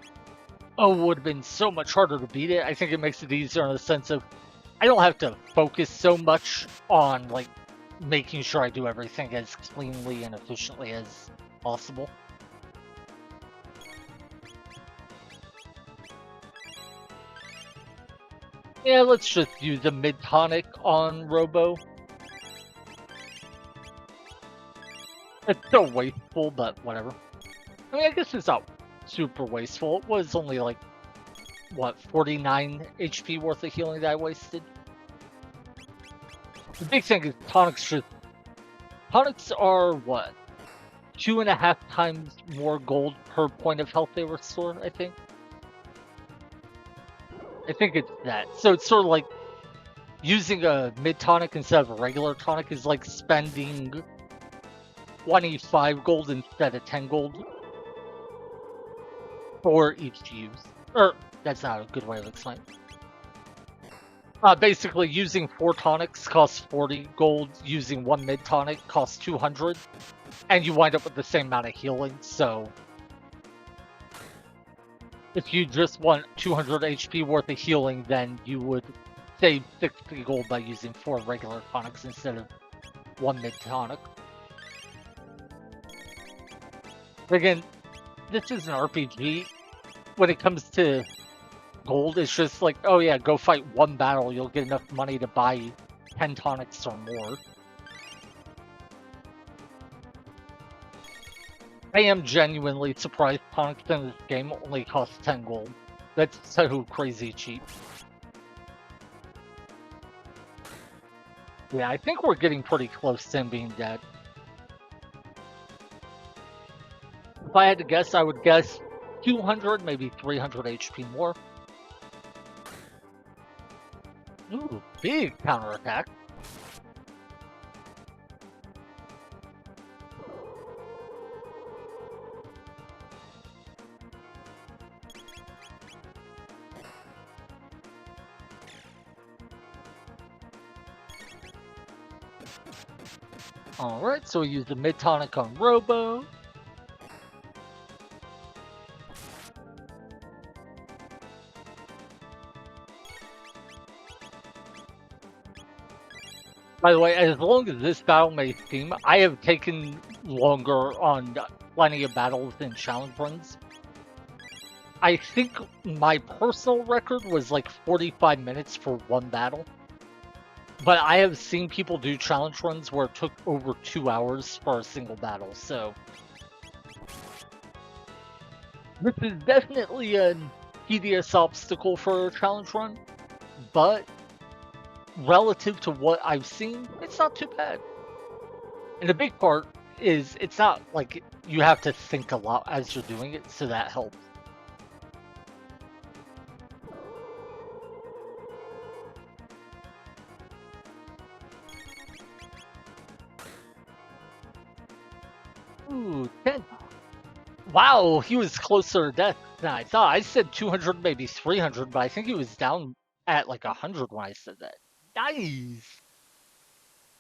oh, it would have been so much harder to beat it. I think it makes it easier in the sense of, I don't have to focus so much on, like, making sure I do everything as cleanly and efficiently as possible. Yeah, let's just use the mid-tonic on Robo. It's so wasteful, but whatever. I mean, I guess it's not super wasteful. It was only like, what, 49 HP worth of healing that I wasted? The big thing is tonics are what? 2.5 times more gold per point of health they restore, I think. I think it's that. So it's sort of like using a mid tonic instead of a regular tonic is like spending 25 gold instead of 10 gold for each use. Or, that's not a good way of explaining. Basically, using 4 tonics costs 40 gold, using 1 mid tonic costs 200, and you wind up with the same amount of healing, so if you just want 200 HP worth of healing, then you would save 60 gold by using 4 regular tonics instead of 1 mid tonic. Again, this is an RPG. When it comes to gold, it's just like, oh yeah, go fight 1 battle, you'll get enough money to buy 10 tonics or more. I am genuinely surprised tonics in this game only cost 10 gold. That's so crazy cheap. Yeah, I think we're getting pretty close to him being dead. If I had to guess, I would guess 200, maybe 300 HP more. Ooh, big counterattack. Alright, so we use the mid-tonic on Robo. By the way, as long as this battle may seem, I have taken longer on plenty of battles than challenge runs. I think my personal record was like 45 minutes for 1 battle. But I have seen people do challenge runs where it took over 2 hours for a single battle, so this is definitely a tedious obstacle for a challenge run, but relative to what I've seen, it's not too bad. And the big part is it's not like you have to think a lot as you're doing it, so that helps. Ooh, 10. Wow, he was closer to death than I thought. I said 200, maybe 300, but I think he was down at like 100 when I said that. Nice!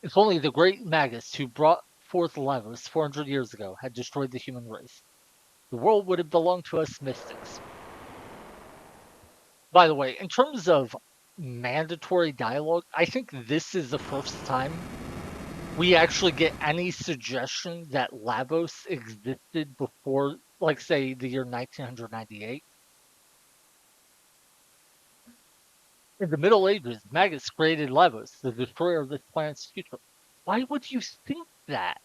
If only the great Magus who brought forth Lavos 400 years ago had destroyed the human race, the world would have belonged to us mystics. By the way, in terms of mandatory dialogue, I think this is the first time we actually get any suggestion that Lavos existed before, like, say, the year 1998. In the Middle Ages, Magus created Lavos, the destroyer of this planet's future. Why would you think that?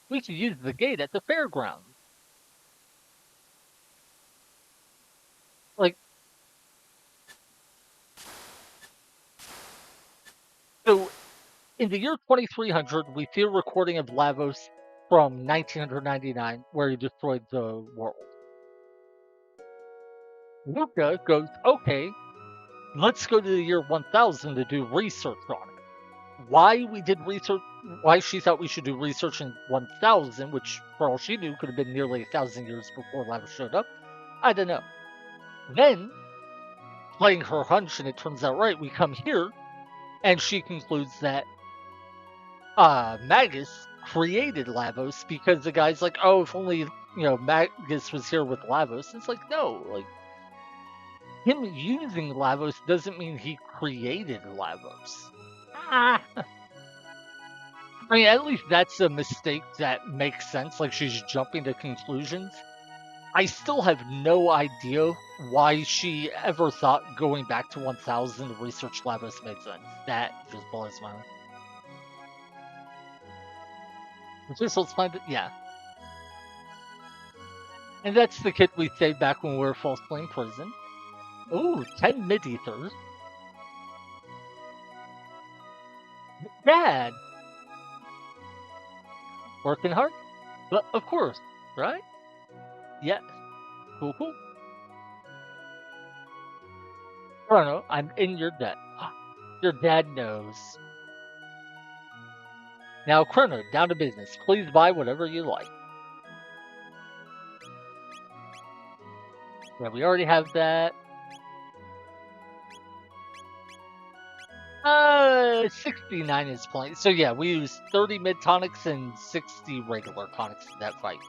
We could use the gate at the fairgrounds. Like, so In the year 2300, we see a recording of Lavos from 1999 where he destroyed the world. Luca goes, okay, let's go to the year 1000 to do research on it. Why she thought we should do research in 1000, which for all she knew could have been nearly 1,000 years before Lavos showed up, I don't know. Then, playing her hunch, and it turns out right, we come here, and she concludes that Magus created Lavos because the guy's like, oh, if only Magus was here with Lavos. It's like, no, like him using Lavos doesn't mean he created Lavos. I mean, at least that's a mistake that makes sense. Like she's jumping to conclusions. I still have no idea why she ever thought going back to 1000 to research Lavos made sense. That just blows my mind. Just let's find it. Yeah. And that's the kid we saved back when we were falsely in prison. Ooh, 10 mid-ethers. Dad! Working hard? But of course, right? Yes. Cool, cool. Chrono, I'm in your debt. Your dad knows. Now, Chrono, down to business. Please buy whatever you like. Yeah, we already have that. 69 is plenty. So yeah, we use 30 mid tonics and 60 regular tonics in that fight.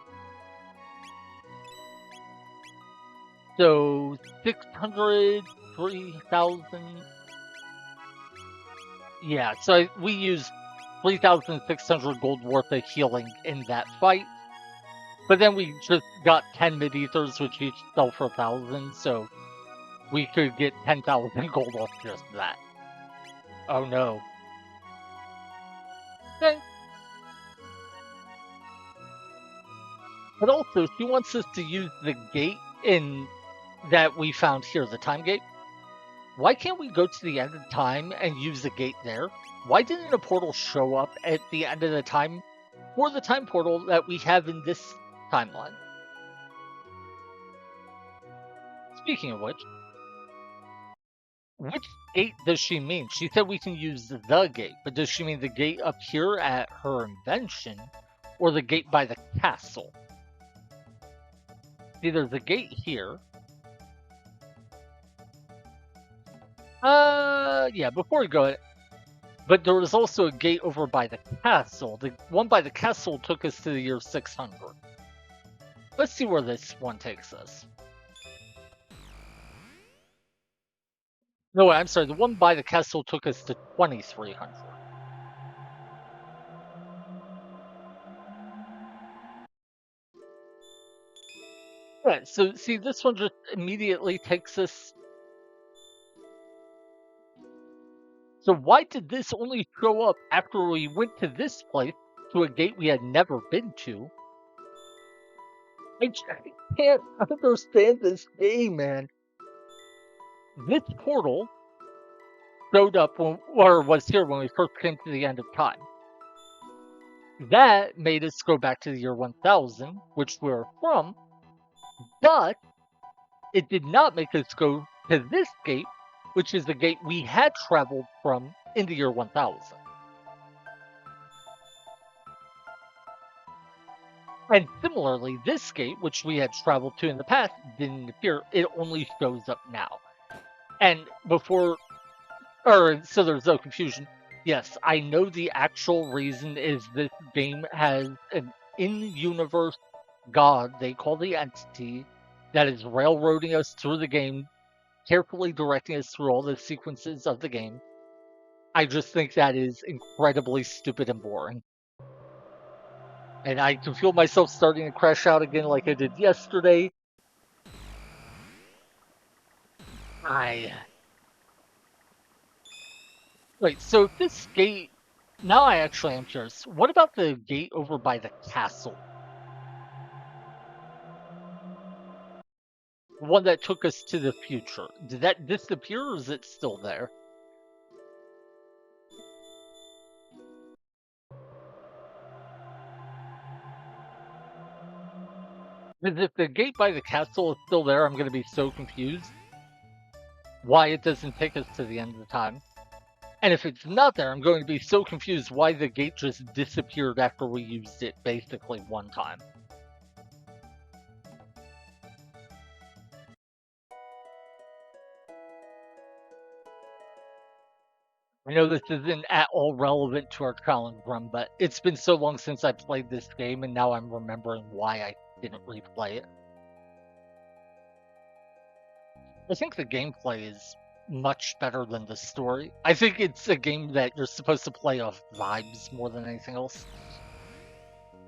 So 600, 3,000. Yeah, so we use 3,600 gold worth of healing in that fight. But then we just got 10 mid ethers, which each sell for 1,000, so we could get 10,000 gold off just that. Oh no. Okay. But also, she wants us to use the gate in that we found here, the time gate. Why can't we go to the end of time and use the gate there? Why didn't a portal show up at the end of the time for the time portal that we have in this timeline? Speaking of which gate does she mean? She said we can use the gate, but does she mean the gate up here at her invention or the gate by the castle? See, there's a gate here. Yeah, before we go, but there was also a gate over by the castle. The one by the castle took us to the year 600. Let's see where this one takes us. No, I'm sorry. The one by the castle took us to 2300. Yeah, so see, this one just immediately takes us. So why did this only show up after we went to this place, to a gate we had never been to? I can't understand this game, man. This portal showed up or was here when we first came to the end of time. That made us go back to the year 1000, which we're from, but it did not make us go to this gate, which is the gate we had traveled from in the year 1000. And similarly, this gate, which we had traveled to in the past, didn't appear. It only shows up now. And so there's no confusion. Yes, I know the actual reason is this game has an in-universe god they call the entity that is railroading us through the game, carefully directing us through all the sequences of the game. I just think that is incredibly stupid and boring. And I can feel myself starting to crash out again like I did yesterday. Wait, so if this gate... Now I actually am curious. What about the gate over by the castle? The one that took us to the future. Did that disappear or is it still there? Because if the gate by the castle is still there, I'm going to be so confused why it doesn't take us to the end of the time. And if it's not there, I'm going to be so confused why the gate just disappeared after we used it basically one time. I know this isn't at all relevant to our challenge run, but it's been so long since I played this game, and now I'm remembering why I didn't replay it. I think the gameplay is much better than the story. I think it's a game that you're supposed to play off vibes more than anything else.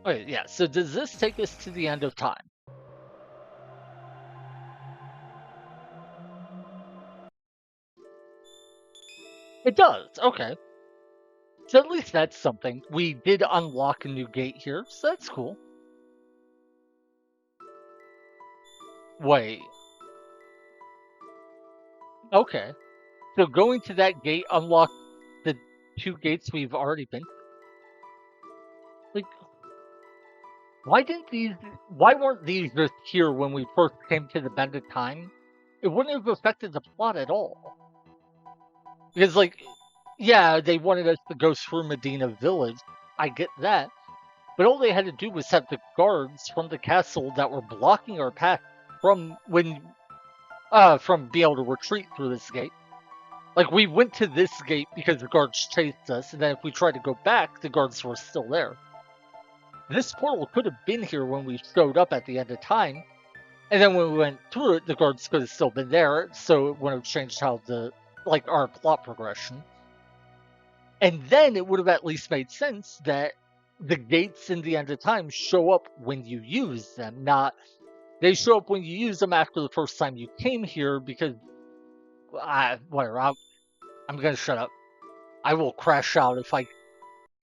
Okay, yeah, so does this take us to the end of time? It does, okay. So at least that's something. We did unlock a new gate here, so that's cool. Wait, okay. So going to that gate unlocked the two gates we've already been. Like, why weren't these just here when we first came to the Bend of Time? It wouldn't have affected the plot at all. Because, like, yeah, they wanted us to go through Medina Village. I get that. But all they had to do was have the guards from the castle that were blocking our path from being able to retreat through this gate. Like, we went to this gate because the guards chased us, and then if we tried to go back, the guards were still there. This portal could have been here when we showed up at the end of time, and then when we went through it, the guards could have still been there, so it wouldn't have changed how our plot progression. And then it would have at least made sense that the gates in the end of time show up when you use them, not they show up when you use them after the first time you came here because whatever, I'm gonna shut up. I will crash out if I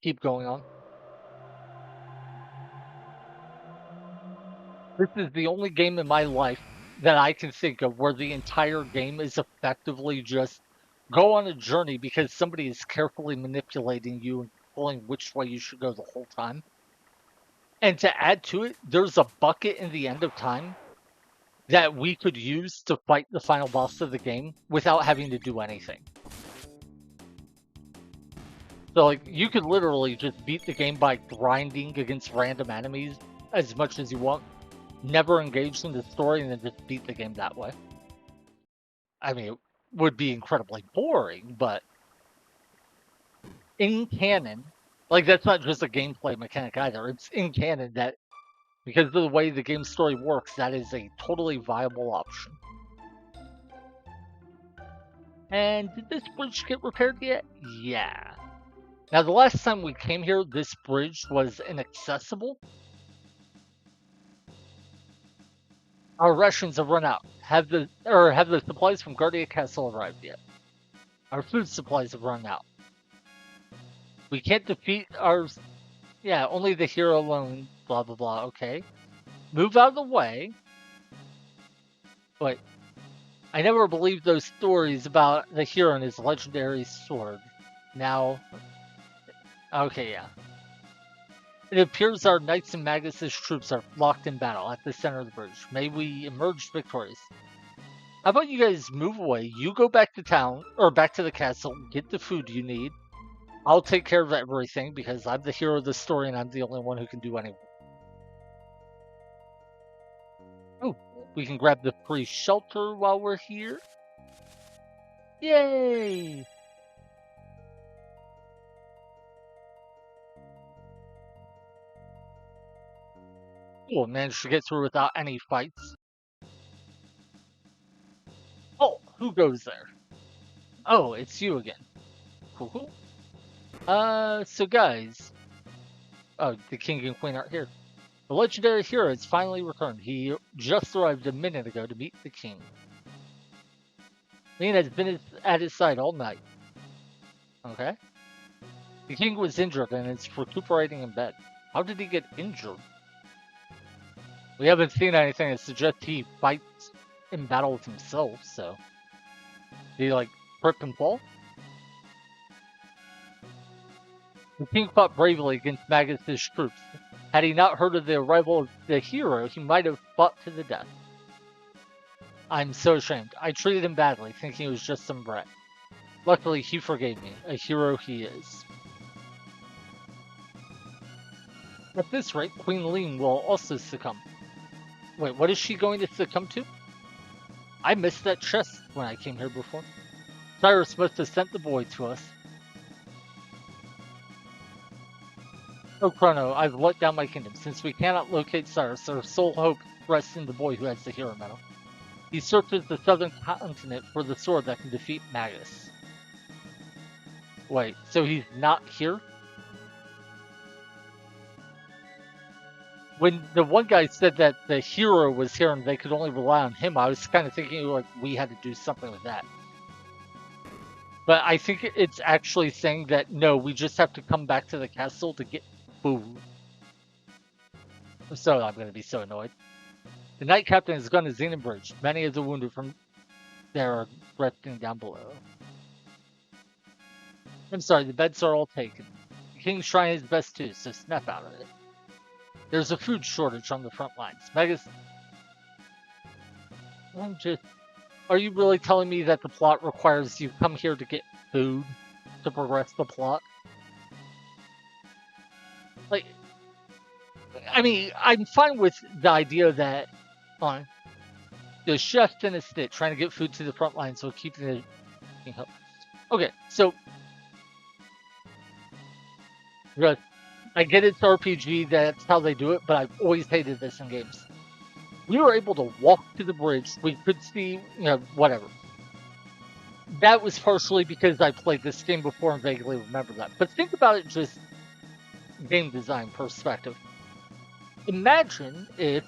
keep going on. This is the only game in my life that I can think of where the entire game is effectively just go on a journey because somebody is carefully manipulating you and controlling which way you should go the whole time. And to add to it, there's a bucket in the end of time that we could use to fight the final boss of the game without having to do anything. So, like, you could literally just beat the game by grinding against random enemies as much as you want, never engage in the story, and then just beat the game that way. I mean, it would be incredibly boring, but in canon, like, that's not just a gameplay mechanic either. It's in canon that because of the way the game story works, that is a totally viable option. And did this bridge get repaired yet? Yeah. Now, the last time we came here, this bridge was inaccessible. Our rations have run out. Have the supplies from Guardia Castle arrived yet? Our food supplies have run out. We can't defeat our... Yeah, only the hero alone, blah, blah, blah. Okay. Move out of the way. Wait. I never believed those stories about the hero and his legendary sword. Now... Okay, yeah. It appears our knights and Magus' troops are locked in battle at the center of the bridge. May we emerge victorious. How about you guys move away? You go back to town, or back to the castle, get the food you need. I'll take care of everything because I'm the hero of the story and I'm the only one who can do anything. Oh, we can grab the free shelter while we're here. Yay! Cool, managed to get through without any fights. Oh, who goes there? Oh, it's you again. Cool, cool. So guys. Oh, the king and queen aren't here. The legendary hero has finally returned. He just arrived a minute ago to meet the king. Lean has been at his side all night. Okay. The king was injured and is recuperating in bed. How did he get injured? We haven't seen anything that suggests he fights in battle with himself, so... Did he, like, trip and fall? The king fought bravely against Magus' troops. Had he not heard of the arrival of the hero, he might have fought to the death. I'm so ashamed. I treated him badly, thinking he was just some brat. Luckily, he forgave me. A hero he is. At this rate, Queen Lean will also succumb. Wait, what is she going to succumb to? I missed that chest when I came here before. Cyrus must have sent the boy to us. Oh, Chrono, I've let down my kingdom. Since we cannot locate Cyrus, our sole hope rests in the boy who has the hero medal. He searches the southern continent for the sword that can defeat Magus. Wait, so he's not here? When the one guy said that the hero was here and they could only rely on him, I was kind of thinking like we had to do something with that. But I think it's actually saying that, no, we just have to come back to the castle to get food. So I'm going to be so annoyed. The Knight Captain has gone to Xenon Bridge. Many of the wounded from there are resting down below. I'm sorry, the beds are all taken. The King's Shrine is best too, so snap out of it. There's a food shortage on the front lines. Magus... Are you really telling me that the plot requires you come here to get food to progress the plot? Like, I mean, I'm fine with the idea that the chef in a stitch trying to get food to the front line so keeping it. Okay, so I get it's RPG, that's how they do it, but I've always hated this in games. We were able to walk to the bridge. We could see, whatever. That was partially because I played this game before and vaguely remember that. But think about it just game design perspective. Imagine if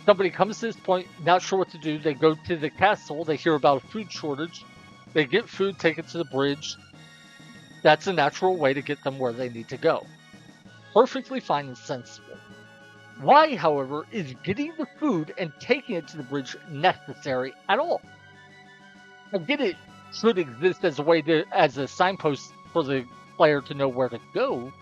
somebody comes to this point, not sure what to do, they go to the castle, they hear about a food shortage, they get food, take it to the bridge. That's a natural way to get them where they need to go. Perfectly fine and sensible. Why, however, is getting the food and taking it to the bridge necessary at all? I get it should exist as a way as a signpost for the player to know where to go,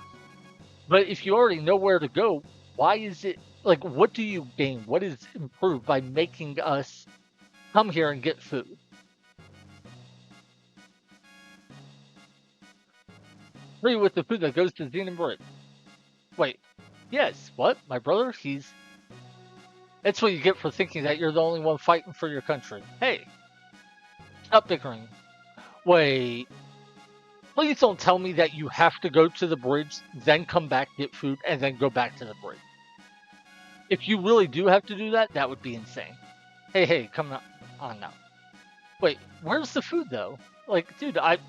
but if you already know where to go, why is it, like, what do you gain? What is improved by making us come here and get food? Free with the food that goes to Xenon Bridge. Wait, yes, what? My brother? That's what you get for thinking that you're the only one fighting for your country. Hey, stop bickering. Wait, please don't tell me that you have to go to the bridge, then come back, get food, and then go back to the bridge. If you really do have to do that, that would be insane. Hey, come on now. Wait, where's the food, though? Like, dude, I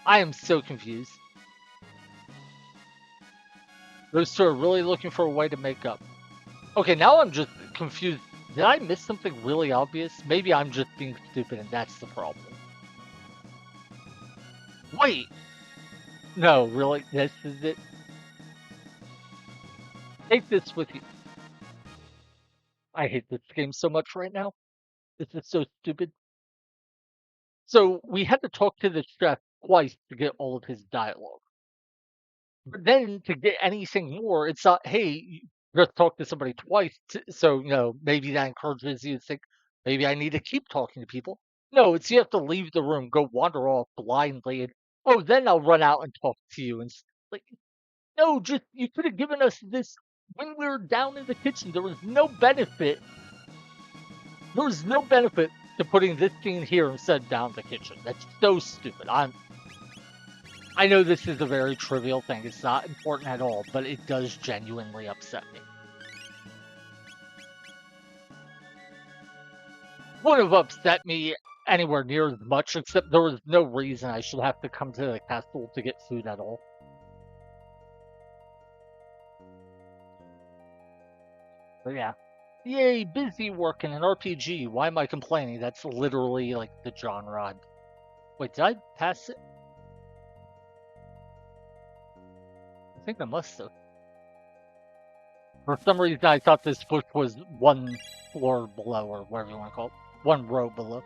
am so confused. Those two are really looking for a way to make up. Okay, now I'm just confused. Did I miss something really obvious? Maybe I'm just being stupid and that's the problem. Wait! No, really? This is it? Take this with you. I hate this game so much right now. This is so stupid. So, we had to talk to the chef twice to get all of his dialogue. But then to get anything more, it's not, hey, just talk to somebody twice. So, maybe that encourages you to think, maybe I need to keep talking to people. No, it's you have to leave the room, go wander off blindly, and then I'll run out and talk to you. And like, no, just you could have given us this when we were down in the kitchen. There was no benefit. There was no benefit to putting this scene here instead down the kitchen. That's so stupid. I know this is a very trivial thing. It's not important at all, but it does genuinely upset me. Wouldn't have upset me anywhere near as much, except there was no reason I should have to come to the castle to get food at all. But yeah. Yay, busy working an RPG. Why am I complaining? That's literally like the genre. Wait, did I pass it? I think I must have. For some reason, I thought this book was one floor below, or whatever you want to call it. One row below.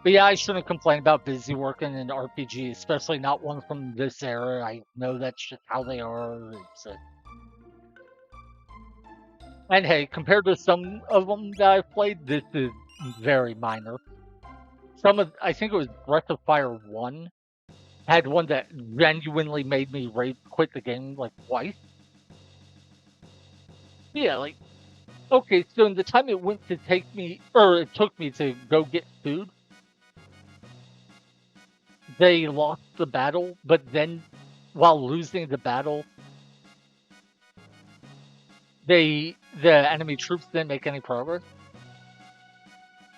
But yeah, I shouldn't complain about busy working in RPG, especially not one from this era. I know that's just how they are. And hey, compared to some of them that I've played, this is very minor. I think it was Breath of Fire 1, had one that genuinely made me rage quit the game like twice. Yeah, like, okay, so in the time it went to take me, or it took me to go get food, they lost the battle, but then while losing the battle, the enemy troops didn't make any progress.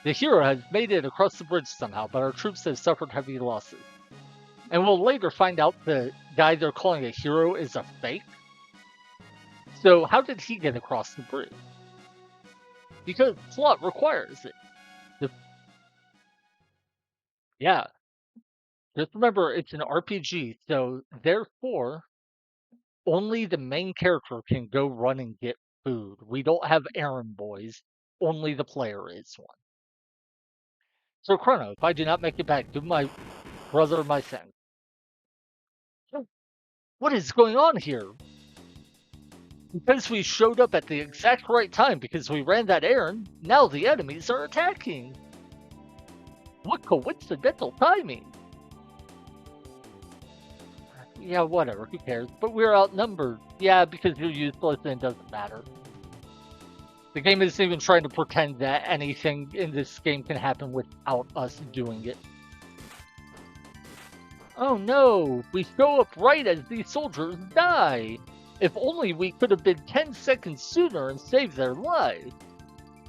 The hero has made it across the bridge somehow, but our troops have suffered heavy losses. And we'll later find out the guy they're calling a hero is a fake. So how did he get across the bridge? Because plot requires it. Yeah, just remember it's an RPG, so therefore only the main character can go run and get food. We don't have errand boys. Only the player is one. So Chrono, if I do not make it back, do my brother my thanks. What is going on here? Because we showed up at the exact right time because we ran that errand, now the enemies are attacking. What coincidental timing. Yeah, whatever, who cares? But we're outnumbered. Yeah, because you're useless and it doesn't matter. The game isn't even trying to pretend that anything in this game can happen without us doing it. Oh no, we show up right as these soldiers die. If only we could have been 10 seconds sooner and saved their lives.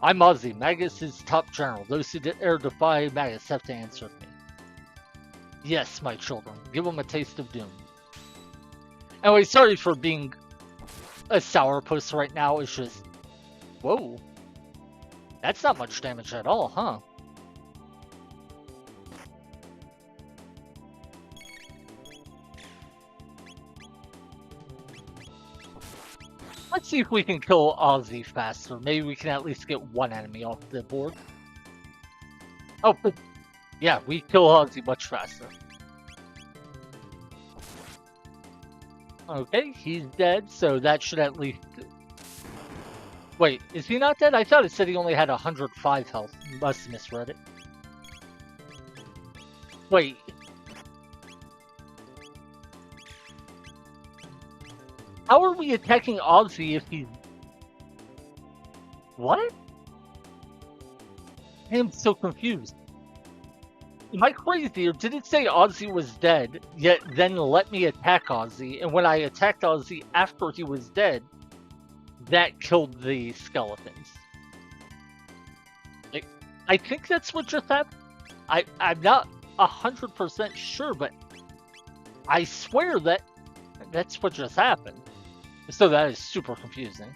I'm Ozzy, Magus' top general. Those who dare defy Magus have to answer me. Yes, my children, give them a taste of doom. Anyway, sorry for being a sourpuss right now. It's just, whoa, that's not much damage at all, huh? Let's see if we can kill Ozzy faster. Maybe we can at least get one enemy off the board. Oh, but yeah, we kill Ozzy much faster. Okay, he's dead, so that should at least... Wait, is he not dead? I thought it said he only had 105 health. Must have misread it. Wait. How are we attacking Ozzy if he's... What? I am so confused. Am I crazy, or did it say Ozzy was dead, yet then let me attack Ozzy, and when I attacked Ozzy after he was dead, that killed the skeletons? I think that's what just happened. I'm not 100% sure, but I swear that's what just happened. So that is super confusing.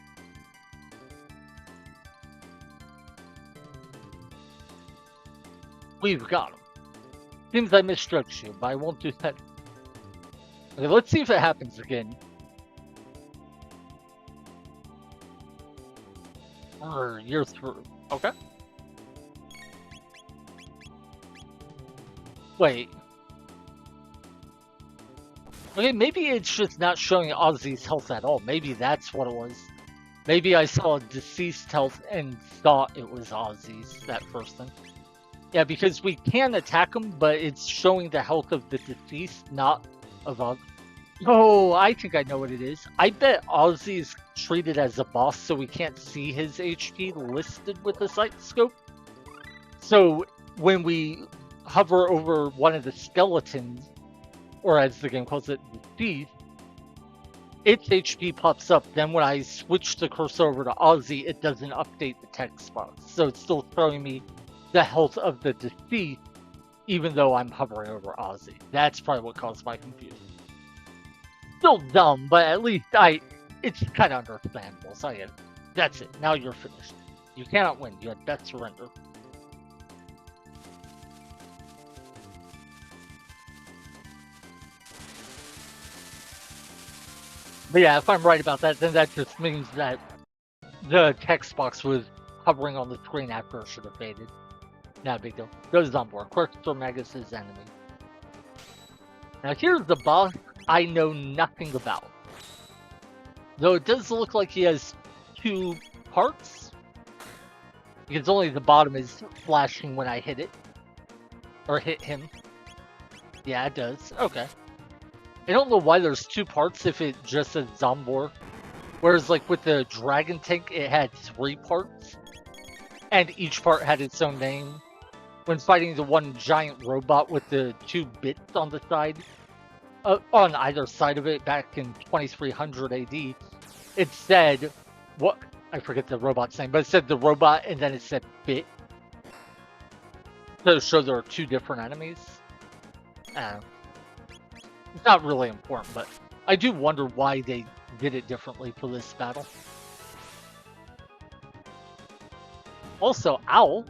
We've got him. Seems I misjudged you, but I won't do that. Okay, let's see if it happens again. You're through. Okay. Wait. Okay, maybe it's just not showing Ozzy's health at all. Maybe that's what it was. Maybe I saw deceased health and thought it was Ozzy's that first thing. Yeah, because we can attack him, but it's showing the health of the deceased, not of Ozzy. Oh, I think I know what it is. I bet Ozzy is treated as a boss, so we can't see his HP listed with the sight scope. So when we hover over one of the skeletons, or as the game calls it, deceased, its HP pops up. Then when I switch the cursor over to Ozzy, it doesn't update the text box. So it's still showing me the health of the deceased, even though I'm hovering over Ozzy. That's probably what caused my confusion. Still dumb, but at least it's kind of understandable. So yeah, that's it. Now you're finished. You cannot win. You had death surrender. But yeah, if I'm right about that, then that just means that the text box was hovering on the screen after it should have faded. Not a big deal. Goes on board. Quirkster Magus' enemy. Now here's the boss I know nothing about. Though it does look like he has two parts. Because only the bottom is flashing when I hit it. Or hit him. Yeah, it does. Okay. I don't know why there's two parts if it just says Zombor. Whereas like with the Dragon Tank, it had three parts. And each part had its own name. When fighting the one giant robot with the two bits on the side, on either side of it back in 2300 AD, it said, what, I forget the robot's name, but it said the robot and then it said bit. To show there are two different enemies. It's not really important, but I do wonder why they did it differently for this battle. Also, Owl.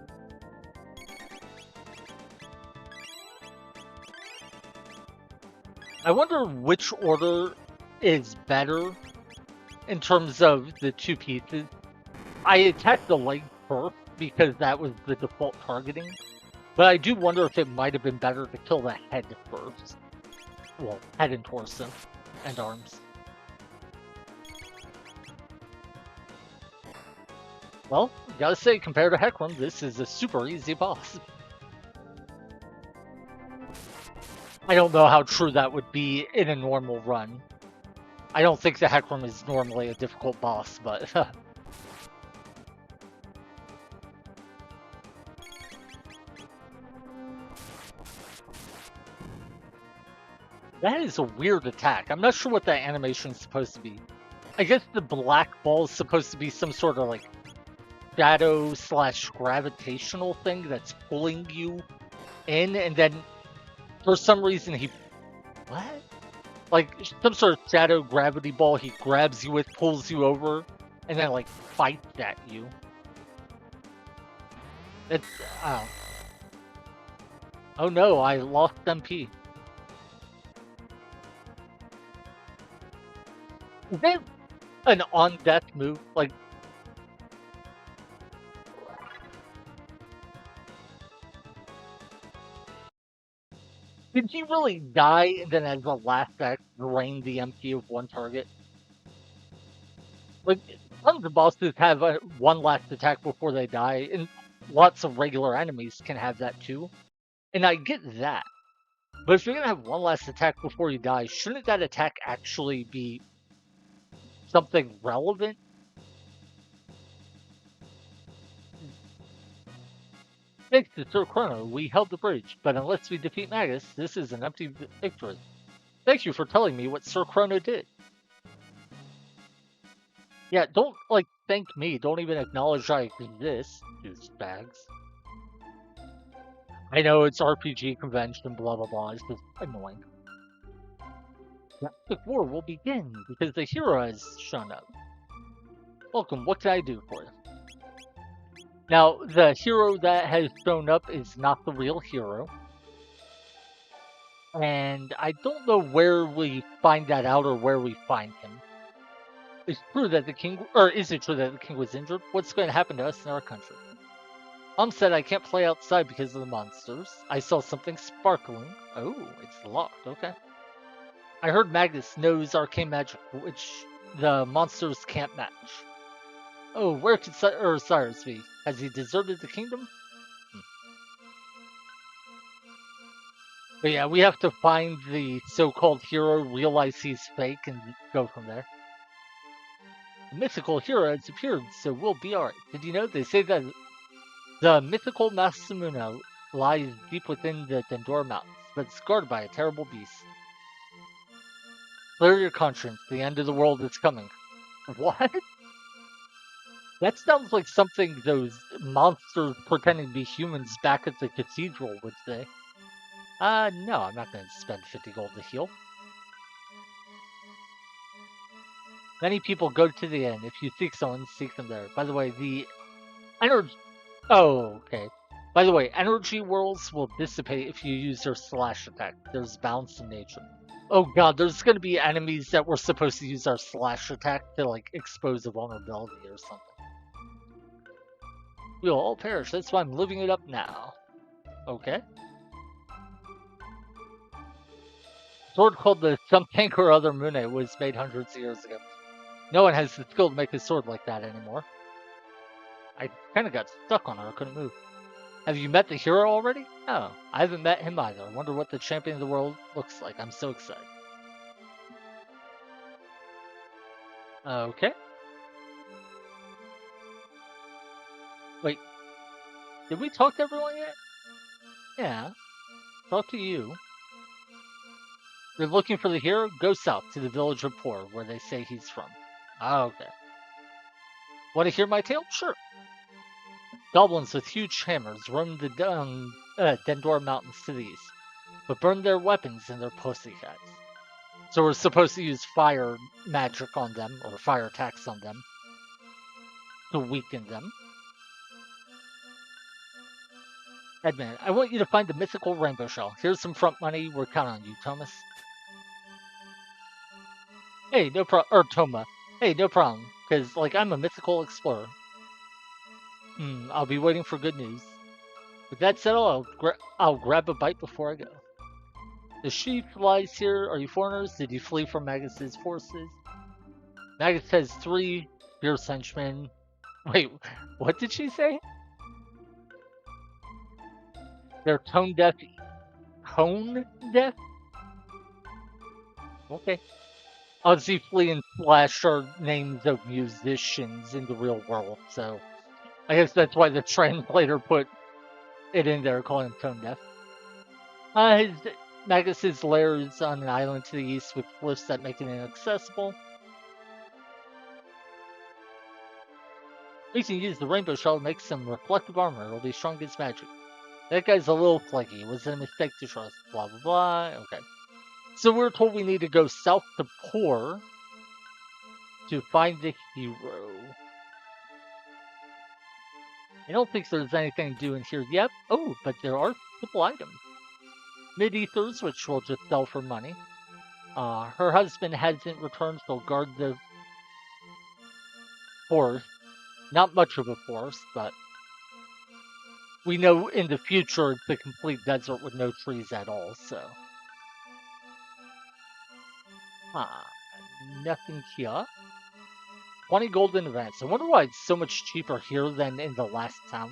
I wonder which order is better in terms of the two pieces. I attacked the leg first because that was the default targeting, but I do wonder if it might have been better to kill the head first. Well, head and torso, and arms. Well, gotta say, compared to Heckran, this is a super easy boss. I don't know how true that would be in a normal run. I don't think the Heckran is normally a difficult boss, but... That is a weird attack. I'm not sure what that animation is supposed to be. I guess the black ball is supposed to be some sort of like shadow / gravitational thing that's pulling you in, and then for some reason he... What? Like some sort of shadow gravity ball he grabs you with, pulls you over, and then like fights at you. It's... Oh no, I lost MP. Is that an on-death move? Like... Did he really die and then as a last act drain the MP of one target? Like, tons of bosses have one last attack before they die, and lots of regular enemies can have that too. And I get that. But if you're gonna have one last attack before you die, shouldn't that attack actually be something relevant? Thanks to Sir Chrono, we held the bridge, but unless we defeat Magus, this is an empty victory. Thank you for telling me what Sir Chrono did. Yeah, don't, like, thank me. Don't even acknowledge I exist, douchebags. I know it's RPG convention, blah blah blah, it's just annoying. The war will begin because the hero has shown up. Welcome, what can I do for you? Now, the hero that has shown up is not the real hero. And I don't know where we find that out or where we find him. It's true that the king, or is it true that the king was injured? What's going to happen to us in our country? Mom said I can't play outside because of the monsters. I saw something sparkling. Oh, it's locked, okay. I heard Magus knows arcane magic, which the monsters can't match. Oh, where could Cyrus be? Has he deserted the kingdom? But yeah, we have to find the so-called hero, realize he's fake, and go from there. The mythical hero has appeared, so we'll be alright. Did you know they say that the mythical Masamune lies deep within the Dendora Mountains, but it's guarded by a terrible beast. Clear your conscience, the end of the world is coming. What? That sounds like something those monsters pretending to be humans back at the cathedral would say. No, I'm not going to spend 50 gold to heal. Many people go to the inn. If you seek someone, seek them there. By the way, the energy... Oh, okay. By the way, energy whirls will dissipate if you use their slash attack. There's balance in nature. Oh god, there's going to be enemies that we're supposed to use our slash attack to, like, expose a vulnerability or something. We'll all perish, that's why I'm living it up now. Okay. Sword called the something or other Mune was made hundreds of years ago. No one has the skill to make a sword like that anymore. I kind of got stuck on her. I couldn't move. Have you met the hero already? No, I haven't met him either. I wonder what the champion of the world looks like. I'm so excited. Okay. Wait, did we talk to everyone yet? Yeah, talk to you. You're looking for the hero? Go south to the village of Poor, where they say he's from. Okay. Want to hear my tale? Sure. Goblins with huge hammers roam the Dendor Mountains to the east, but burn their weapons and their pussycats. So we're supposed to use fire magic on them, or fire attacks on them, to weaken them. Edmund, I want you to find the mythical rainbow shell. Here's some front money. We're counting on you, Thomas. Hey, no problem. Or Toma. Hey, no problem. Because, like, I'm a mythical explorer. I'll be waiting for good news. With that said, I'll grab a bite before I go. The sheep lies here. Are you foreigners? Did you flee from Magus's forces? Magus has 3 fierce henchmen. Wait, what did she say? They're tone deaf. Tone deaf? Okay. Ozzy Flea and Flash are names of musicians in the real world, so I guess that's why the translator put it in there, calling him tone deaf. His Magus's lair is on an island to the east with cliffs that make it inaccessible. We can use the rainbow shell to make some reflective armor. It'll be strong against magic. That guy's a little flaky. Was it a mistake to trust? Blah, blah, blah. Okay. So we're told we need to go south to Poor to find the hero. I don't think there's anything to do in here yet. Oh, but there are simple items. Mid-ethers, which we'll just sell for money. Her husband hasn't returned, so guard the forest. Not much of a forest, but we know in the future it's a complete desert with no trees at all, so. Nothing here. 20 gold in advance. I wonder why it's so much cheaper here than in the last town.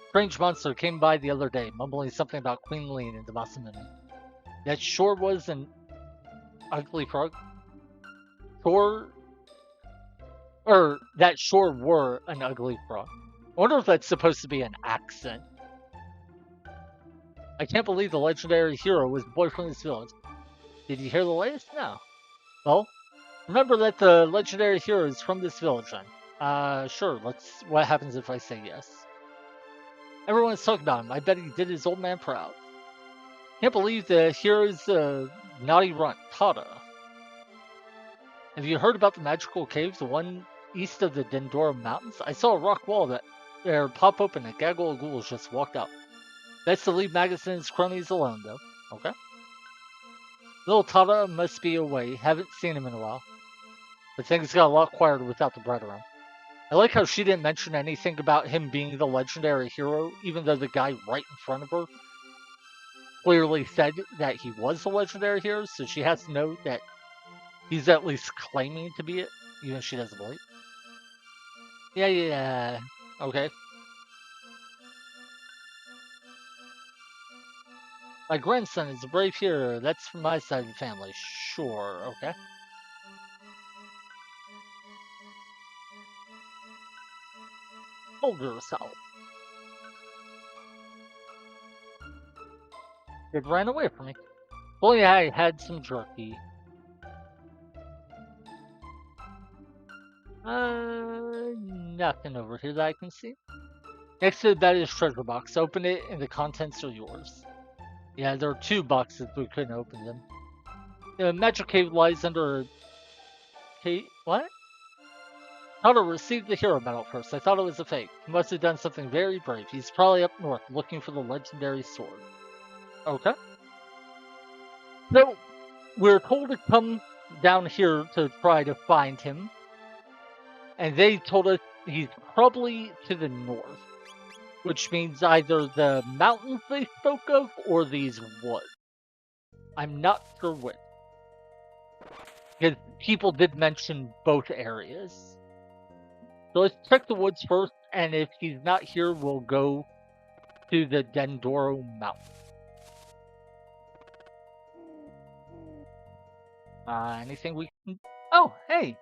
Strange monster came by the other day, mumbling something about Queen Lean and the Masamune. That sure was an ugly frog. That sure were an ugly frog. I wonder if that's supposed to be an accent. I can't believe the legendary hero was the boy from this village. Did you hear the latest? No. Well, remember that the legendary hero is from this village then. Sure, what happens if I say yes? Everyone's talking about him. I bet he did his old man proud. Can't believe the hero's naughty runt, Tada. Have you heard about the magical cave, the one east of the Dendora Mountains? I saw a rock wall that there pop open and a gaggle of ghouls just walked out. Best to leave Magus and his cronies alone, though. Okay. Little Tada must be away. Haven't seen him in a while. But things got a lot quieter without the bread around. I like how she didn't mention anything about him being the legendary hero, even though the guy right in front of her clearly said that he was the legendary hero, so she has to know that he's at least claiming to be it, even if she doesn't believe. Yeah. Okay. My grandson is a brave hero. That's from my side of the family. Sure, okay. Hold yourself. It ran away from me. If only I had some jerky. Nothing over here that I can see. Next to the bed is treasure box. Open it and the contents are yours. Yeah, there are 2 boxes, we couldn't open them. The magic cave lies under a cave. What? How to receive the hero medal first. I thought it was a fake. He must have done something very brave. He's probably up north looking for the legendary sword. Okay. So, we're told to come down here to try to find him. And they told us He's probably to the north, which means either the mountains they spoke of or these woods. I'm not sure which. Because people did mention both areas. So let's check the woods first, and if he's not here, we'll go to the Dendoro Mountain. Anything we can... Oh, hey!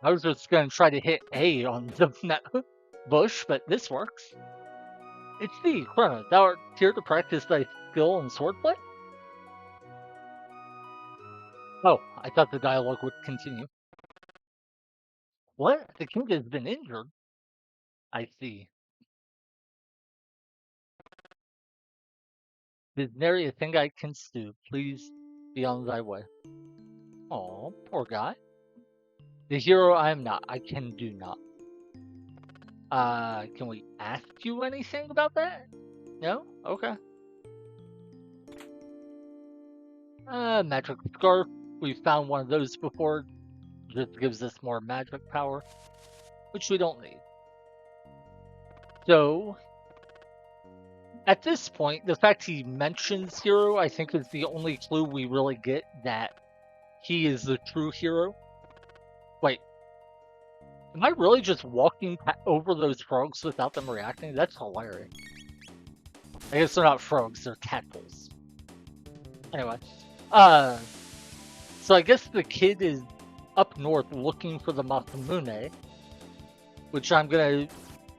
I was just going to try to hit A on the bush, but this works. It's thee, Krona. Thou art here to practice thy skill in swordplay? Oh, I thought the dialogue would continue. What? The king has been injured? I see. Is nary a thing I can do. Please be on thy way. Oh, poor guy. The hero I am not. I can do not. Can we ask you anything about that? No? Okay. Magic scarf. We've found one of those before. Just gives us more magic power, which we don't need. So, at this point, the fact he mentions hero, I think, is the only clue we really get that he is the true hero. Wait, am I really just walking over those frogs without them reacting? That's hilarious. I guess they're not frogs, they're tadpoles. Anyway, so I guess the kid is up north looking for the Masamune, which I'm gonna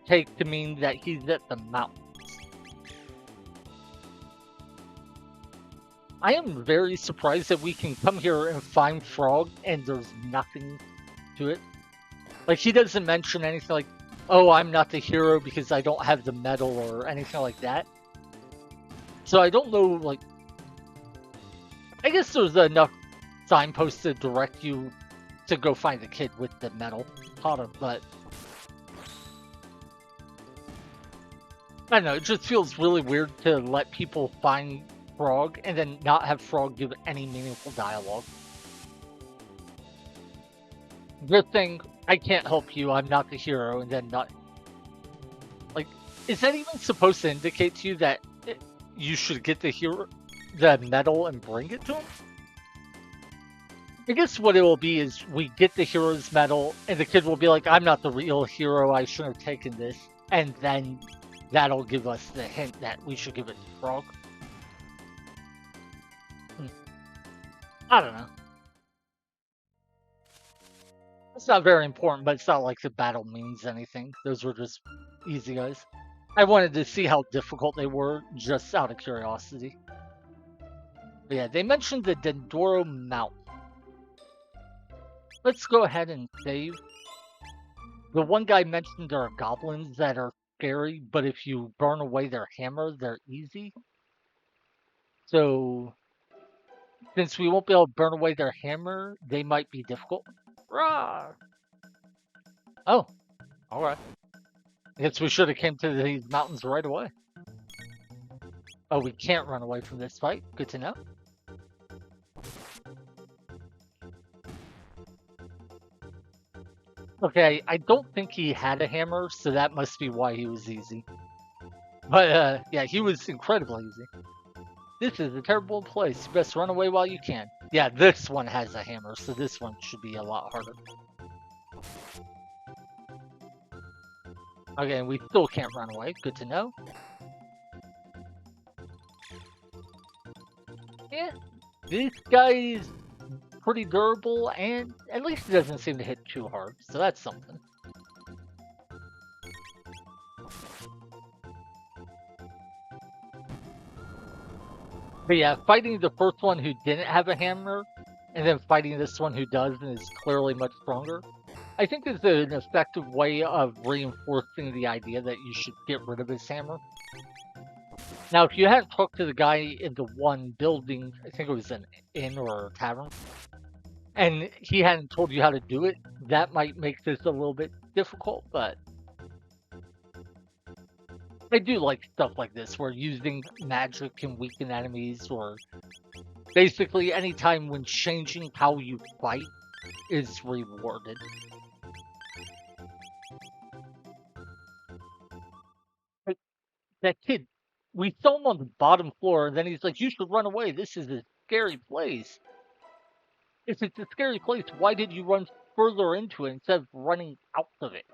take to mean that he's at the mountains. I am very surprised that we can come here and find frog and there's nothing to it. Like, he doesn't mention anything like, oh, I'm not the hero because I don't have the medal or anything like that. So I don't know, like, I guess there's enough signposts to direct you to go find the kid with the medal, but I don't know, it just feels really weird to let people find Frog and then not have Frog give any meaningful dialogue. Good thing I can't help you, I'm not the hero, and then not... Like, is that even supposed to indicate to you that you should get the medal and bring it to him? I guess what it will be is we get the hero's medal, and the kid will be like, I'm not the real hero, I shouldn't have taken this. And then that'll give us the hint that we should give it to Frog. I don't know. It's not very important, but it's not like the battle means anything. Those were just easy guys. I wanted to see how difficult they were, just out of curiosity. But yeah, they mentioned the Dendoro Mountain. Let's go ahead and save. The one guy mentioned there are goblins that are scary, but if you burn away their hammer, they're easy. So, since we won't be able to burn away their hammer, they might be difficult. Rah! Oh, alright. I guess we should have came to these mountains right away. Oh, we can't run away from this fight. Good to know. Okay, I don't think he had a hammer, so that must be why he was easy. But, yeah, he was incredibly easy. This is a terrible place. You best run away while you can. Yeah, this one has a hammer, so this one should be a lot harder. Okay, we still can't run away. Good to know. Yeah, this guy is pretty durable, and at least he doesn't seem to hit too hard, so that's something. But yeah, fighting the first one who didn't have a hammer, and then fighting this one who does and is clearly much stronger, I think is an effective way of reinforcing the idea that you should get rid of his hammer. Now, if you hadn't talked to the guy in the one building, I think it was an inn or a tavern, and he hadn't told you how to do it, that might make this a little bit difficult, but I do like stuff like this, where using magic can weaken enemies, or basically anytime when changing how you fight is rewarded. Like, that kid, we saw him on the bottom floor, and then he's like, "You should run away. This is a scary place." If it's a scary place, why did you run further into it instead of running out of it?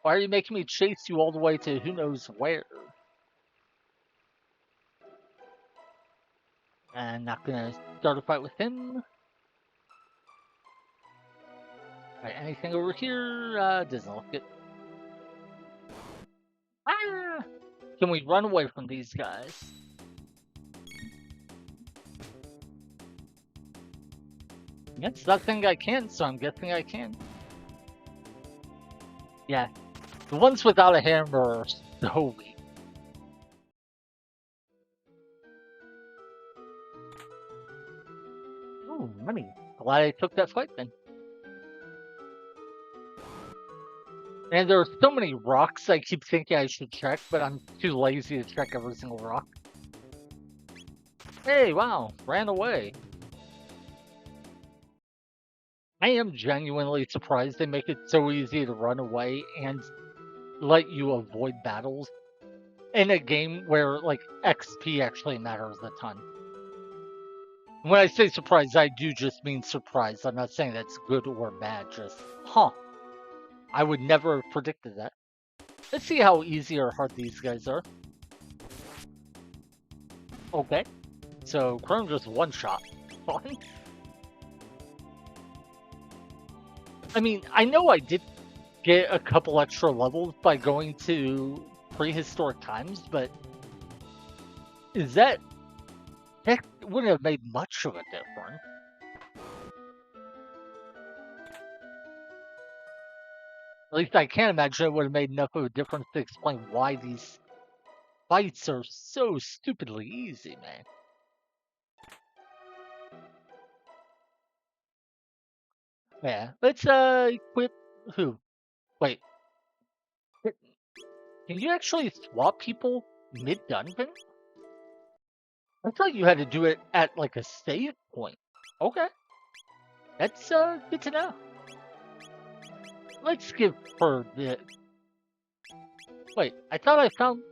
Why are you making me chase you all the way to who knows where? And not gonna start a fight with him. Alright, anything over here? Doesn't look good. Ah! Can we run away from these guys? It's not saying I can, so I'm guessing I can. Yeah, the ones without a hammer are so weak. Ooh, money. Glad I took that fight then. And there are so many rocks I keep thinking I should check, but I'm too lazy to check every single rock. Hey, wow, ran away. I am genuinely surprised they make it so easy to run away and let you avoid battles in a game where, like, XP actually matters a ton. When I say surprised, I do just mean surprised. I'm not saying that's good or bad, just, huh. I would never have predicted that. Let's see how easy or hard these guys are. Okay. So, Chrome just one shot. Fine. I mean, I know I did get a couple extra levels by going to prehistoric times, but is that wouldn't have made much of a difference. At least I can't imagine it would have made enough of a difference to explain why these fights are so stupidly easy, man. Yeah, let's equip who? Wait, can you actually swap people mid-dungeon? I thought you had to do it at like a save point. Okay, that's good to know. Let's give her the. Wait, I thought I found.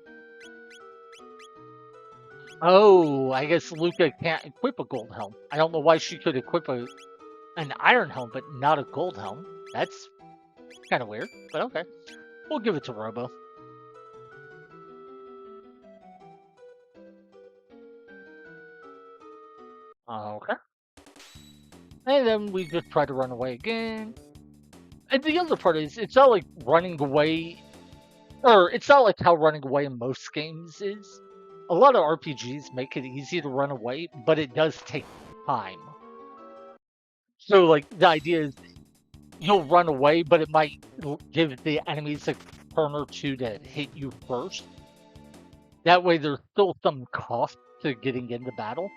Oh, I guess Luca can't equip a gold helm. I don't know why she could equip an iron helm, but not a gold helm. That's kind of weird, but okay. We'll give it to Robo. Okay. And then we just try to run away again. And the other part is, it's not like running away, or it's not like how running away in most games is. A lot of RPGs make it easy to run away, but it does take time. So, like, the idea is you'll run away, but it might give the enemies a turn or two to hit you first. That way, there's still some cost to getting into battle.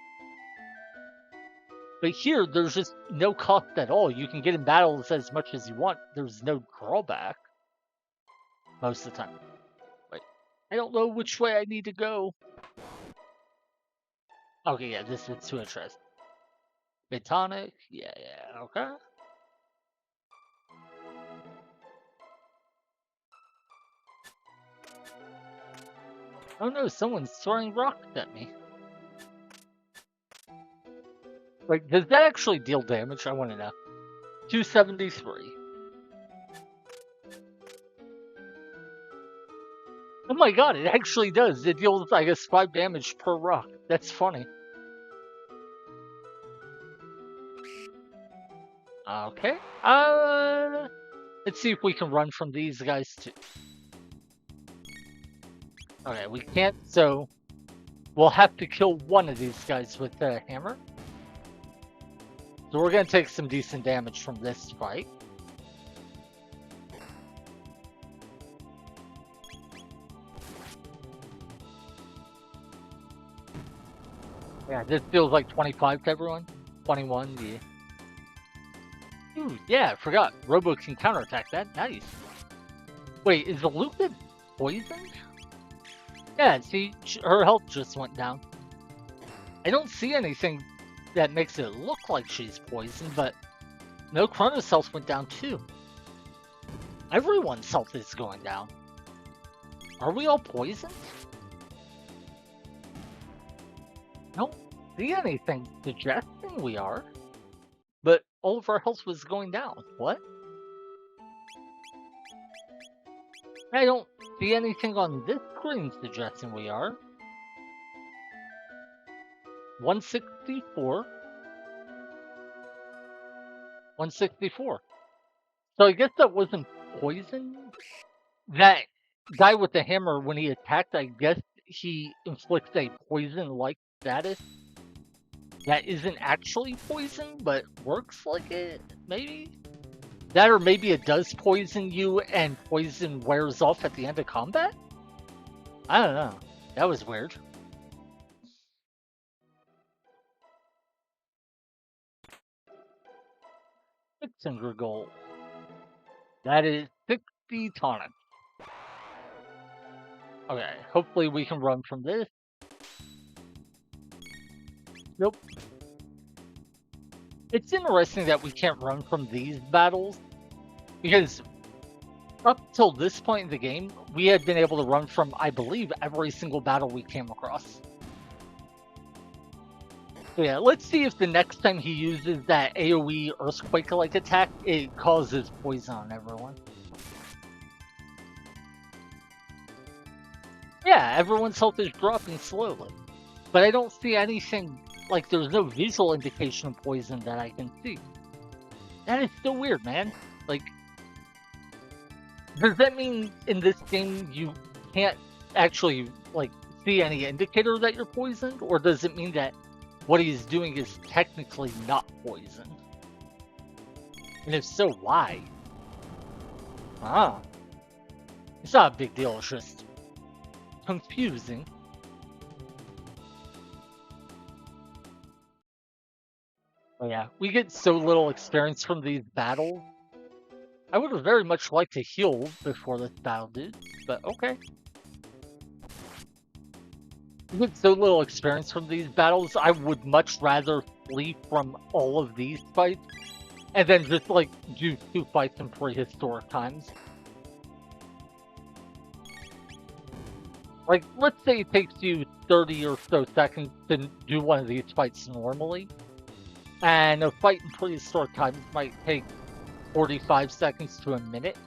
But here, there's just no cost at all. You can get in battles as much as you want. There's no drawback. Most of the time. Wait, I don't know which way I need to go. Okay, yeah, this is too interesting. Bitonic, yeah, okay. Oh no, someone's throwing rocks at me. Like, does that actually deal damage? I want to know. 273. Oh my god, it actually does. It deals, I guess, 5 damage per rock. That's funny. Okay. Let's see if we can run from these guys too. Okay, we can't, so we'll have to kill one of these guys with the hammer. So we're gonna take some decent damage from this fight. Yeah, this feels like 25 to everyone. 21, yeah. Ooh, yeah, I forgot. Robo can counterattack that. Nice. Wait, is the Luca poisoned? Yeah, see, her health just went down. I don't see anything that makes it look like she's poisoned, but No, Chronos' health went down too. Everyone's health is going down. Are we all poisoned? Don't see anything suggesting we are. But all of our health was going down. What? I don't see anything on this screen suggesting we are. 164. 164. So I guess that wasn't poison? That guy with the hammer, when he attacked, I guess he inflicts a poison-like status that isn't actually poison, but works like it, maybe? That, or maybe it does poison you and poison wears off at the end of combat? I don't know. That was weird. 600 gold. That is 60 tonics. Okay, hopefully we can run from this. Nope. It's interesting that we can't run from these battles, because up till this point in the game, we had been able to run from, I believe, every single battle we came across. So yeah, let's see if the next time he uses that AoE Earthquake-like attack, it causes poison on everyone. Yeah, everyone's health is dropping slowly. But I don't see anything, like there's no visual indication of poison that I can see. That is so weird, man. Like, does that mean in this game you can't actually, like, see any indicator that you're poisoned? Or does it mean that what he's doing is technically not poison? And if so, why? Ah. It's not a big deal, it's just confusing. Oh yeah, we get so little experience from these battles. I would have very much liked to heal before this battle, dude, but okay. We get so little experience from these battles, I would much rather flee from all of these fights and then just, like, do 2 fights in prehistoric times. Like, let's say it takes you 30 or so seconds to do one of these fights normally, and a fight in prehistoric times might take 45 seconds to a minute.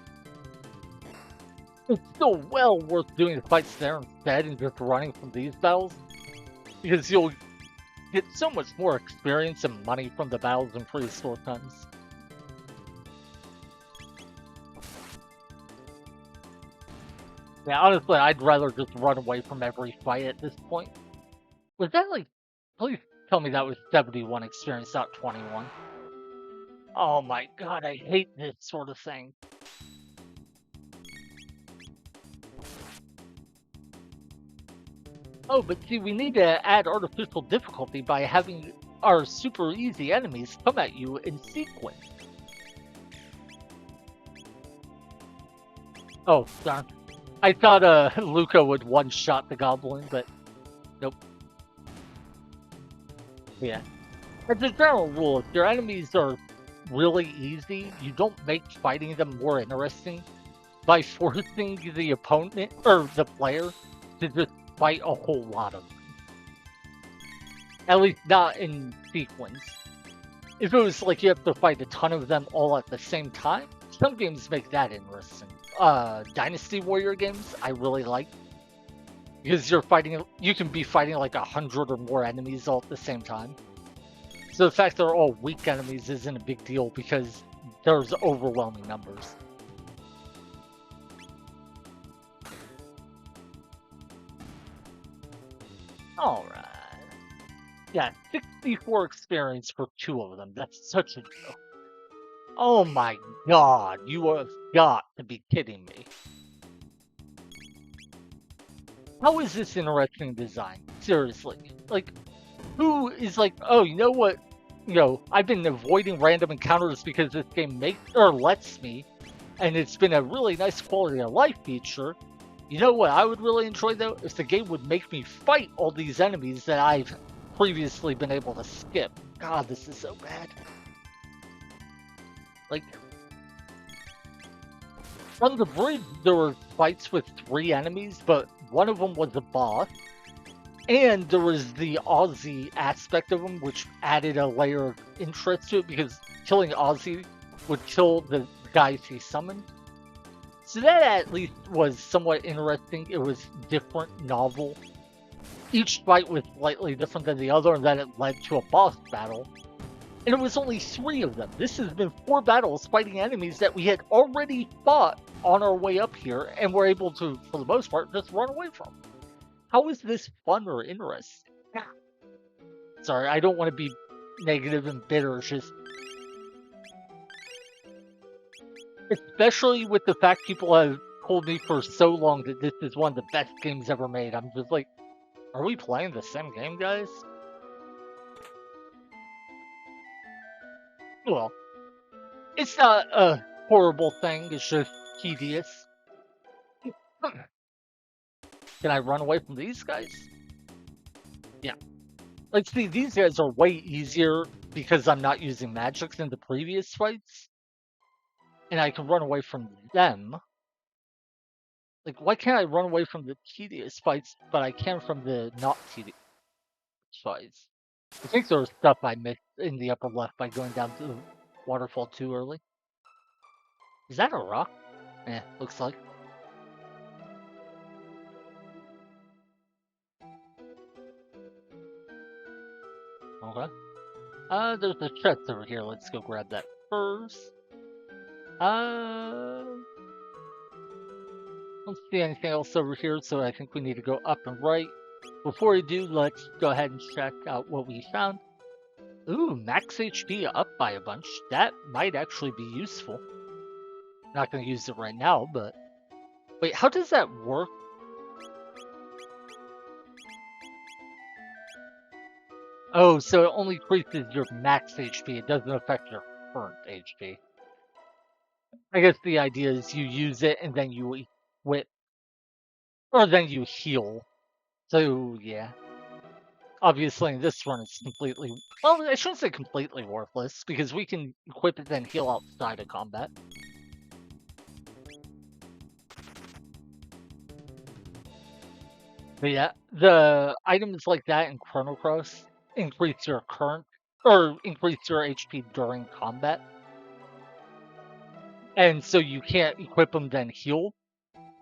It's still well worth doing the fights there instead and just running from these battles, because you'll get so much more experience and money from the battles in prehistoric times. Yeah, honestly, I'd rather just run away from every fight at this point. Was that like... Please tell me that was 71 experience, not 21. Oh my god, I hate this sort of thing. Oh, but see, we need to add artificial difficulty by having our super easy enemies come at you in sequence. Oh, darn. I thought Luca would one-shot the goblin, but nope. Yeah. As a general rule, if your enemies are really easy, you don't make fighting them more interesting by forcing the opponent, or the player, to just fight a whole lot of them. At least not in sequence. If it was like you have to fight a ton of them all at the same time, some games make that interesting. Dynasty Warrior games, I really like. Because you can be fighting like 100 or more enemies all at the same time. So the fact they're all weak enemies isn't a big deal because there's overwhelming numbers. Alright. Yeah, 64 experience for 2 of them. That's such a joke. Oh my god, you have got to be kidding me. How is this interesting design? Seriously. Like, who is like, oh, you know what? You know, I've been avoiding random encounters because this game lets me, and it's been a really nice quality of life feature. You know what I would really enjoy, though? If the game would make me fight all these enemies that I've previously been able to skip. God, this is so bad. Like, on the bridge, there were fights with 3 enemies, but one of them was a boss. And there was the Aussie aspect of him, which added a layer of interest to it, because killing Aussie would kill the guys he summoned. So that at least was somewhat interesting. It was different, novel. Each fight was slightly different than the other, and then it led to a boss battle. And it was only 3 of them. This has been 4 battles fighting enemies that we had already fought on our way up here, and were able to, for the most part, just run away from. How is this fun or interesting? Sorry, I don't want to be negative and bitter. It's just, especially with the fact people have told me for so long that this is one of the best games ever made. I'm just like, are we playing the same game, guys? Well, it's not a horrible thing. It's just tedious. Can I run away from these guys? Yeah. Like, see, these guys are way easier because I'm not using magics in the previous fights. And I can run away from them. Like, why can't I run away from the tedious fights, but I can from the not tedious fights? I think there was stuff I missed in the upper left by going down to the waterfall too early. Is that a rock? Eh, looks like. Okay. There's a chest over here. Let's go grab that first. Don't see anything else over here, so I think we need to go up and right. Before we do, let's go ahead and check out what we found. Ooh, max HP up by a bunch. That might actually be useful. Not going to use it right now, but... Wait, how does that work? Oh, so it only increases your max HP. It doesn't affect your current HP. I guess the idea is you use it and then you equip, or then you heal. So, yeah. Obviously, in this one, it's completely... Well, I shouldn't say completely worthless, because we can equip it then heal outside of combat. But yeah, the items like that in Chrono Cross increase your current, or increase your HP during combat. And so you can't equip them then heal.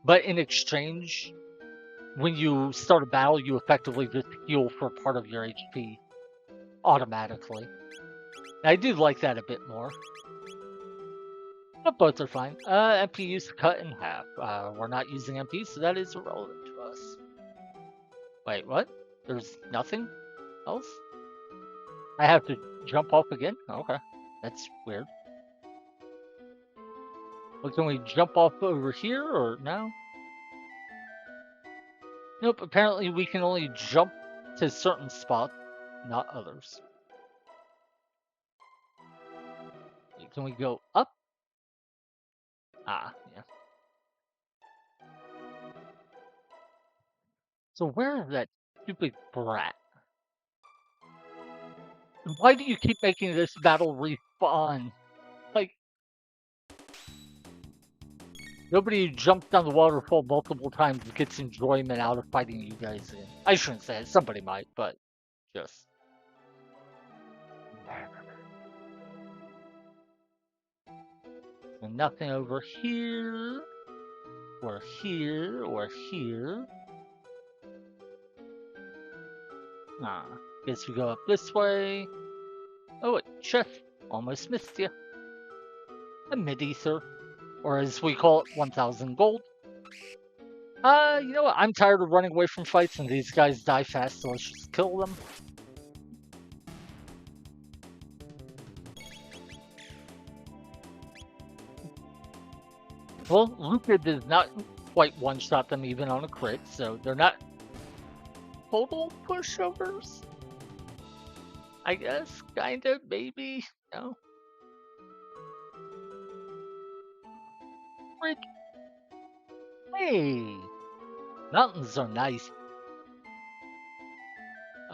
But in exchange, when you start a battle, you effectively just heal for part of your HP automatically. I do like that a bit more. But both are fine. MPU's cut in half. We're not using MP, so that is irrelevant to us. Wait, what? There's nothing else? I have to jump off again? Okay. That's weird. Well, can we jump off over here, or no? Nope, apparently we can only jump to certain spots, not others. Wait, can we go up? Ah, yeah. So where is that stupid brat? And why do you keep making this battle respawn? Like, nobody who jumps down the waterfall multiple times gets enjoyment out of fighting you guys in. I shouldn't say it, somebody might, but just... So nothing over here, or here, or here. Ah, guess we go up this way. Oh, a chest. Almost missed you. A mid-ether. Or as we call it, 1,000 gold. You know what? I'm tired of running away from fights and these guys die fast, so let's just kill them. Well, Luca does not quite one-shot them even on a crit, so they're not total pushovers. I guess, kinda, maybe, no. Frick. Hey! Mountains are nice.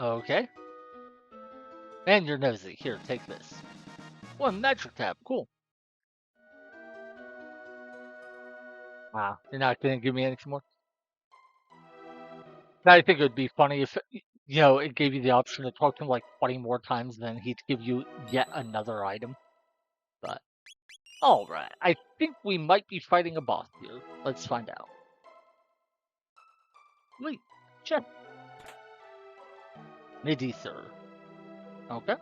Okay. And you're nosy. Here, take this. Oh, a magic tab. Cool. Wow, you're not gonna give me anything more? I think it would be funny if, it gave you the option to talk to him like 20 more times, then he'd give you yet another item. But, alright, I think we might be fighting a boss here. Let's find out. Wait, check. Mid-ether. Okay.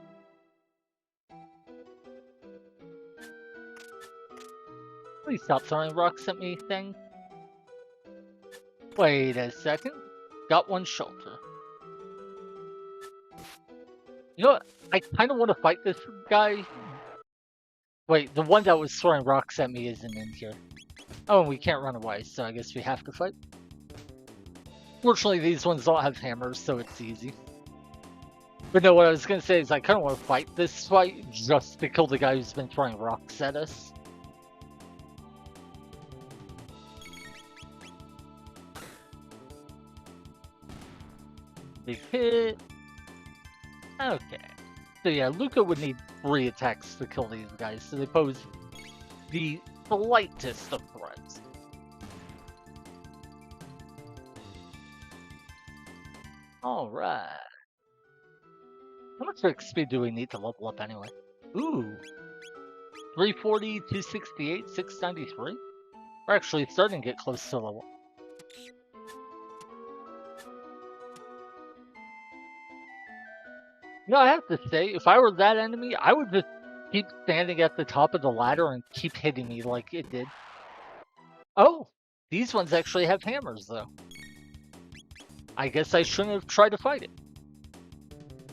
Please stop throwing rocks at me, thing. Wait a second. Got one shelter. You know what? I kind of want to fight this guy. Wait, the one that was throwing rocks at me isn't in here. Oh, and we can't run away, so I guess we have to fight. Fortunately, these ones don't have hammers, so it's easy. But no, what I was going to say is I kind of want to fight this fight just to kill the guy who's been throwing rocks at us. Big hit. Okay. So yeah, Luca would need 3 attacks to kill these guys, so they pose the slightest of threats. Alright. How much XP do we need to level up anyway? Ooh. 340, 268, 693? We're actually starting to get close to level. I have to say, if I were that enemy, I would just keep standing at the top of the ladder and keep hitting me like it did. Oh, these ones actually have hammers, though. I guess I shouldn't have tried to fight it.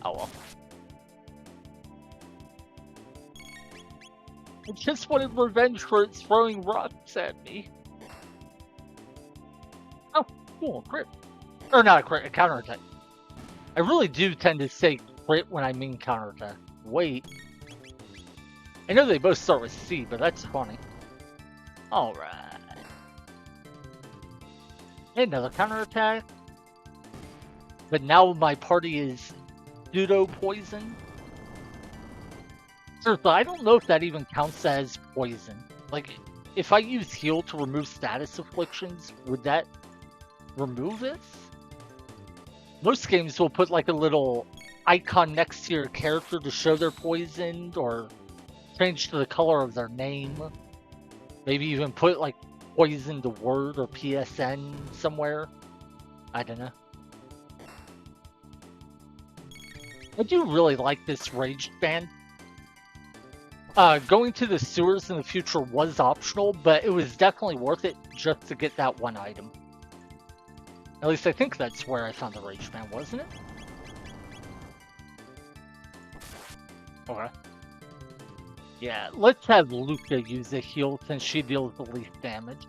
Oh well. I just wanted revenge for its throwing rocks at me. Oh, cool, crit. Or not a crit, a counterattack. I really do tend to say crit when I mean counterattack. Wait. I know they both start with C, but that's funny. Alright. Another counterattack. But now my party is pseudo poison. Seriously, I don't know if that even counts as poison. Like, if I use heal to remove status afflictions, would that remove it? Most games will put like a little icon next to your character to show they're poisoned, or change to the color of their name. Maybe even put like poisoned word or PSN somewhere. I don't know. I do really like this rage band. Going to the sewers in the future was optional, but it was definitely worth it just to get that one item. At least I think that's where I found the rage band, wasn't it? Okay. Yeah, let's have Luca use a heal since she deals the least damage.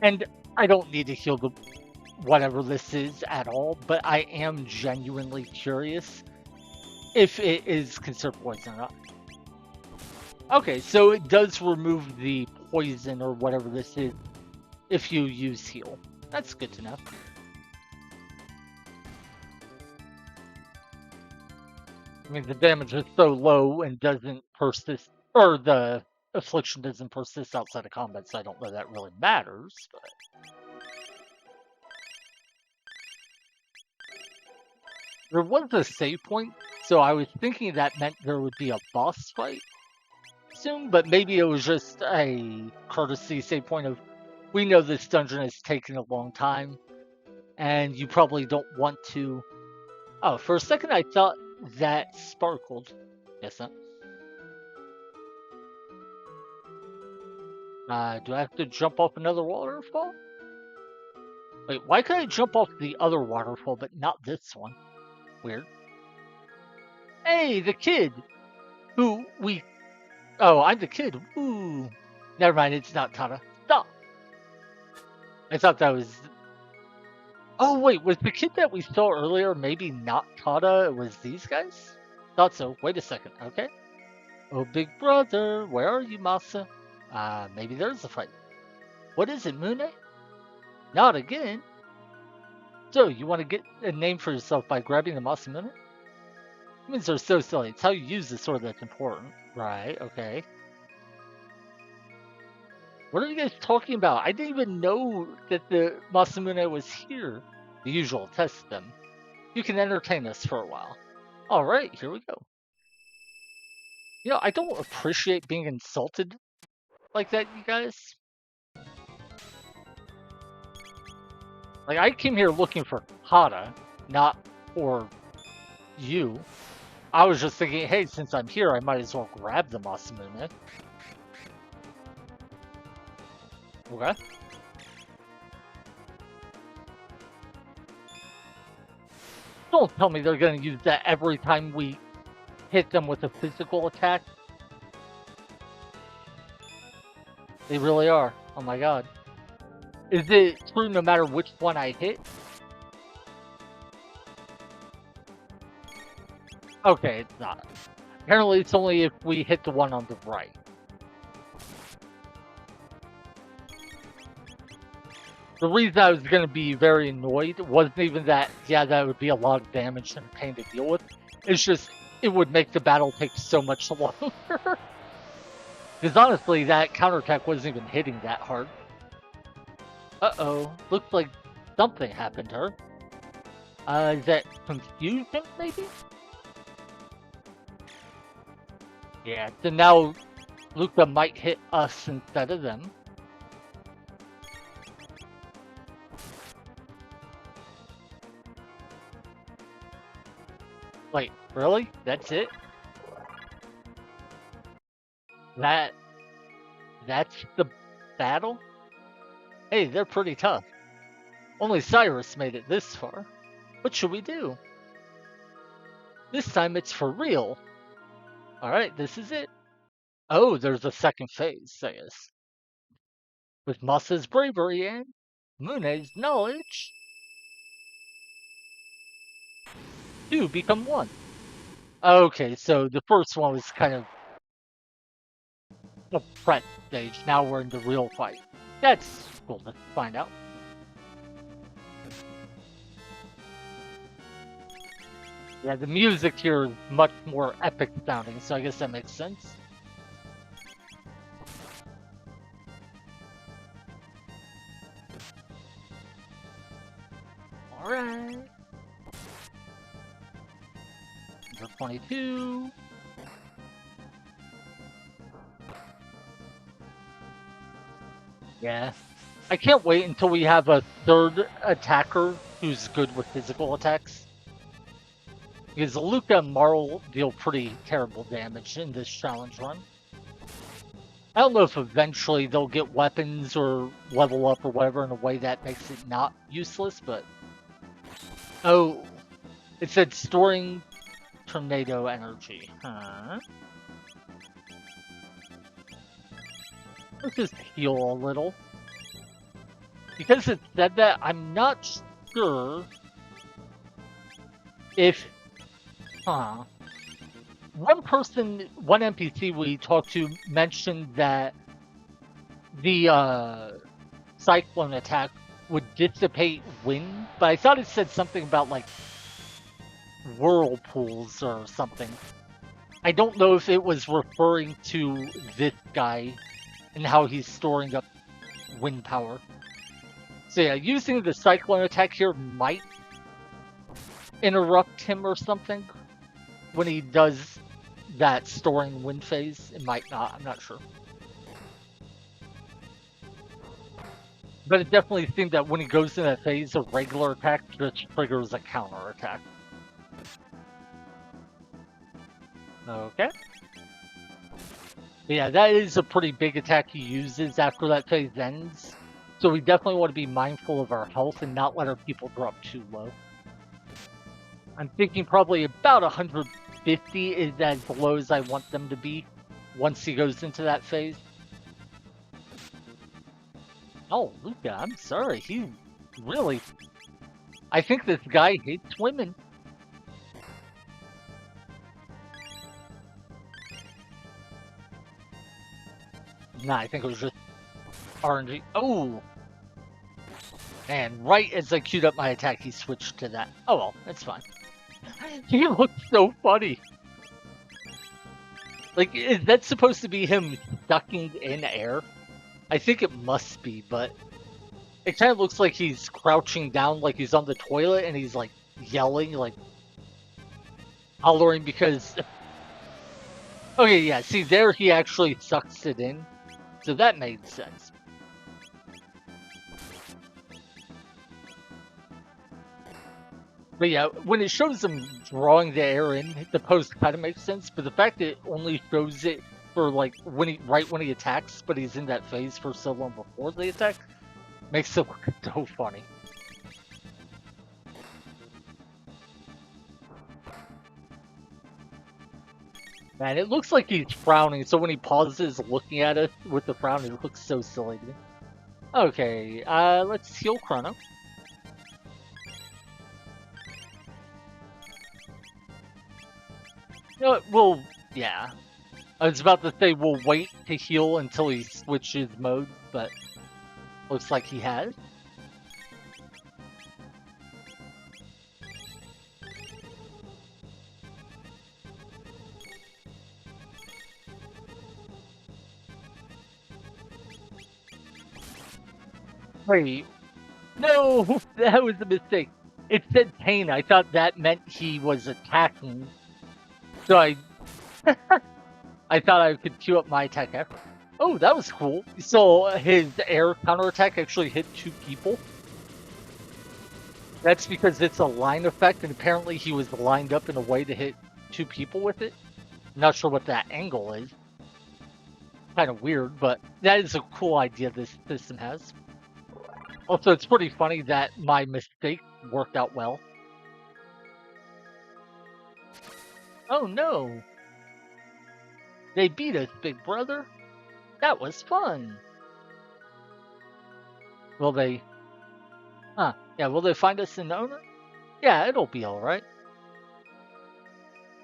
And I don't need to heal the whatever this is at all, but I am genuinely curious if it is considered poison or not. Okay, so it does remove the poison or whatever this is if you use heal. That's good to know. I mean, the damage is so low and doesn't persist, or the affliction doesn't persist outside of combat, so I don't know that really matters, but... There was a save point, so I was thinking that meant there would be a boss fight soon, but maybe it was just a courtesy save point of, we know this dungeon has taken a long time, and you probably don't want to... Oh, for a second I thought that sparkled. Yes, not. Do I have to jump off another waterfall? Wait, why could I jump off the other waterfall, but not this one? Weird. Hey, the kid! Who we... Oh, I'm the kid. Ooh. Never mind, it's not Tata. Stop! I thought that was... Oh, wait, was the kid that we saw earlier maybe not Tata? It was these guys? Thought so. Wait a second, okay. Oh, big brother, where are you, Masa? Maybe there's a fight. What is it, Mune? Not again. So, you want to get a name for yourself by grabbing the Masamune? Humans are so silly. It's how you use the sword that's important. Right, okay. What are you guys talking about? I didn't even know that the Masamune was here. The usual test them. You can entertain us for a while. All right, here we go. I don't appreciate being insulted like that, you guys. Like, I came here looking for Hada, not for you. I was just thinking, hey, since I'm here, I might as well grab the Masamune. Okay. Don't tell me they're going to use that every time we hit them with a physical attack. They really are. Oh my god. Is it true no matter which one I hit? Okay, it's not. Apparently it's only if we hit the one on the right. The reason I was going to be very annoyed wasn't even that, yeah, that would be a lot of damage and pain to deal with. It's just, it would make the battle take so much longer. Because honestly, that counterattack wasn't even hitting that hard. Uh-oh. Looks like something happened to her. Is that confusion, maybe? Yeah, so now Luca might hit us instead of them. Wait, really? That's it? That's the battle? Hey, they're pretty tough. Only Cyrus made it this far. What should we do? This time it's for real. Alright, this is it. Oh, there's a second phase, I guess. With Masa's bravery and Mune's knowledge, two become one. Okay, so the first one was kind of a prep stage. Now we're in the real fight. That's cool to find out. Yeah, the music here is much more epic sounding, so I guess that makes sense. Alright. Number 22. Yeah. I can't wait until we have a third attacker who's good with physical attacks. Because Luca and Marl deal pretty terrible damage in this challenge run. I don't know if eventually they'll get weapons or level up or whatever in a way that makes it not useless, but... Oh, it said storing tornado energy. Huh? Let's just heal a little. Because it said that, I'm not sure if... Huh. One NPC we talked to mentioned that the cyclone attack would dissipate wind, but I thought it said something about like whirlpools or something. I don't know if it was referring to this guy and how he's storing up wind power. So yeah, using the cyclone attack here might interrupt him or something when he does that storing wind phase. It might not, I'm not sure. But it definitely seemed that when he goes in that phase, a regular attack just triggers a counter attack. Okay. But yeah, that is a pretty big attack he uses after that phase ends. So we definitely want to be mindful of our health and not let our people drop too low. I'm thinking probably about 150 is as low as I want them to be once he goes into that phase. Oh, Luca, I'm sorry. He really... I think this guy hates women. Nah, I think it was just RNG. Oh! And right as I queued up my attack, he switched to that. Oh well, that's fine. He looks so funny. Like, is that supposed to be him sucking in air? I think it must be, but it kind of looks like he's crouching down, like he's on the toilet, and he's like yelling, like hollering because. Okay, yeah. See, there he actually sucks it in, so that made sense. But yeah, when it shows him drawing the air in, the pose kind of makes sense. But the fact that it only shows it for like right when he attacks, but he's in that phase for so long before the attack, makes it look so funny. Man, it looks like he's frowning. So when he pauses, looking at it with the frown, it looks so silly to me. Okay, let's heal Chrono. You know what, well, yeah. I was about to say we'll wait to heal until he switches modes, but looks like he has. Wait, no, that was a mistake. It said pain. I thought that meant he was attacking. So I thought I could queue up my attack after. Oh, that was cool. So his air counterattack actually hit 2 people. That's because it's a line effect, and apparently he was lined up in a way to hit 2 people with it. Not sure what that angle is. Kind of weird, but that is a cool idea this system has. Also, it's pretty funny that my mistake worked out well. Oh no! They beat us, big brother! That was fun! Will they... Huh, yeah, will they find us an owner? Yeah, it'll be alright.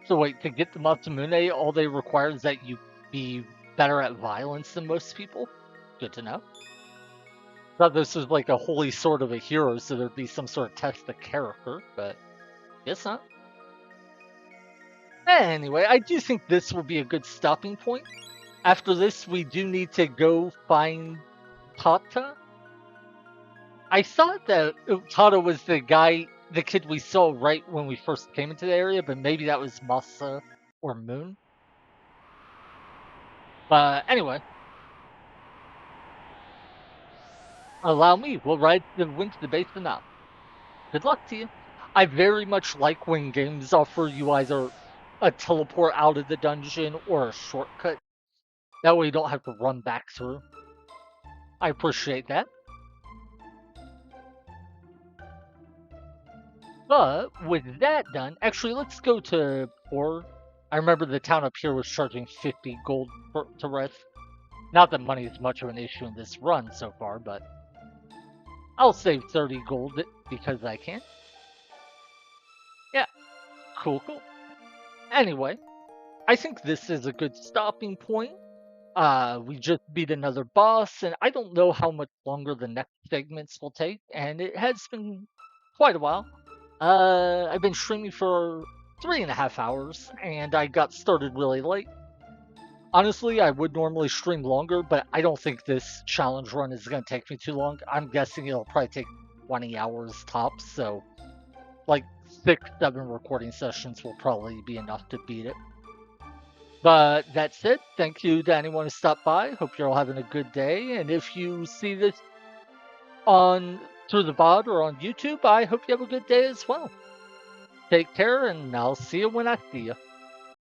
So wait, to get the Masamune, all they require is that you be better at violence than most people? Good to know. Thought this was like a holy sword of a hero, so there'd be some sort of test of character, but guess not. Anyway, I do think this will be a good stopping point. After this, we do need to go find Tata. I thought that Tata was the kid we saw right when we first came into the area, but maybe that was Masa or Moon. But anyway, allow me. We'll ride the wind to the base of now. Good luck to you. I very much like when games offer you either a teleport out of the dungeon or a shortcut. That way you don't have to run back through. I appreciate that. But with that done, actually, let's go to Port. I remember the town up here was charging 50 gold to rest. Not that money is much of an issue in this run so far, but I'll save 30 gold because I can. Yeah, cool. Anyway, I think this is a good stopping point. We just beat another boss, and I don't know how much longer the next segments will take, and it has been quite a while. I've been streaming for 3.5 hours, and I got started really late. Honestly, I would normally stream longer, but I don't think this challenge run is going to take me too long. I'm guessing it'll probably take 20 hours tops, so like 6-7 recording sessions will probably be enough to beat it. But that said, thank you to anyone who stopped by. Hope you're all having a good day. And if you see this on through the VOD or on YouTube, I hope you have a good day as well. Take care, and I'll see you when I see you.